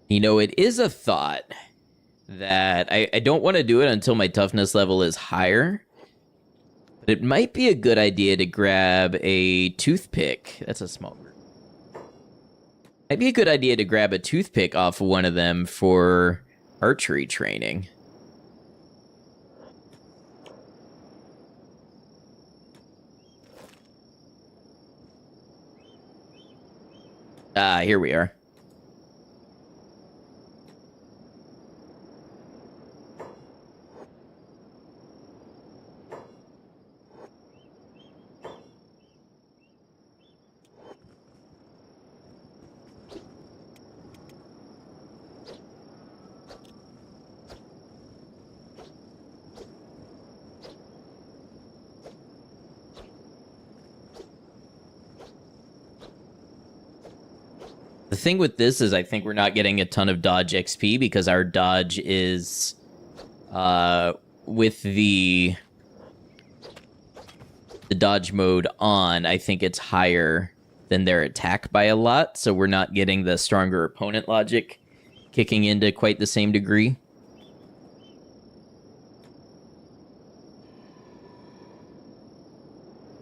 You know, it is a thought that I don't want to do it until my toughness level is higher. But it might be a good idea to grab a toothpick. That's a small group. Might be a good idea to grab a toothpick off of one of them for archery training. Ah, here we are. The thing with this is I think we're not getting a ton of dodge XP because our dodge is with the dodge mode on, I think it's higher than their attack by a lot, so we're not getting the stronger opponent logic kicking into quite the same degree.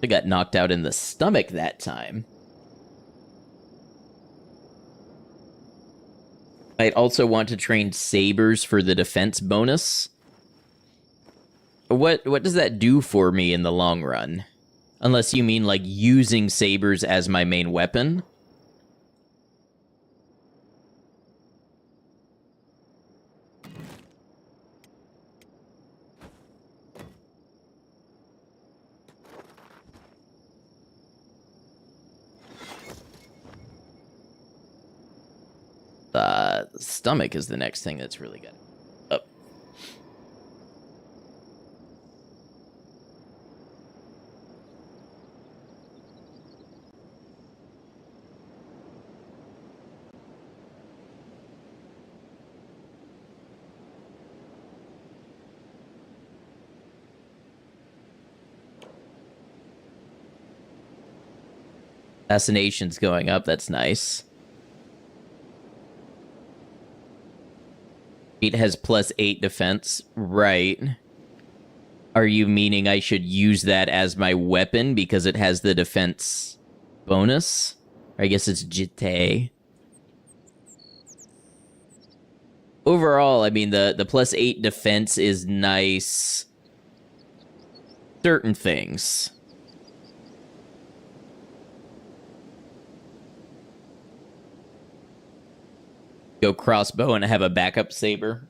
I got knocked out in the stomach that time. I'd also want to train sabers for the defense bonus. What does that do for me in the long run? Unless you mean, like, using sabers as my main weapon. Stomach is the next thing that's really good. Oh. Assassination's going up, that's nice. It has +8 defense, right? Are you meaning I should use that as my weapon because it has the defense bonus? I guess it's jite. Overall, I mean, the +8 defense is nice. Certain things. Go crossbow and have a backup saber.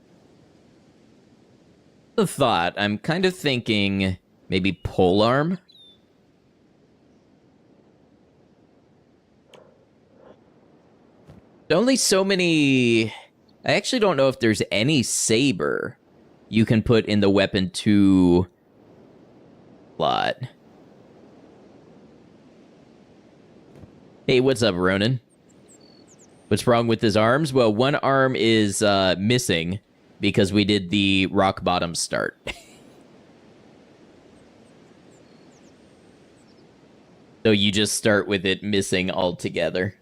The thought, I'm kind of thinking maybe polearm. Only so many. I actually don't know if there's any saber you can put in the weapon 2 slot. Hey, what's up, Ronan? What's wrong with his arms? Well, one arm is missing because we did the rock bottom start. So you just start with it missing altogether.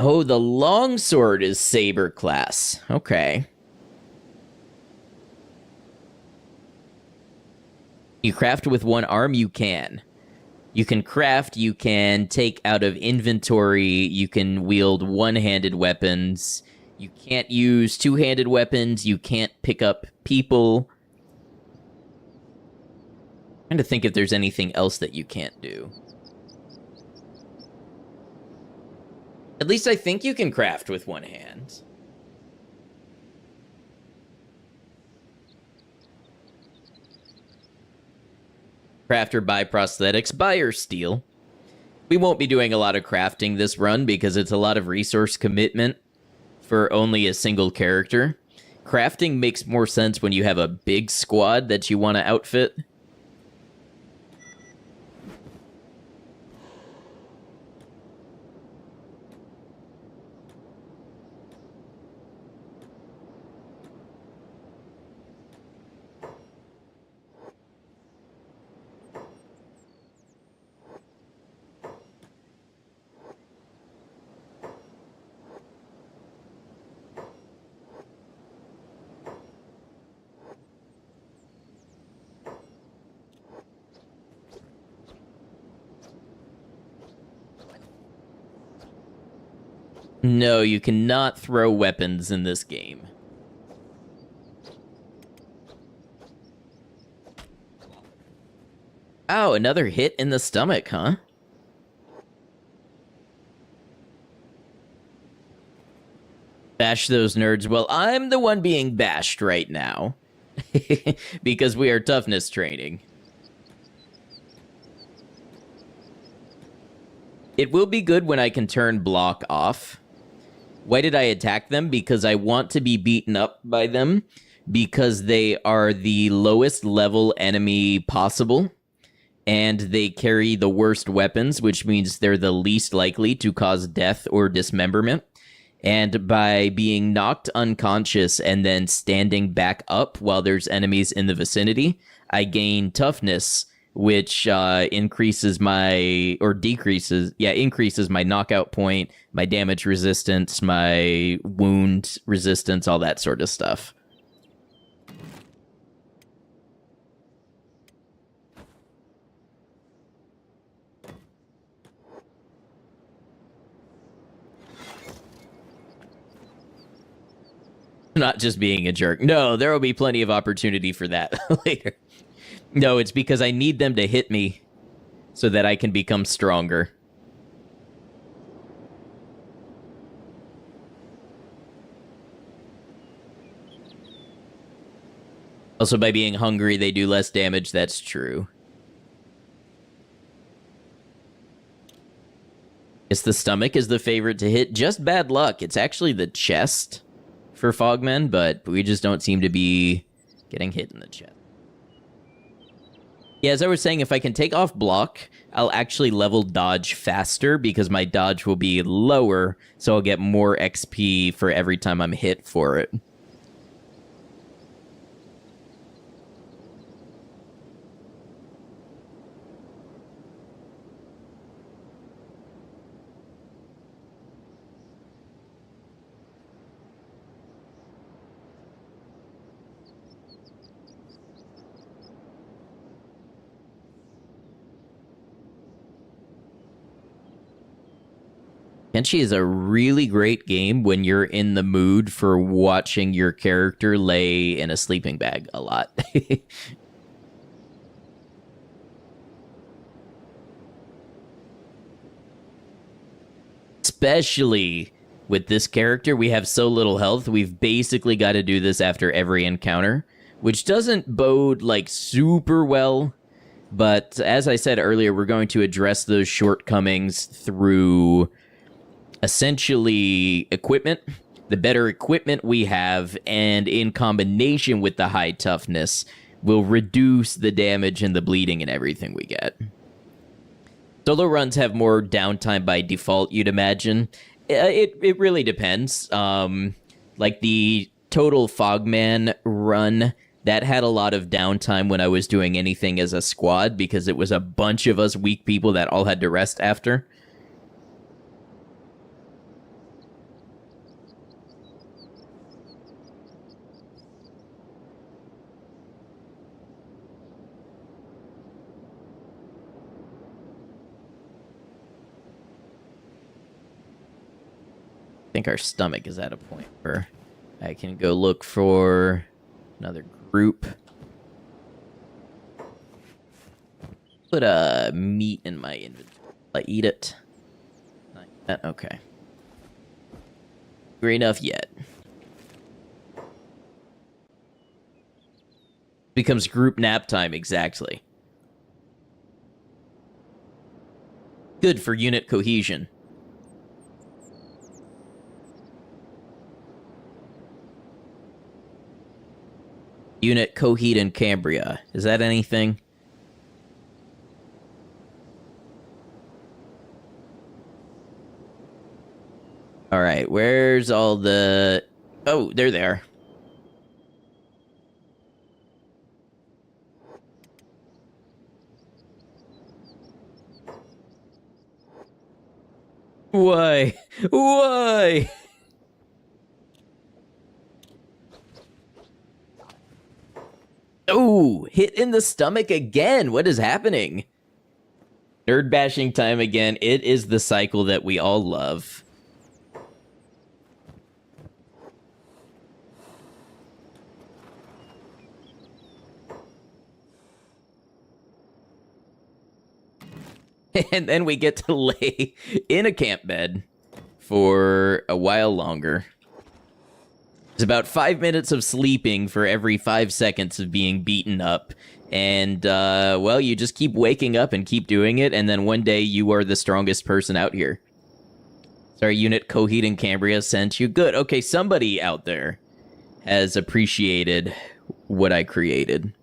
Oh, the longsword is saber class. Okay. You craft with one arm, you can. You can craft, you can take out of inventory, you can wield one-handed weapons. You can't use two-handed weapons, you can't pick up people. I'm trying to think if there's anything else that you can't do. At least I think you can craft with one hand. Craft or buy prosthetics, buy or steal. We won't be doing a lot of crafting this run because it's a lot of resource commitment for only a single character. Crafting makes more sense when you have a big squad that you want to outfit. No, you cannot throw weapons in this game. Oh, another hit in the stomach, huh? Bash those nerds. Well, I'm the one being bashed right now. Because we are toughness training. It will be good when I can turn block off. Why did I attack them? Because I want to be beaten up by them. Because they are the lowest level enemy possible. And they carry the worst weapons, which means they're the least likely to cause death or dismemberment. And by being knocked unconscious and then standing back up while there's enemies in the vicinity, I gain toughness, which increases my, or decreases, increases my knockout point, my damage resistance, my wound resistance, all that sort of stuff. Not just being a jerk. No, there will be plenty of opportunity for that later. No, it's because I need them to hit me so that I can become stronger. Also, by being hungry, they do less damage. That's true. Guess the stomach is the favorite to hit. Just bad luck. It's actually the chest for Fogmen, but we just don't seem to be getting hit in the chest. Yeah, as I was saying, if I can take off block, I'll actually level dodge faster because my dodge will be lower, so I'll get more XP for every time I'm hit for it. Kenshi is a really great game when you're in the mood for watching your character lay in a sleeping bag a lot. Especially with this character, we have so little health, we've basically got to do this after every encounter, which doesn't bode, like, super well. But as I said earlier, we're going to address those shortcomings through essentially equipment. The better equipment we have, and in combination with the high toughness, will reduce the damage and the bleeding and everything we get. Solo runs have more downtime by default, you'd imagine. It really depends. Like the Total Fogman run, that had a lot of downtime when I was doing anything as a squad, because it was a bunch of us weak people that all had to rest after. I think our stomach is at a point where I can go look for another group. Put meat in my inventory. I eat it. Not yet. Okay. Great enough yet. Becomes group nap time, exactly. Good for unit cohesion. Unit Coheed and Cambria. Is that anything? Alright, where's all the... Oh, they're there. Why? Why? Oh, hit in the stomach again. What is happening? Nerd bashing time again. It is the cycle that we all love. And then we get to lay in a camp bed for a while longer. It's about 5 minutes of sleeping for every 5 seconds of being beaten up. And, well, you just keep waking up and keep doing it, and then one day you are the strongest person out here. Sorry, Unit Coheed and Cambria sent you. Good. Okay, somebody out there has appreciated what I created.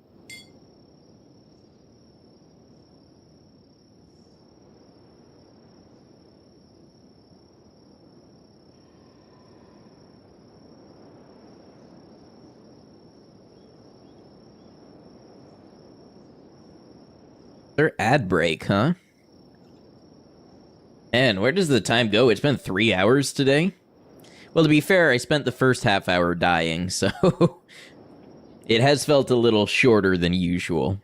Their ad break, huh? Man, where does the time go? It's been 3 hours today? Well, to be fair, I spent the first half hour dying, so... it has felt a little shorter than usual.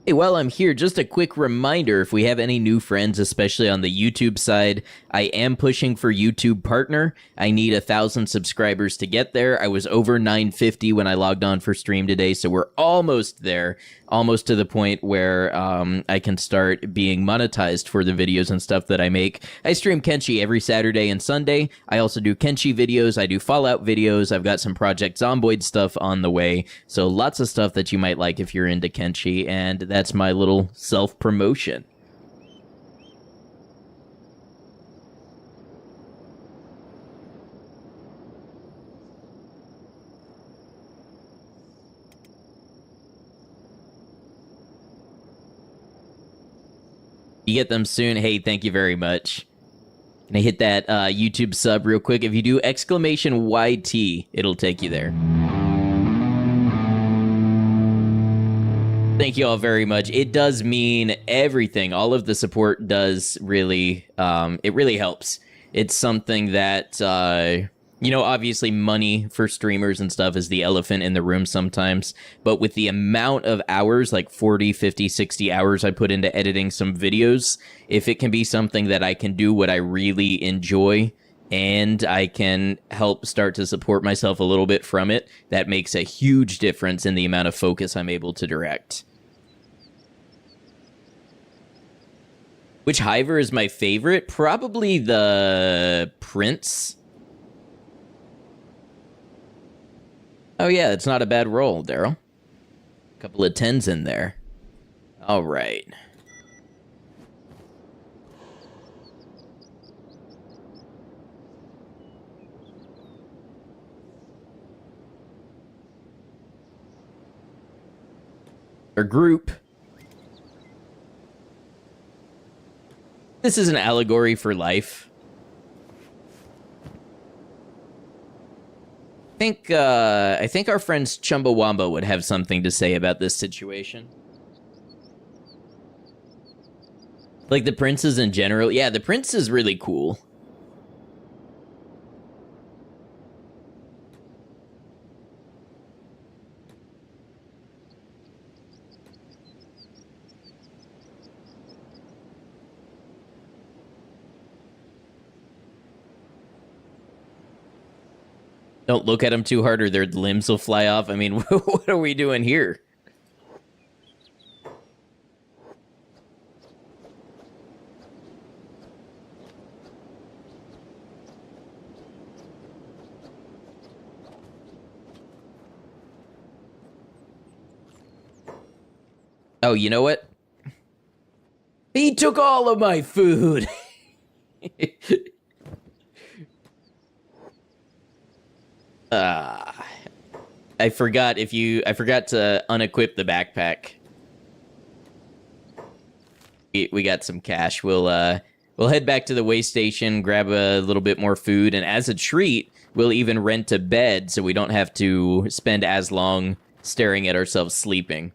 Hey, while I'm here, just a quick reminder, if we have any new friends, especially on the YouTube side, I am pushing for YouTube Partner. I need 1,000 subscribers to get there. I was over 950 when I logged on for stream today, so we're almost there. Almost to the point where I can start being monetized for the videos and stuff that I make. I stream Kenshi every Saturday and Sunday. I also do Kenshi videos. I do Fallout videos. I've got some Project Zomboid stuff on the way. So lots of stuff that you might like if you're into Kenshi, and that's my little self-promotion. You get them soon. Hey, thank you very much. Can I hit that YouTube sub real quick? If you do exclamation YT, it'll take you there. Thank you all very much. It does mean everything. All of the support does really, it really helps. It's something that You know, obviously, money for streamers and stuff is the elephant in the room sometimes. But with the amount of hours, like 40, 50, 60 hours I put into editing some videos, if it can be something that I can do what I really enjoy and I can help start to support myself a little bit from it, that makes a huge difference in the amount of focus I'm able to direct. Which Hiver is my favorite? Probably the Prince. Oh yeah, it's not a bad roll, Daryl. Couple of 10s in there. All right. Our group. This is an allegory for life. I think our friends Chumbawamba would have something to say about this situation. Like the princes in general. Yeah, the prince is really cool. Don't look at them too hard or their limbs will fly off. I mean, what are we doing here? Oh, you know what? He took all of my food. I forgot to unequip the backpack. We got some cash. We'll head back to the way station, grab a little bit more food, and as a treat, we'll even rent a bed so we don't have to spend as long staring at ourselves sleeping.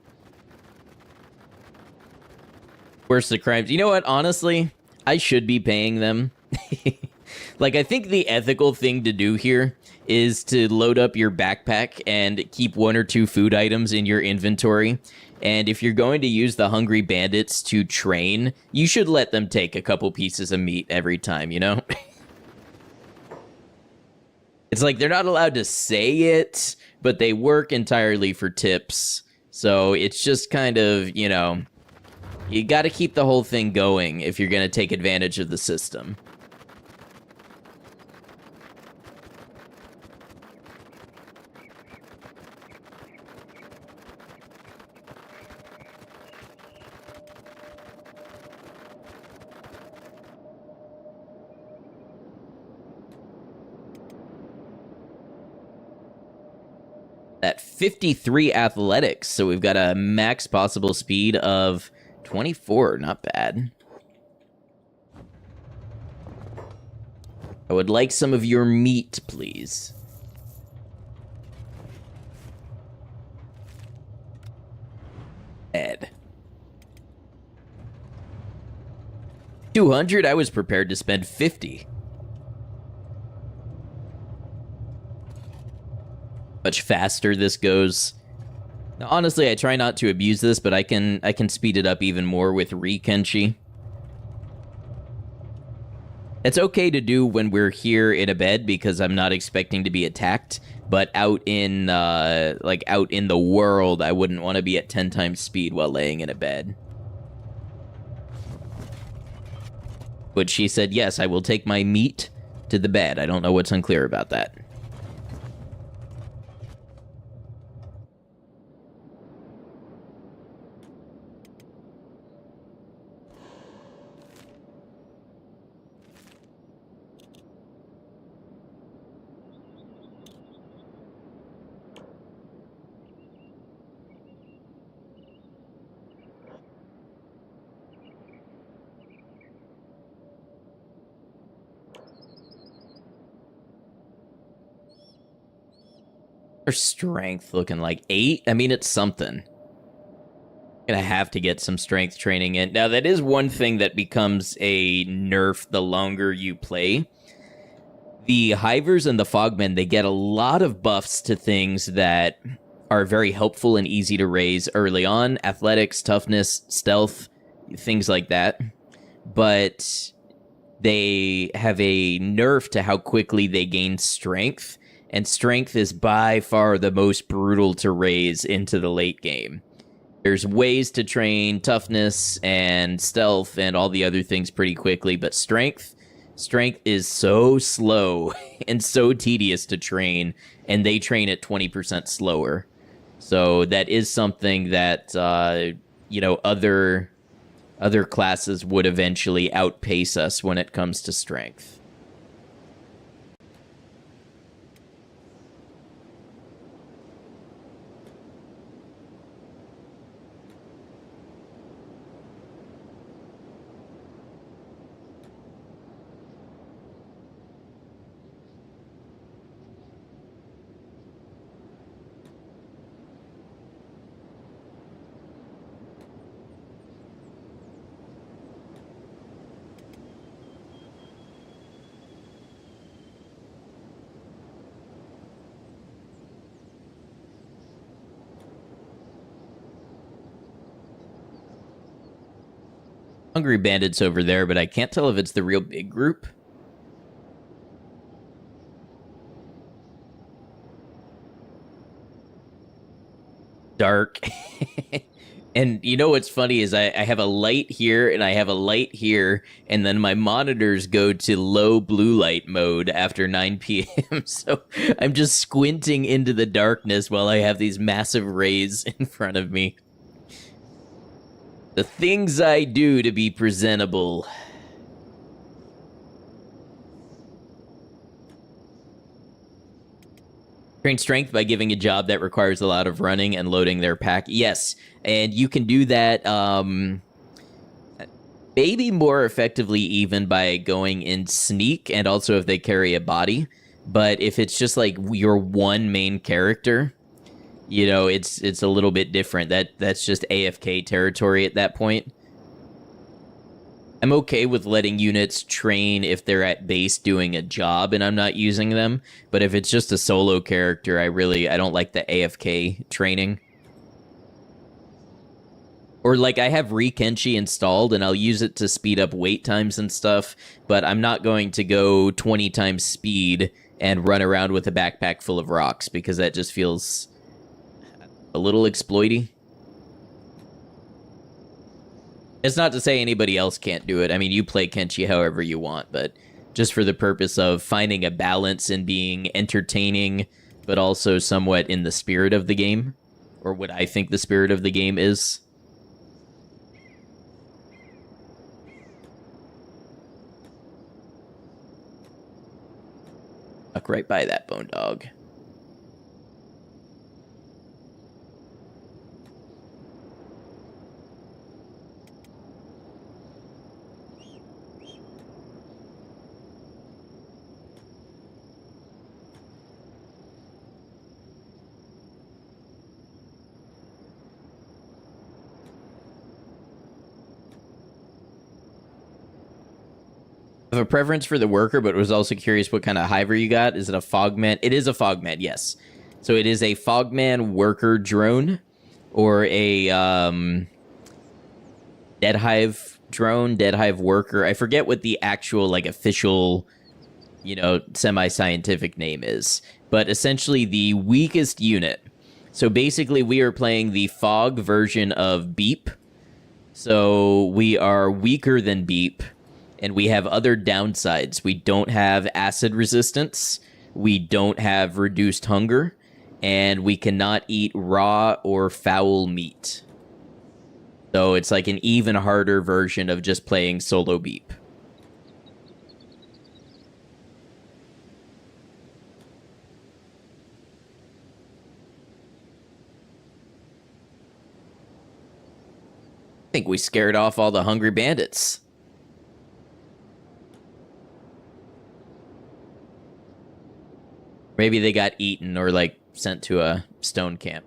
Worst of crimes. You know what? Honestly, I should be paying them. Like, I think the ethical thing to do here is to load up your backpack and keep 1 or 2 food items in your inventory. And if you're going to use the Hungry Bandits to train, you should let them take a couple pieces of meat every time, you know? It's like they're not allowed to say it, but they work entirely for tips. So it's just kind of, you know, you got to keep the whole thing going if you're going to take advantage of the system. At 53 athletics, so we've got a max possible speed of 24. Not bad. I would like some of your meat, please. Ed. 200? I was prepared to spend 50. Much faster this goes. Now, honestly, I try not to abuse this, but I can speed it up even more with Kenshi. It's okay to do when we're here in a bed because I'm not expecting to be attacked, but out in out in the world, I wouldn't want to be at 10 times speed while laying in a bed. But she said, yes, I will take my meat to the bed. I don't know what's unclear about that. Her strength looking like 8? I mean, it's something. Gonna have to get some strength training in. Now, that is one thing that becomes a nerf the longer you play. The Hivers and the Fogmen, they get a lot of buffs to things that are very helpful and easy to raise early on. Athletics, toughness, stealth, things like that. But they have a nerf to how quickly they gain strength. And strength is by far the most brutal to raise into the late game. There's ways to train toughness and stealth and all the other things pretty quickly, but strength is so slow and so tedious to train, and they train at 20% slower. So that is something that other classes would eventually outpace us when it comes to strength. Hungry Bandits over there, but I can't tell if it's the real big group. Dark. And you know what's funny is I have a light here and I have a light here, and then my monitors go to low blue light mode after 9 p.m. So I'm just squinting into the darkness while I have these massive rays in front of me. The things I do to be presentable. Train strength by giving a job that requires a lot of running and loading their pack. Yes, and you can do that maybe more effectively even by going in sneak, and also if they carry a body. But if it's just like your one main character, you know, it's a little bit different. That's just AFK territory at that point. I'm okay with letting units train if they're at base doing a job and I'm not using them, but if it's just a solo character, I don't like the AFK training. Or like I have Kenshi installed and I'll use it to speed up wait times and stuff, but I'm not going to go 20 times speed and run around with a backpack full of rocks because that just feels a little exploity. It's not to say anybody else can't do it. I mean, you play Kenshi however you want, but just for the purpose of finding a balance and being entertaining, but also somewhat in the spirit of the game, or what I think the spirit of the game is. Duck right by that bone dog. I have a preference for the worker, but was also curious what kind of hiver you got. Is it a fogman? It is a fogman, yes. So it is a fogman worker drone, or a dead hive drone, dead hive worker. I forget what the actual like official, semi-scientific name is, but essentially the weakest unit. So basically, we are playing the fog version of Beep. So we are weaker than Beep. And we have other downsides. We don't have acid resistance. We don't have reduced hunger. And we cannot eat raw or foul meat. So it's like an even harder version of just playing solo Beep. I think we scared off all the hungry bandits. Maybe they got eaten or, like, sent to a stone camp.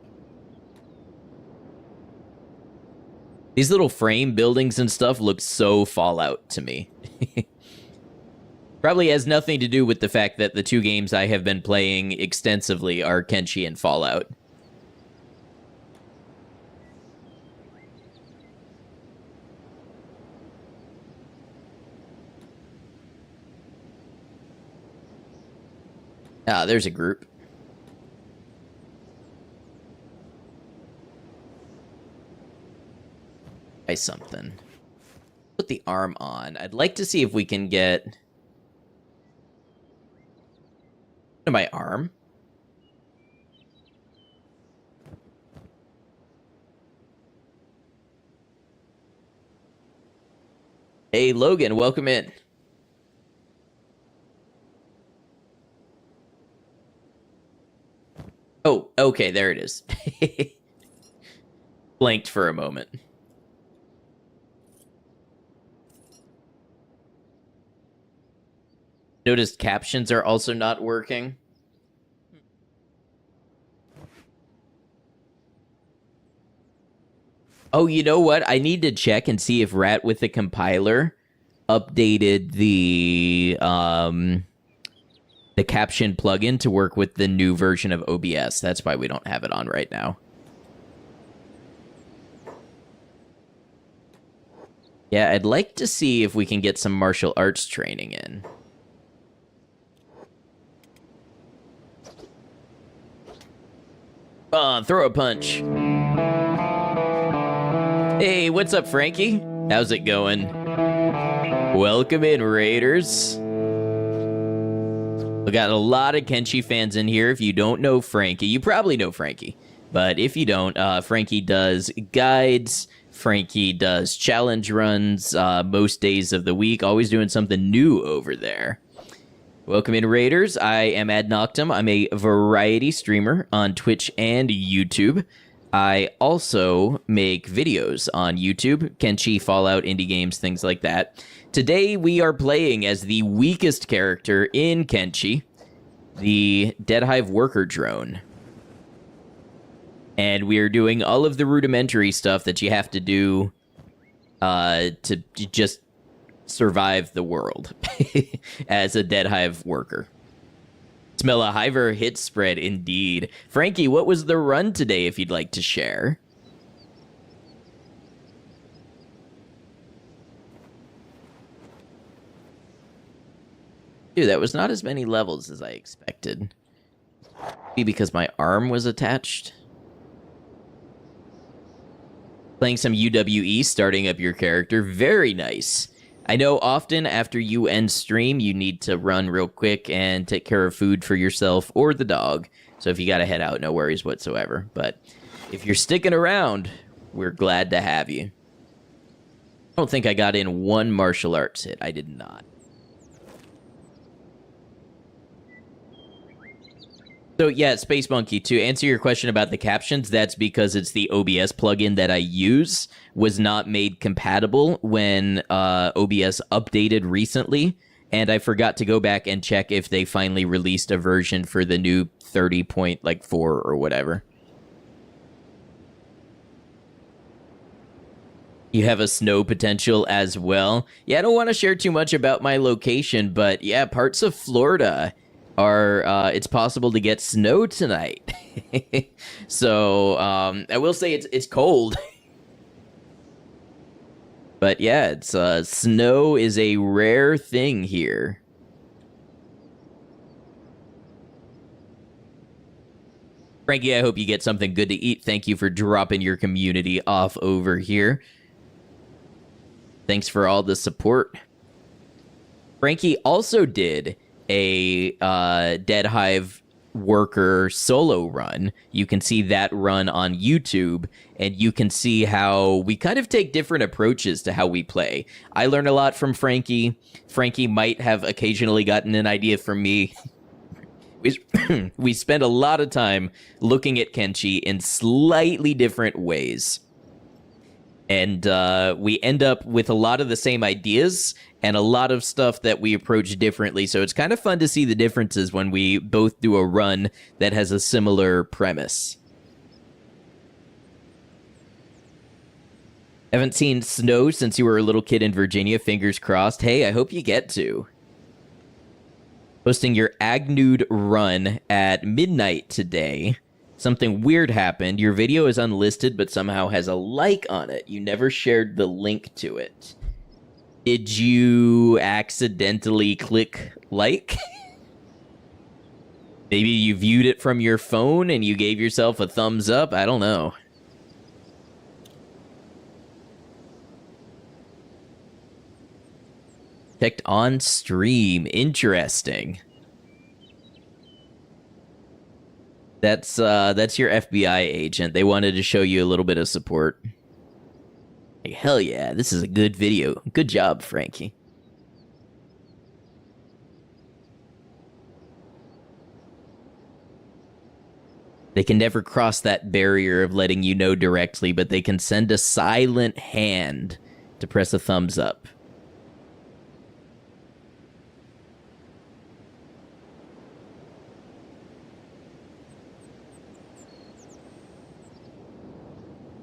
These little frame buildings and stuff look so Fallout to me. Probably has nothing to do with the fact that the two games I have been playing extensively are Kenshi and Fallout. Ah, there's a group. Try something. Put the arm on. I'd like to see if we can get to my arm. Hey, Logan, welcome in. Oh, okay, there it is. Blanked for a moment. Noticed captions are also not working. Oh, you know what? I need to check and see if Rat with the compiler updated the caption plugin to work with the new version of OBS. That's why we don't have it on right now. Yeah, I'd like to see if we can get some martial arts training in. Throw a punch. Hey, what's up, Frankie? How's it going? Welcome in, Raiders. We got a lot of Kenshi fans in here. If you don't know Frankie, you probably know Frankie. But if you don't, Frankie does guides. Frankie does challenge runs most days of the week. Always doing something new over there. Welcome in, Raiders. I am Ad Noctum. I'm a variety streamer on Twitch and YouTube. I also make videos on YouTube, Kenshi, Fallout, indie games, things like that. Today we are playing as the weakest character in Kenshi, the Dead Hive Worker Drone. And we are doing all of the rudimentary stuff that you have to do to just survive the world as a Dead Hive worker. Smell a Hiver hit spread, indeed. Frankie, what was the run today, if you'd like to share? Dude, that was not as many levels as I expected. Maybe because my arm was attached. Playing some UWE, starting up your character. Very nice. I know often after you end stream, you need to run real quick and take care of food for yourself or the dog. So if you gotta head out, no worries whatsoever. But if you're sticking around, we're glad to have you. I don't think I got in one martial arts hit. I did not. So yeah, Space Monkey, to answer your question about the captions, that's because it's the OBS plugin that I use was not made compatible when OBS updated recently, and I forgot to go back and check if they finally released a version for the new 30.4 or whatever. You have a snow potential as well. Yeah, I don't want to share too much about my location, but yeah, parts of Florida are it's possible to get snow tonight. So I will say it's cold. But yeah, it's snow is a rare thing here. Frankie, I hope you get something good to eat. Thank you for dropping your community off over here. Thanks for all the support. Frankie also did a Dead Hive worker solo run. You can see that run on YouTube, and you can see how we kind of take different approaches to how we play. I learn a lot from Frankie. Frankie might have occasionally gotten an idea from me. We spend a lot of time looking at Kenshi in slightly different ways. And we end up with a lot of the same ideas and a lot of stuff that we approach differently. So it's kind of fun to see the differences when we both do a run that has a similar premise. Haven't seen snow since you were a little kid in Virginia. Fingers crossed. Hey, I hope you get to. Posting your Agnude run at midnight today. Something weird happened. Your video is unlisted, but somehow has a like on it. You never shared the link to it. Did you accidentally click like? Maybe you viewed it from your phone and you gave yourself a thumbs up? I don't know. Checked on stream. Interesting. That's your FBI agent. They wanted to show you a little bit of support. Like, hell yeah, this is a good video. Good job, Frankie. They can never cross that barrier of letting you know directly, but they can send a silent hand to press a thumbs up.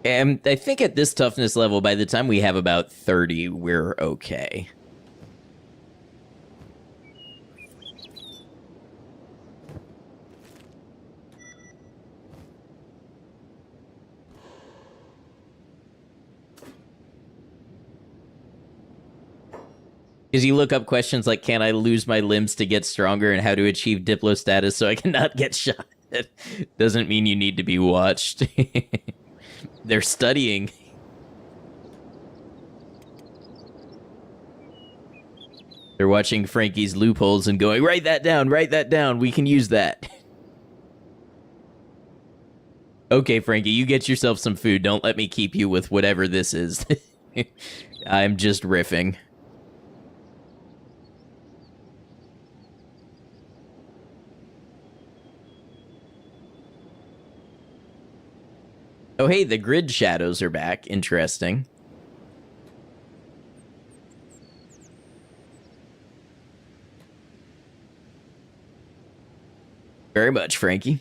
And I think at this toughness level, by the time we have about 30, we're okay. Because you look up questions like, can I lose my limbs to get stronger, and how to achieve Diplo status so I cannot get shot? Doesn't mean you need to be watched. They're studying. They're watching Frankie's loopholes and going, write that down, we can use that. Okay, Frankie, you get yourself some food. Don't let me keep you with whatever this is. I'm just riffing. Oh, hey, the grid shadows are back. Interesting. Very much, Frankie.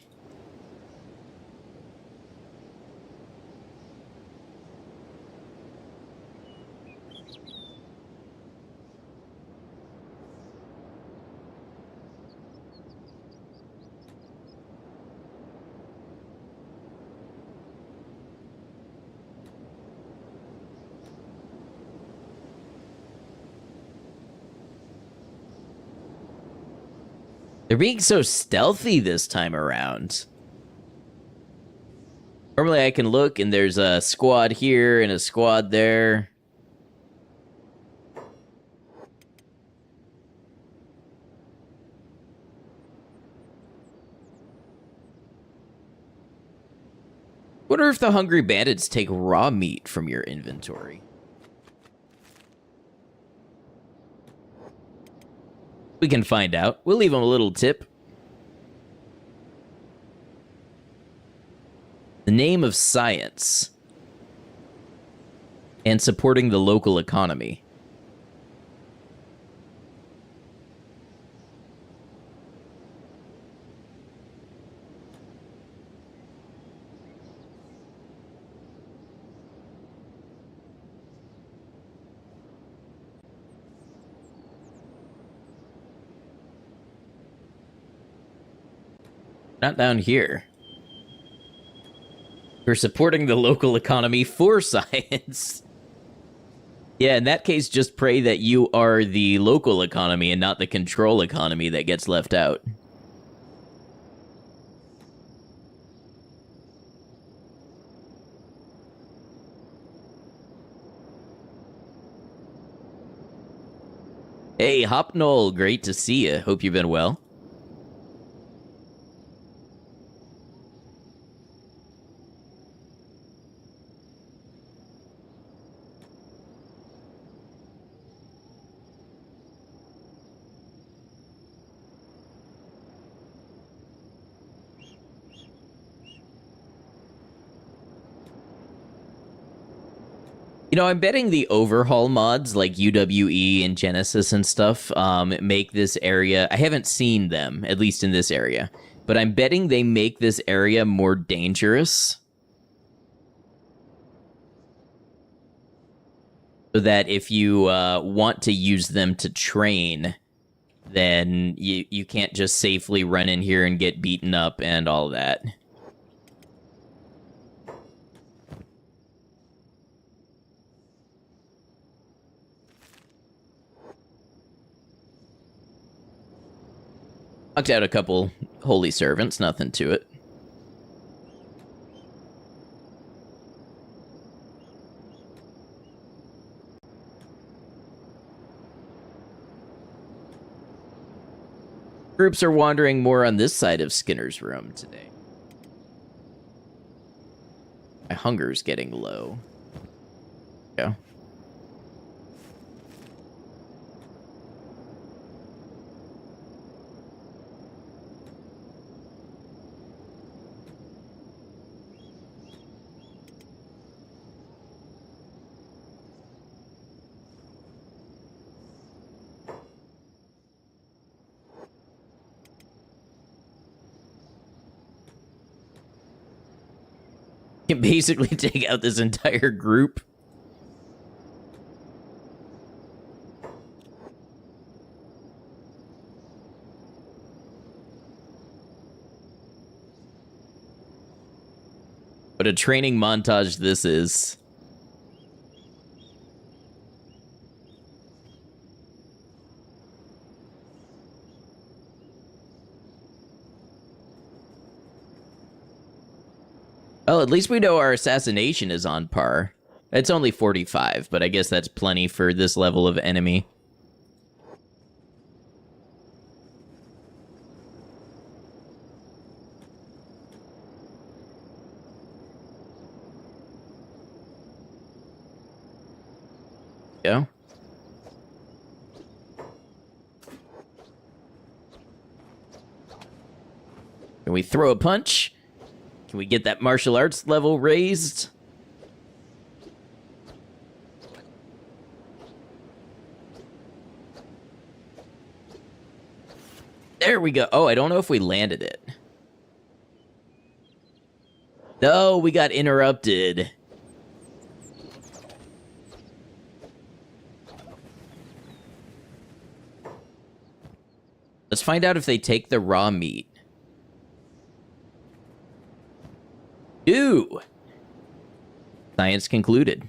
They're being so stealthy this time around. Normally I can look and there's a squad here and a squad there. Wonder if the Hungry Bandits take raw meat from your inventory. We can find out. We'll leave them a little tip. The name of science. And supporting the local economy. Not down here. We're supporting the local economy for science. Yeah, in that case, just pray that you are the local economy and not the control economy that gets left out. Hey, Hopnol, great to see you. Hope you've been well. You know, I'm betting the overhaul mods like UWE and Genesis and stuff make this area... I haven't seen them, at least in this area. But I'm betting they make this area more dangerous. So that if you want to use them to train, then you can't just safely run in here and get beaten up and all that. Knocked out a couple holy servants, nothing to it. Groups are wandering more on this side of Skinner's room today. My hunger's getting low. Yeah. Can basically take out this entire group. What a training montage this is. Well, at least we know our assassination is on par. It's only 45, but I guess that's plenty for this level of enemy. Yeah. Can we throw a punch? Can we get that martial arts level raised? There we go. Oh, I don't know if we landed it. No, we got interrupted. Let's find out if they take the raw meat. Do. Science concluded.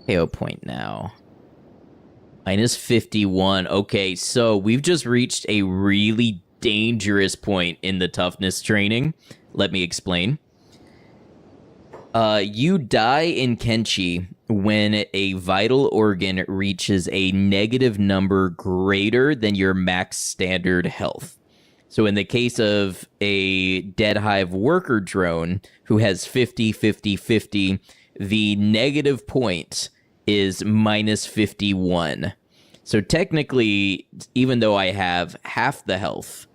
KO point now. Minus 51. Okay, so we've just reached a really dangerous point in the toughness training. Let me explain. You die in Kenshi when a vital organ reaches a negative number greater than your max standard health. So in the case of a Dead Hive worker drone who has 50, 50, 50, the negative point is minus 51. So technically, even though I have half the health,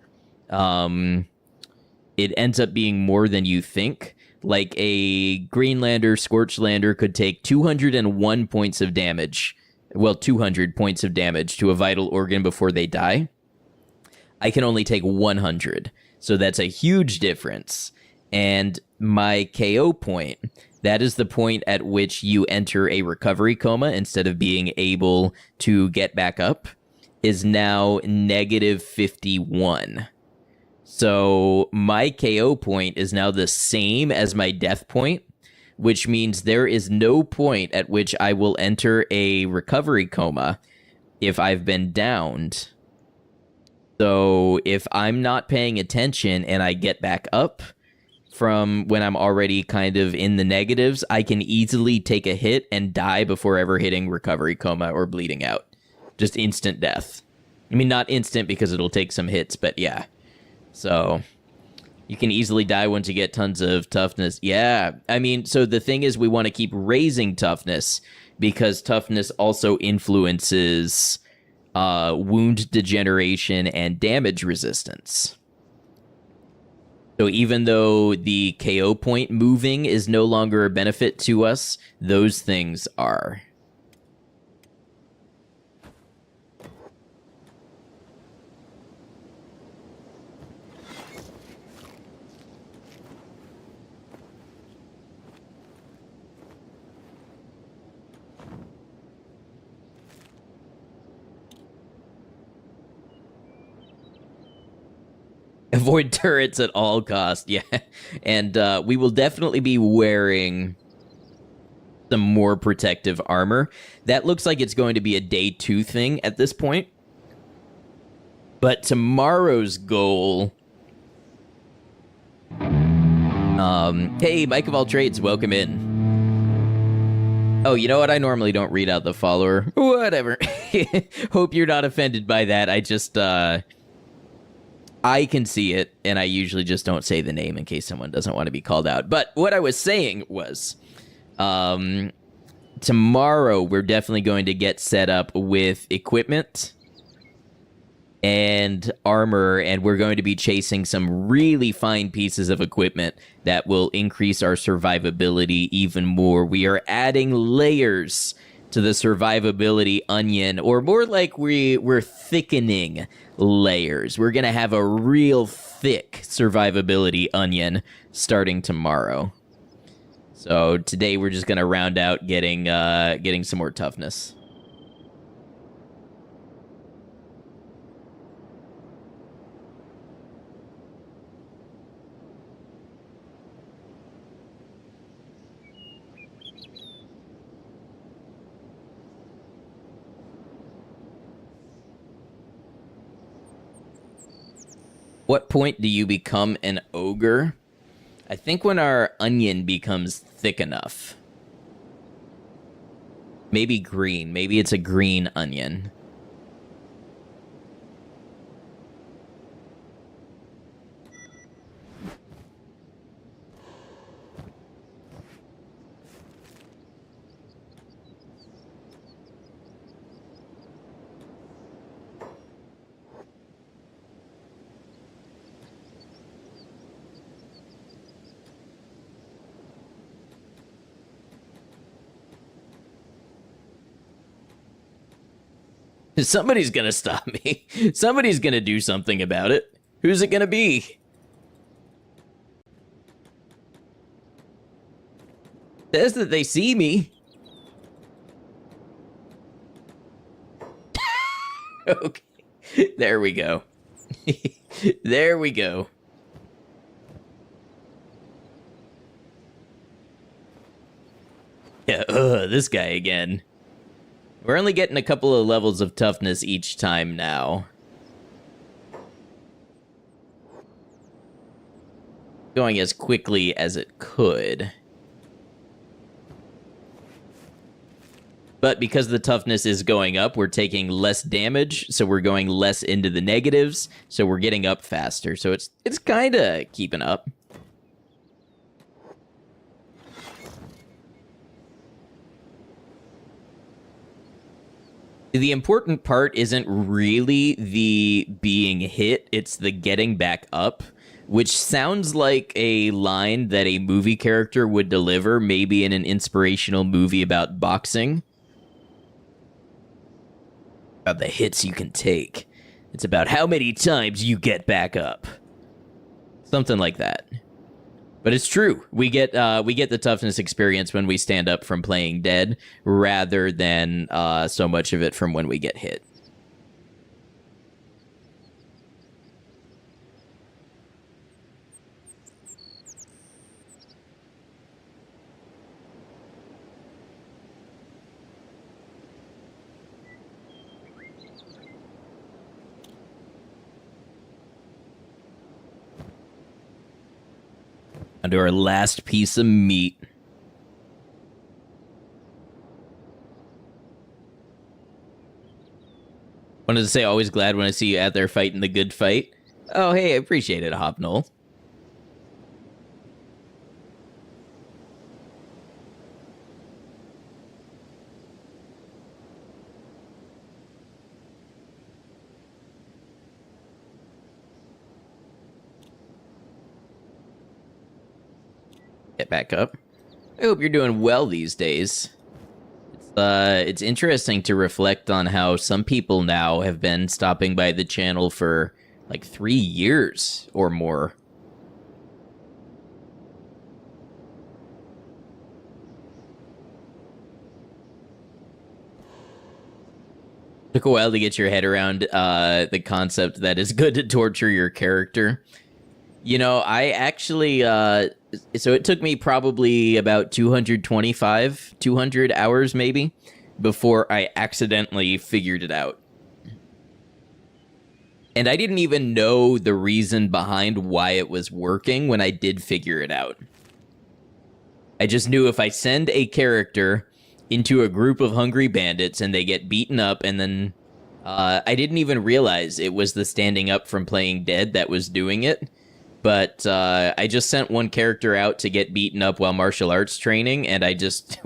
it ends up being more than you think. Like a Greenlander, Scorchlander could take 201 points of damage. Well, 200 points of damage to a vital organ before they die. I can only take 100. So that's a huge difference. And my KO point, that is the point at which you enter a recovery coma instead of being able to get back up, is now negative 51. So my KO point is now the same as my death point, which means there is no point at which I will enter a recovery coma if I've been downed. So if I'm not paying attention and I get back up from when I'm already kind of in the negatives, I can easily take a hit and die before ever hitting recovery coma or bleeding out. Just instant death. I mean, not instant because it'll take some hits, but yeah. So you can easily die once you get tons of toughness. Yeah, I mean, so the thing is we want to keep raising toughness because toughness also influences wound degeneration and damage resistance. So even though the KO point moving is no longer a benefit to us, those things are. Avoid turrets at all costs, yeah. And we will definitely be wearing some more protective armor. That looks like it's going to be a day 2 thing at this point. But tomorrow's goal... hey, Mike of all trades, welcome in. Oh, you know what? I normally don't read out the follower. Whatever. Hope you're not offended by that. I just, I can see it, and I usually just don't say the name in case someone doesn't want to be called out. But what I was saying was, tomorrow we're definitely going to get set up with equipment and armor, and we're going to be chasing some really fine pieces of equipment that will increase our survivability even more. We are adding layers to the survivability onion, or more like we're thickening layers. We're going to have a real thick survivability onion starting tomorrow. So today we're just going to round out getting some more toughness. What point do you become an ogre? I think when our onion becomes thick enough. Maybe green. Maybe it's a green onion. Somebody's gonna stop me. Somebody's gonna do something about it. Who's it gonna be? Says that they see me. Okay. There we go. There we go. Yeah, this guy again. We're only getting a couple of levels of toughness each time now. Going as quickly as it could. But because the toughness is going up, we're taking less damage, so we're going less into the negatives, so we're getting up faster. So it's kind of keeping up. The important part isn't really the being hit, it's the getting back up, which sounds like a line that a movie character would deliver, maybe in an inspirational movie about boxing. About the hits you can take. It's about how many times you get back up. Something like that. But it's true. We get the toughness experience when we stand up from playing dead, rather than so much of it from when we get hit. Onto our last piece of meat. Wanted to say, always glad when I see you out there fighting the good fight. Oh, hey, I appreciate it, Hopnol. Get back up. I hope you're doing well these days. It's interesting to reflect on how some people now have been stopping by the channel for like 3 years or more. Took a while to get your head around the concept that it's good to torture your character. You know, I actually, so it took me probably about 200 hours maybe before I accidentally figured it out. And I didn't even know the reason behind why it was working when I did figure it out. I just knew if I send a character into a group of hungry bandits and they get beaten up, and then I didn't even realize it was the standing up from playing dead that was doing it. But I just sent one character out to get beaten up while martial arts training, and I just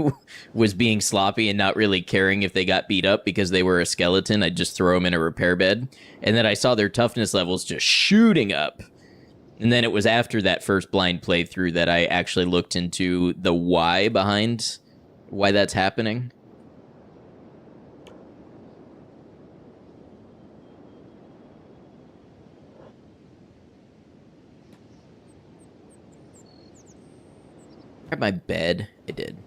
was being sloppy and not really caring if they got beat up because they were a skeleton. I'd just throw them in a repair bed. And then I saw their toughness levels just shooting up. And then it was after that first blind playthrough that I actually looked into the why behind why that's happening. Grab my bed. I did.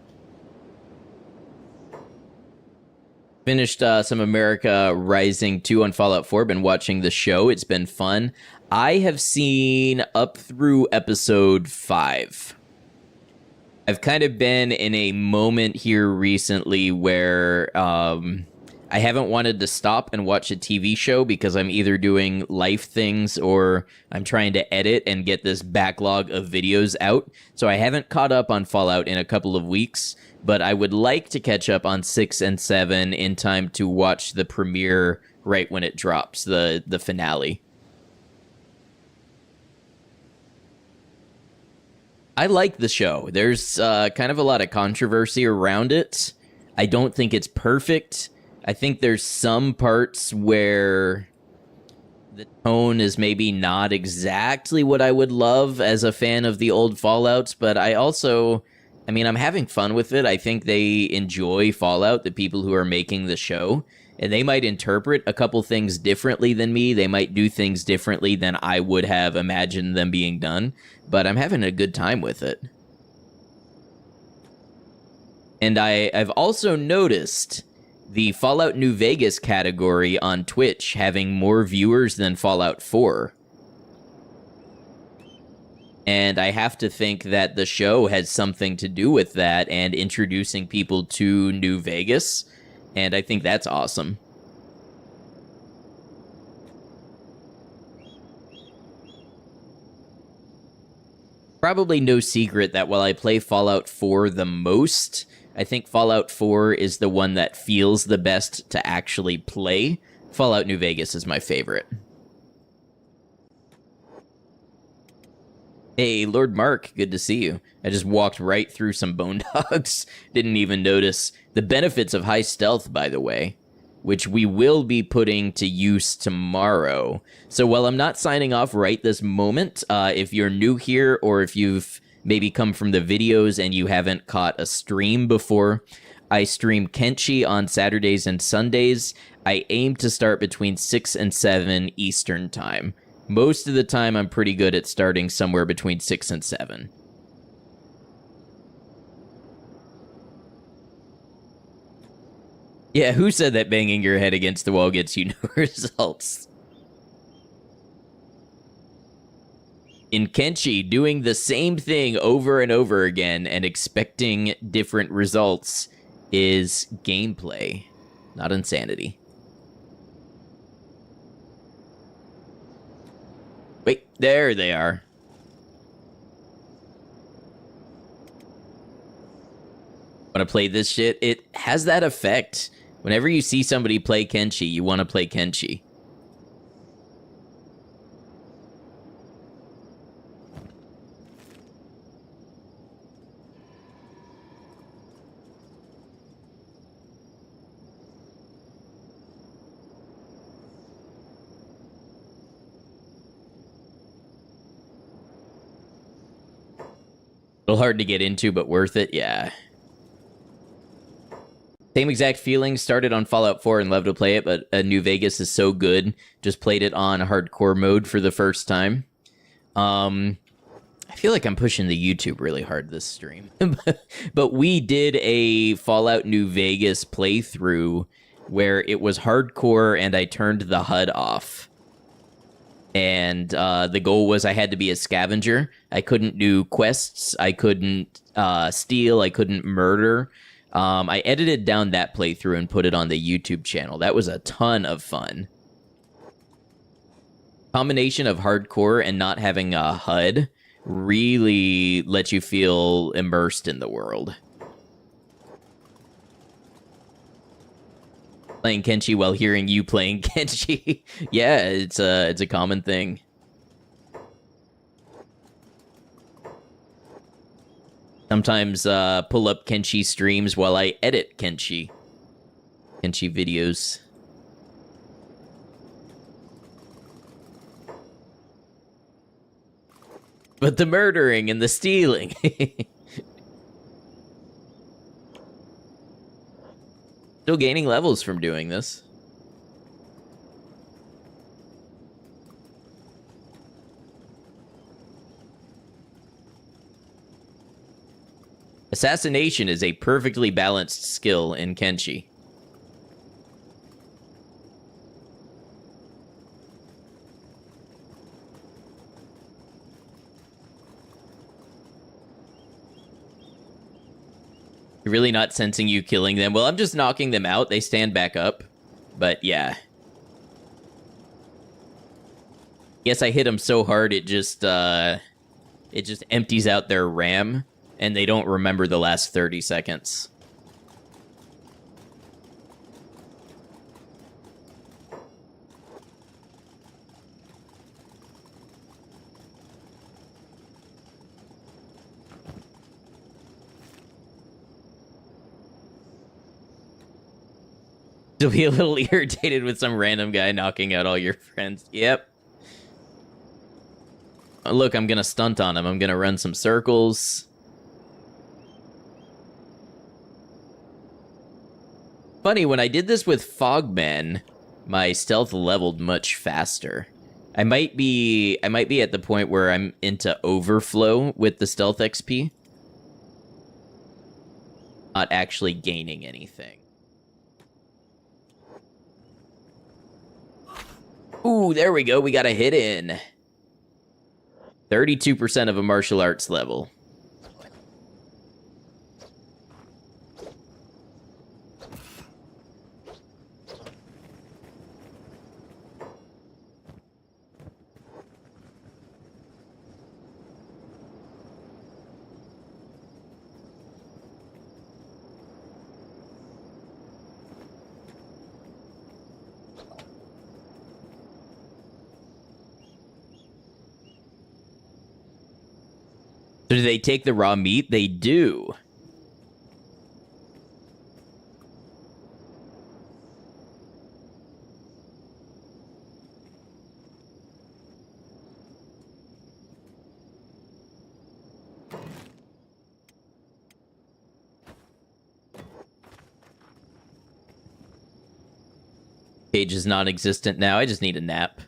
Finished some America Rising 2 on Fallout 4. Been watching the show. It's been fun. I have seen up through episode 5. I've kind of been in a moment here recently where I haven't wanted to stop and watch a TV show because I'm either doing life things or I'm trying to edit and get this backlog of videos out. So I haven't caught up on Fallout in a couple of weeks, but I would like to catch up on 6 and 7 in time to watch the premiere right when it drops, the finale. I like the show. There's kind of a lot of controversy around it. I don't think it's perfect. I think there's some parts where the tone is maybe not exactly what I would love as a fan of the old Fallouts, but I'm having fun with it. I think they enjoy Fallout, the people who are making the show, and they might interpret a couple things differently than me. They might do things differently than I would have imagined them being done, but I'm having a good time with it. And I've also noticed the Fallout New Vegas category on Twitch having more viewers than Fallout 4. And I have to think that the show has something to do with that and introducing people to New Vegas. And I think that's awesome. Probably no secret that while I play Fallout 4 the most, I think Fallout 4 is the one that feels the best to actually play. Fallout New Vegas is my favorite. Hey, Lord Mark, good to see you. I just walked right through some bone dogs. Didn't even notice. The benefits of high stealth, by the way, which we will be putting to use tomorrow. So while I'm not signing off right this moment, if you're new here or if you've maybe come from the videos and you haven't caught a stream before, I stream Kenshi on Saturdays and Sundays. I aim to start between 6 and 7 Eastern Time. Most of the time, I'm pretty good at starting somewhere between 6 and 7. Yeah, who said that banging your head against the wall gets you no results? In Kenshi, doing the same thing over and over again and expecting different results is gameplay, not insanity. Wait, there they are. Want to play this shit? It has that effect. Whenever you see somebody play Kenshi, you want to play Kenshi. little hard to get into, but worth it, yeah. Same exact feeling. Started on Fallout 4 and love to play it, but New Vegas is so good. Just played it on hardcore mode for the first time. I feel like I'm pushing the YouTube really hard this stream. But we did a Fallout New Vegas playthrough where it was hardcore and I turned the HUD off. And the goal was I had to be a scavenger. I couldn't do quests. I couldn't steal. I couldn't murder. I edited down that playthrough and put it on the YouTube channel. That was a ton of fun. Combination of hardcore and not having a HUD really lets you feel immersed in the world. Playing Kenshi while hearing you playing Kenshi. Yeah, it's a common thing. Sometimes pull up Kenshi streams while I edit Kenshi videos. But the murdering and the stealing. Still gaining levels from doing this. Assassination is a perfectly balanced skill in Kenshi. You're really not sensing you killing them. Well, I'm just knocking them out. They stand back up. But yeah. Yes, I hit them so hard it just empties out their RAM and they don't remember the last 30 seconds. You'll be a little irritated with some random guy knocking out all your friends. Yep. Look, I'm gonna stunt on him. I'm gonna run some circles. Funny, when I did this with Fogman, my stealth leveled much faster. I might be at the point where I'm into overflow with the stealth XP. Not actually gaining anything. Ooh, there we go. We got a hit in. 32% of a martial arts level. So do they take the raw meat? They do. Cage is non-existent now. I just need a nap.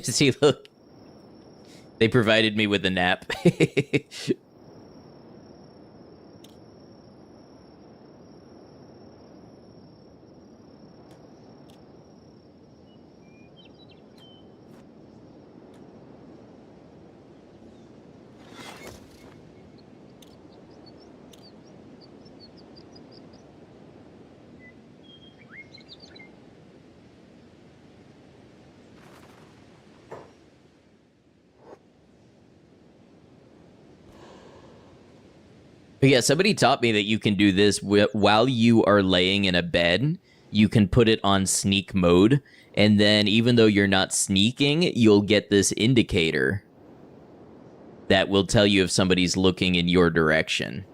See, look. They provided me with a nap. But yeah, somebody taught me that you can do this while you are laying in a bed. You can put it on sneak mode, and then even though you're not sneaking, you'll get this indicator that will tell you if somebody's looking in your direction.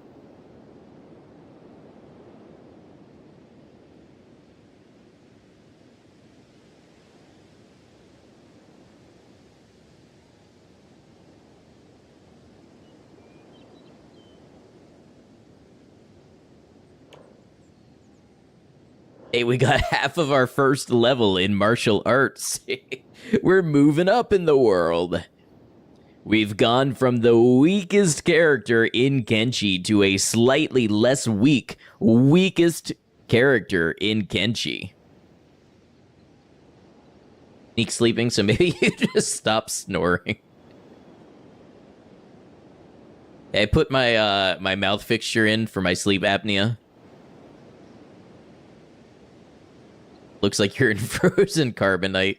Hey, we got half of our first level in martial arts. We're moving up in the world. We've gone from the weakest character in Kenshi to a slightly less weakest character in Kenshi. Sneak sleeping, so maybe you just stop snoring. I put my my mouth fixture in for my sleep apnea. Looks like you're in frozen carbonite.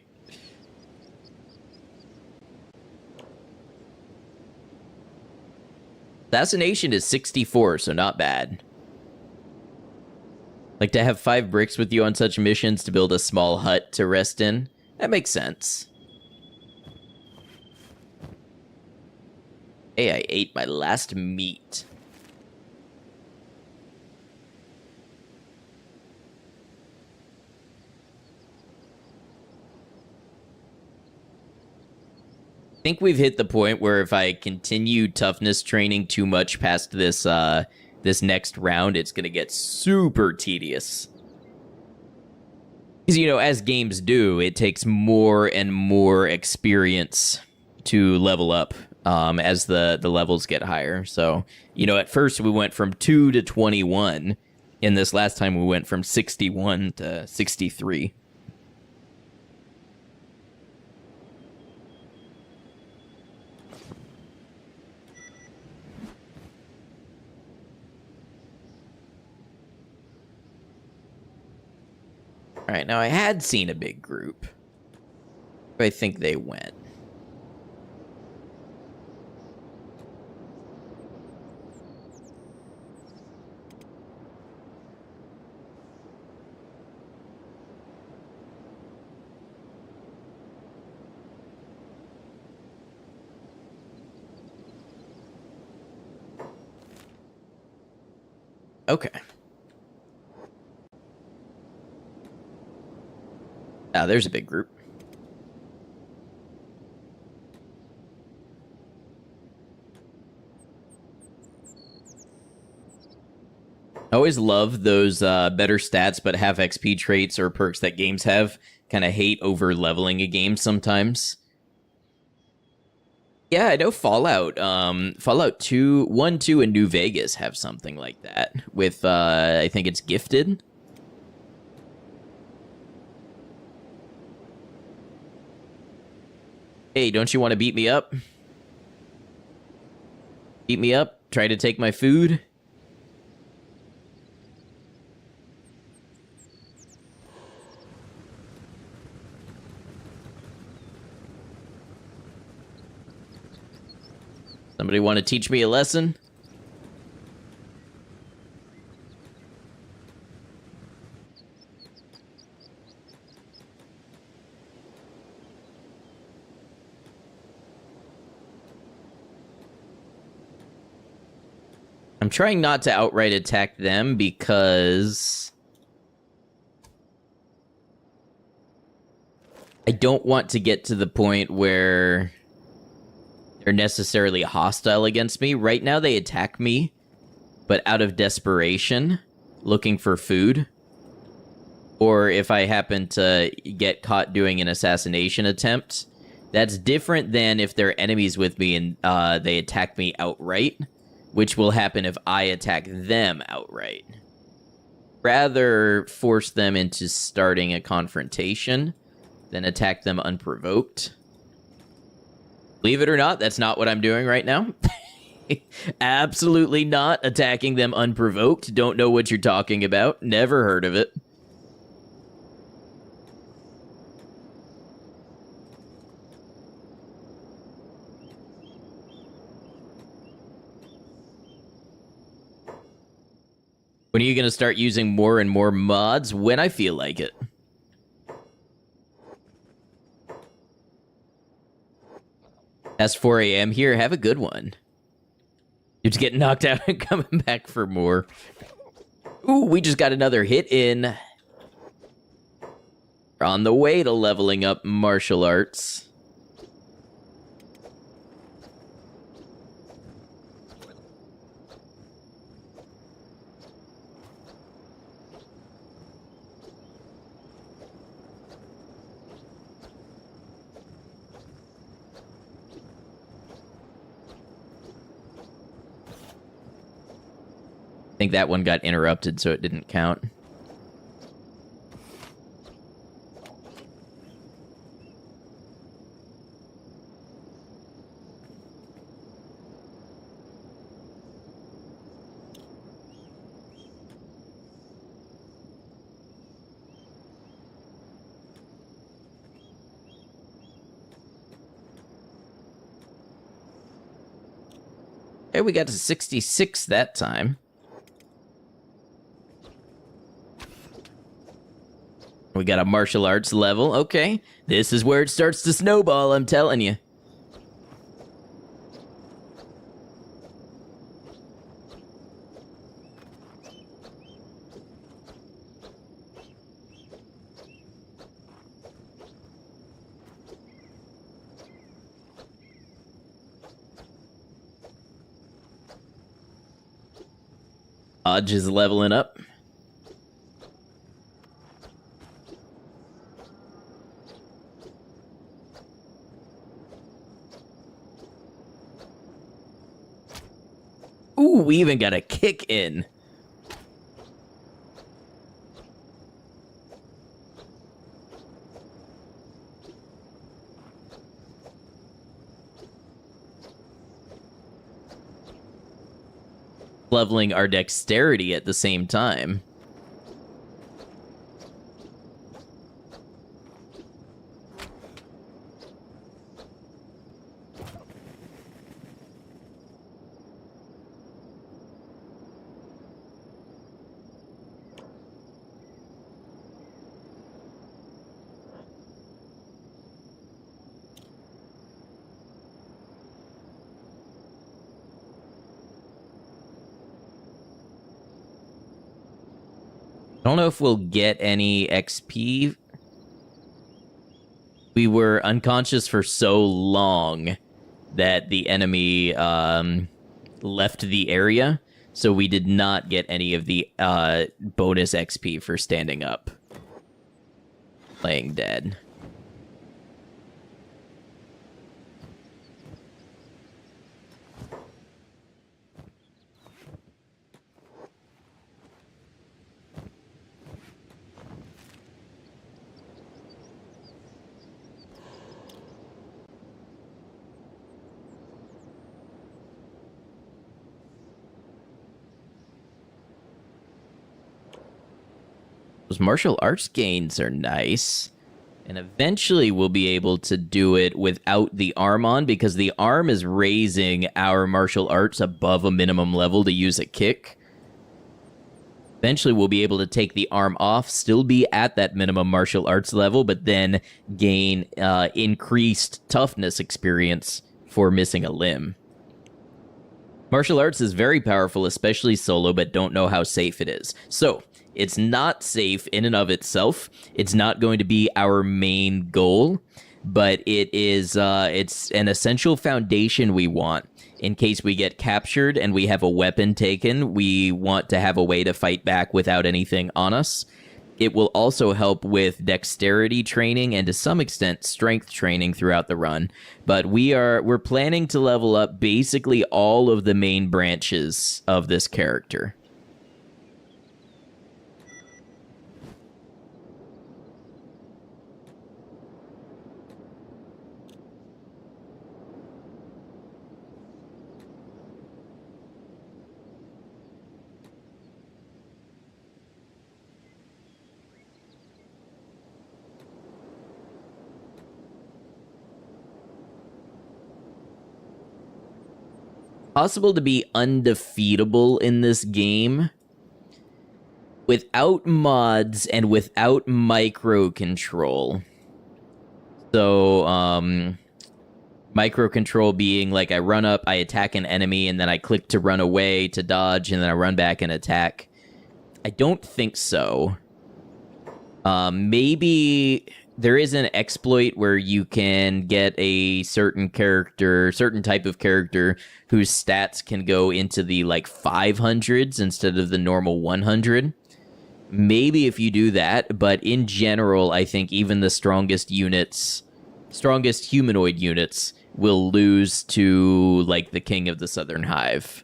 Assassination is 64, so not bad. Like to have 5 bricks with you on such missions to build a small hut to rest in. That makes sense. Hey, I ate my last meat. I think we've hit the point where if I continue toughness training too much past this this next round, it's gonna get super tedious. Because, you know, as games do, it takes more and more experience to level up as the levels get higher. So, you know, at first we went from 2 to 21. And this last time we went from 61 to 63. All right, now I had seen a big group. I think they went. Okay. Ah, there's a big group. I always love those better stats but have XP traits or perks that games have. Kind of hate over leveling a game sometimes. Yeah, I know Fallout. Fallout 2, 1, 2, and New Vegas have something like that. With, I think it's Gifted. Hey, don't you want to beat me up? Beat me up? Try to take my food? Somebody want to teach me a lesson? I'm trying not to outright attack them because I don't want to get to the point where they're necessarily hostile against me. Right now they attack me, but out of desperation, looking for food. Or if I happen to get caught doing an assassination attempt. That's different than if they're enemies with me and they attack me outright, which will happen if I attack them outright. Rather force them into starting a confrontation than attack them unprovoked. Believe it or not, that's not what I'm doing right now. Absolutely not attacking them unprovoked. Don't know what you're talking about. Never heard of it. When are you going to start using more and more mods? When I feel like it. That's 4 a.m. here. Have a good one. You're just getting knocked out and coming back for more. Ooh, we just got another hit in. We're on the way to leveling up martial arts. think that one got interrupted, so it didn't count. Okay, we got to 66 that time. We got a martial arts level. Okay, this is where it starts to snowball, I'm telling you. Dodge is leveling up. Ooh, we even got a kick in. Leveling our dexterity at the same time. I don't know if we'll get any XP. We were unconscious for so long that the enemy left the area, so we did not get any of the bonus XP for standing up. Playing dead. Those martial arts gains are nice. And eventually we'll be able to do it without the arm on, because the arm is raising our martial arts above a minimum level to use a kick. Eventually we'll be able to take the arm off, still be at that minimum martial arts level, but then gain increased toughness experience for missing a limb. Martial arts is very powerful, especially solo, but don't know how safe it is. So, it's not safe in and of itself. It's not going to be our main goal, but it is it's an essential foundation we want. In case we get captured and we have a weapon taken, we want to have a way to fight back without anything on us. It will also help with dexterity training and to some extent strength training throughout the run. But we're planning to level up basically all of the main branches of this character. Possible to be undefeatable in this game without mods and without micro control. So, micro control being like I run up, I attack an enemy, and then I click to run away to dodge, and then I run back and attack. I don't think so. Maybe there is an exploit where you can get a certain type of character whose stats can go into the like 500s instead of the normal 100. Maybe if you do that, but in general, I think even the strongest humanoid units will lose to like the King of the Southern Hive.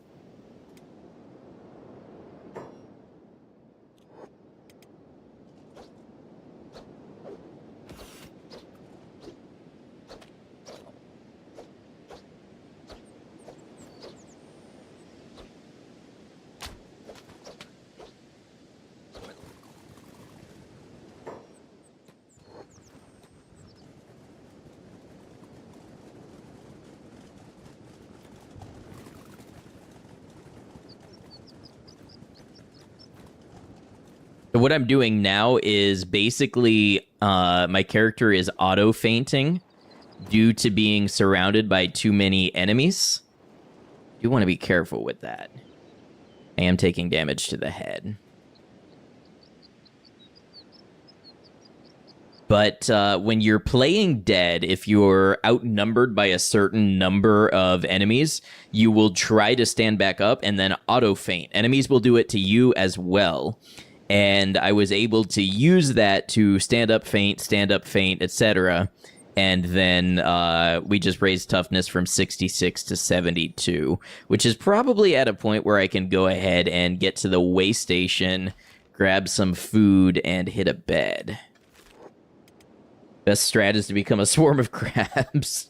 So what I'm doing now is basically my character is auto fainting due to being surrounded by too many enemies. You want to be careful with that. I am taking damage to the head. But when you're playing dead, if you're outnumbered by a certain number of enemies, you will try to stand back up and then auto faint. Enemies will do it to you as well. And I was able to use that to stand up, faint, etc. And then we just raised toughness from 66 to 72, which is probably at a point where I can go ahead and get to the way station, grab some food, and hit a bed. Best strat is to become a swarm of crabs.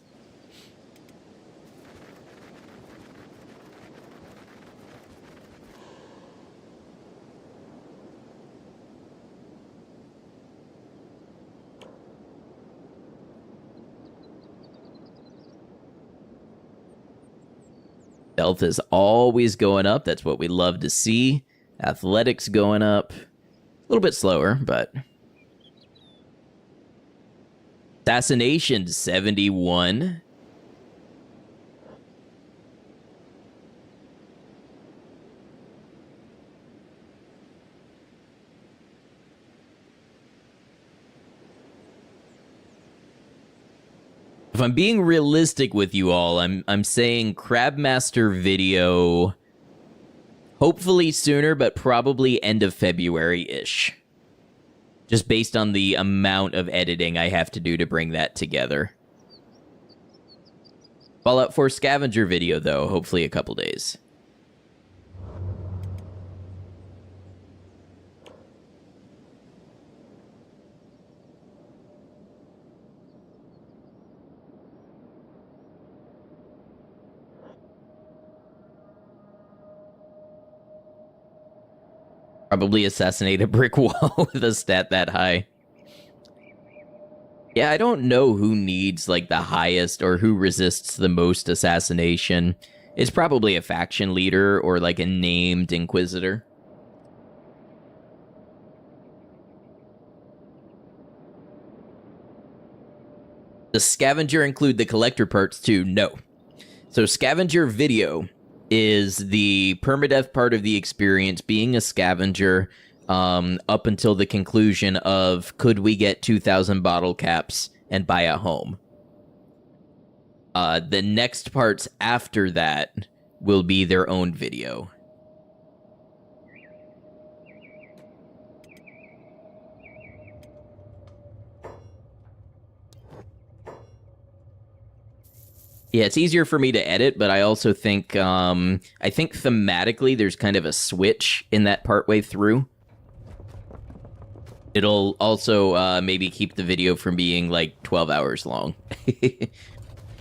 Health is always going up. That's what we love to see. Athletics going up. A little bit slower, but... Assassination, 71. If I'm being realistic with you all, I'm saying Crabmaster video hopefully sooner, but probably end of February-ish. Just based on the amount of editing I have to do to bring that together. Fallout 4 scavenger video, though, hopefully a couple days. Probably assassinate a brick wall with a stat that high. Yeah, I don't know who needs, like, the highest or who resists the most assassination. It's probably a faction leader or, like, a named inquisitor. Does scavenger include the collector parts, too? No. So scavenger video is the permadeath part of the experience, being a scavenger up until the conclusion of could we get 2,000 bottle caps and buy a home. The next parts after that will be their own video. Yeah, it's easier for me to edit, but I also think thematically there's kind of a switch in that partway through. It'll also maybe keep the video from being like 12 hours long.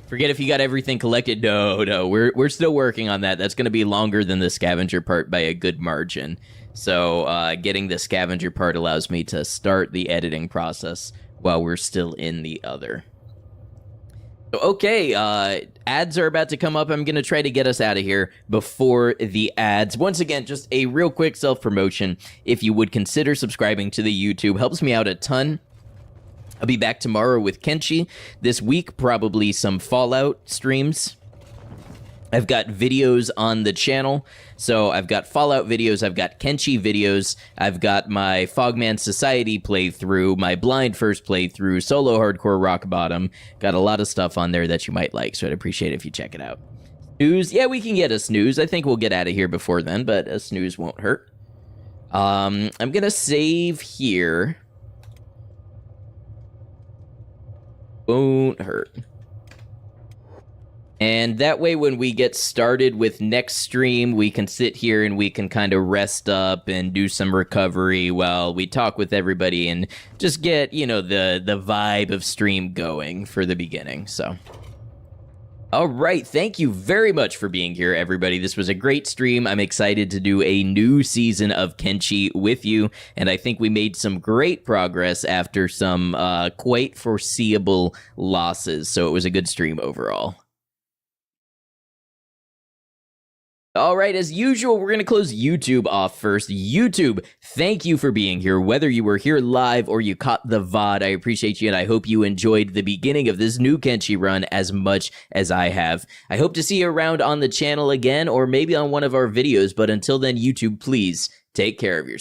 Forget if you got everything collected. No, we're still working on that. That's going to be longer than the scavenger part by a good margin. So getting the scavenger part allows me to start the editing process while we're still in the other. Okay, ads are about to come up. I'm going to try to get us out of here before the ads. Once again, just a real quick self-promotion. If you would consider subscribing to the YouTube, helps me out a ton. I'll be back tomorrow with Kenshi. This week, probably some Fallout streams. I've got videos on the channel. So I've got Fallout videos, I've got Kenshi videos, I've got my Fogman Society playthrough, my Blind First playthrough, Solo Hardcore Rock Bottom. Got a lot of stuff on there that you might like, so I'd appreciate it if you check it out. Snooze? Yeah, we can get a snooze. I think we'll get out of here before then, but a snooze won't hurt. I'm gonna save here. Won't hurt. And that way, when we get started with next stream, we can sit here and we can kind of rest up and do some recovery while we talk with everybody and just get, you know, the vibe of stream going for the beginning. So, all right. Thank you very much for being here, everybody. This was a great stream. I'm excited to do a new season of Kenshi with you. And I think we made some great progress after some quite foreseeable losses. So it was a good stream overall. All right, as usual, we're going to close YouTube off first. YouTube, thank you for being here. Whether you were here live or you caught the VOD, I appreciate you, and I hope you enjoyed the beginning of this new Kenshi run as much as I have. I hope to see you around on the channel again, or maybe on one of our videos, but until then, YouTube, please take care of yourself.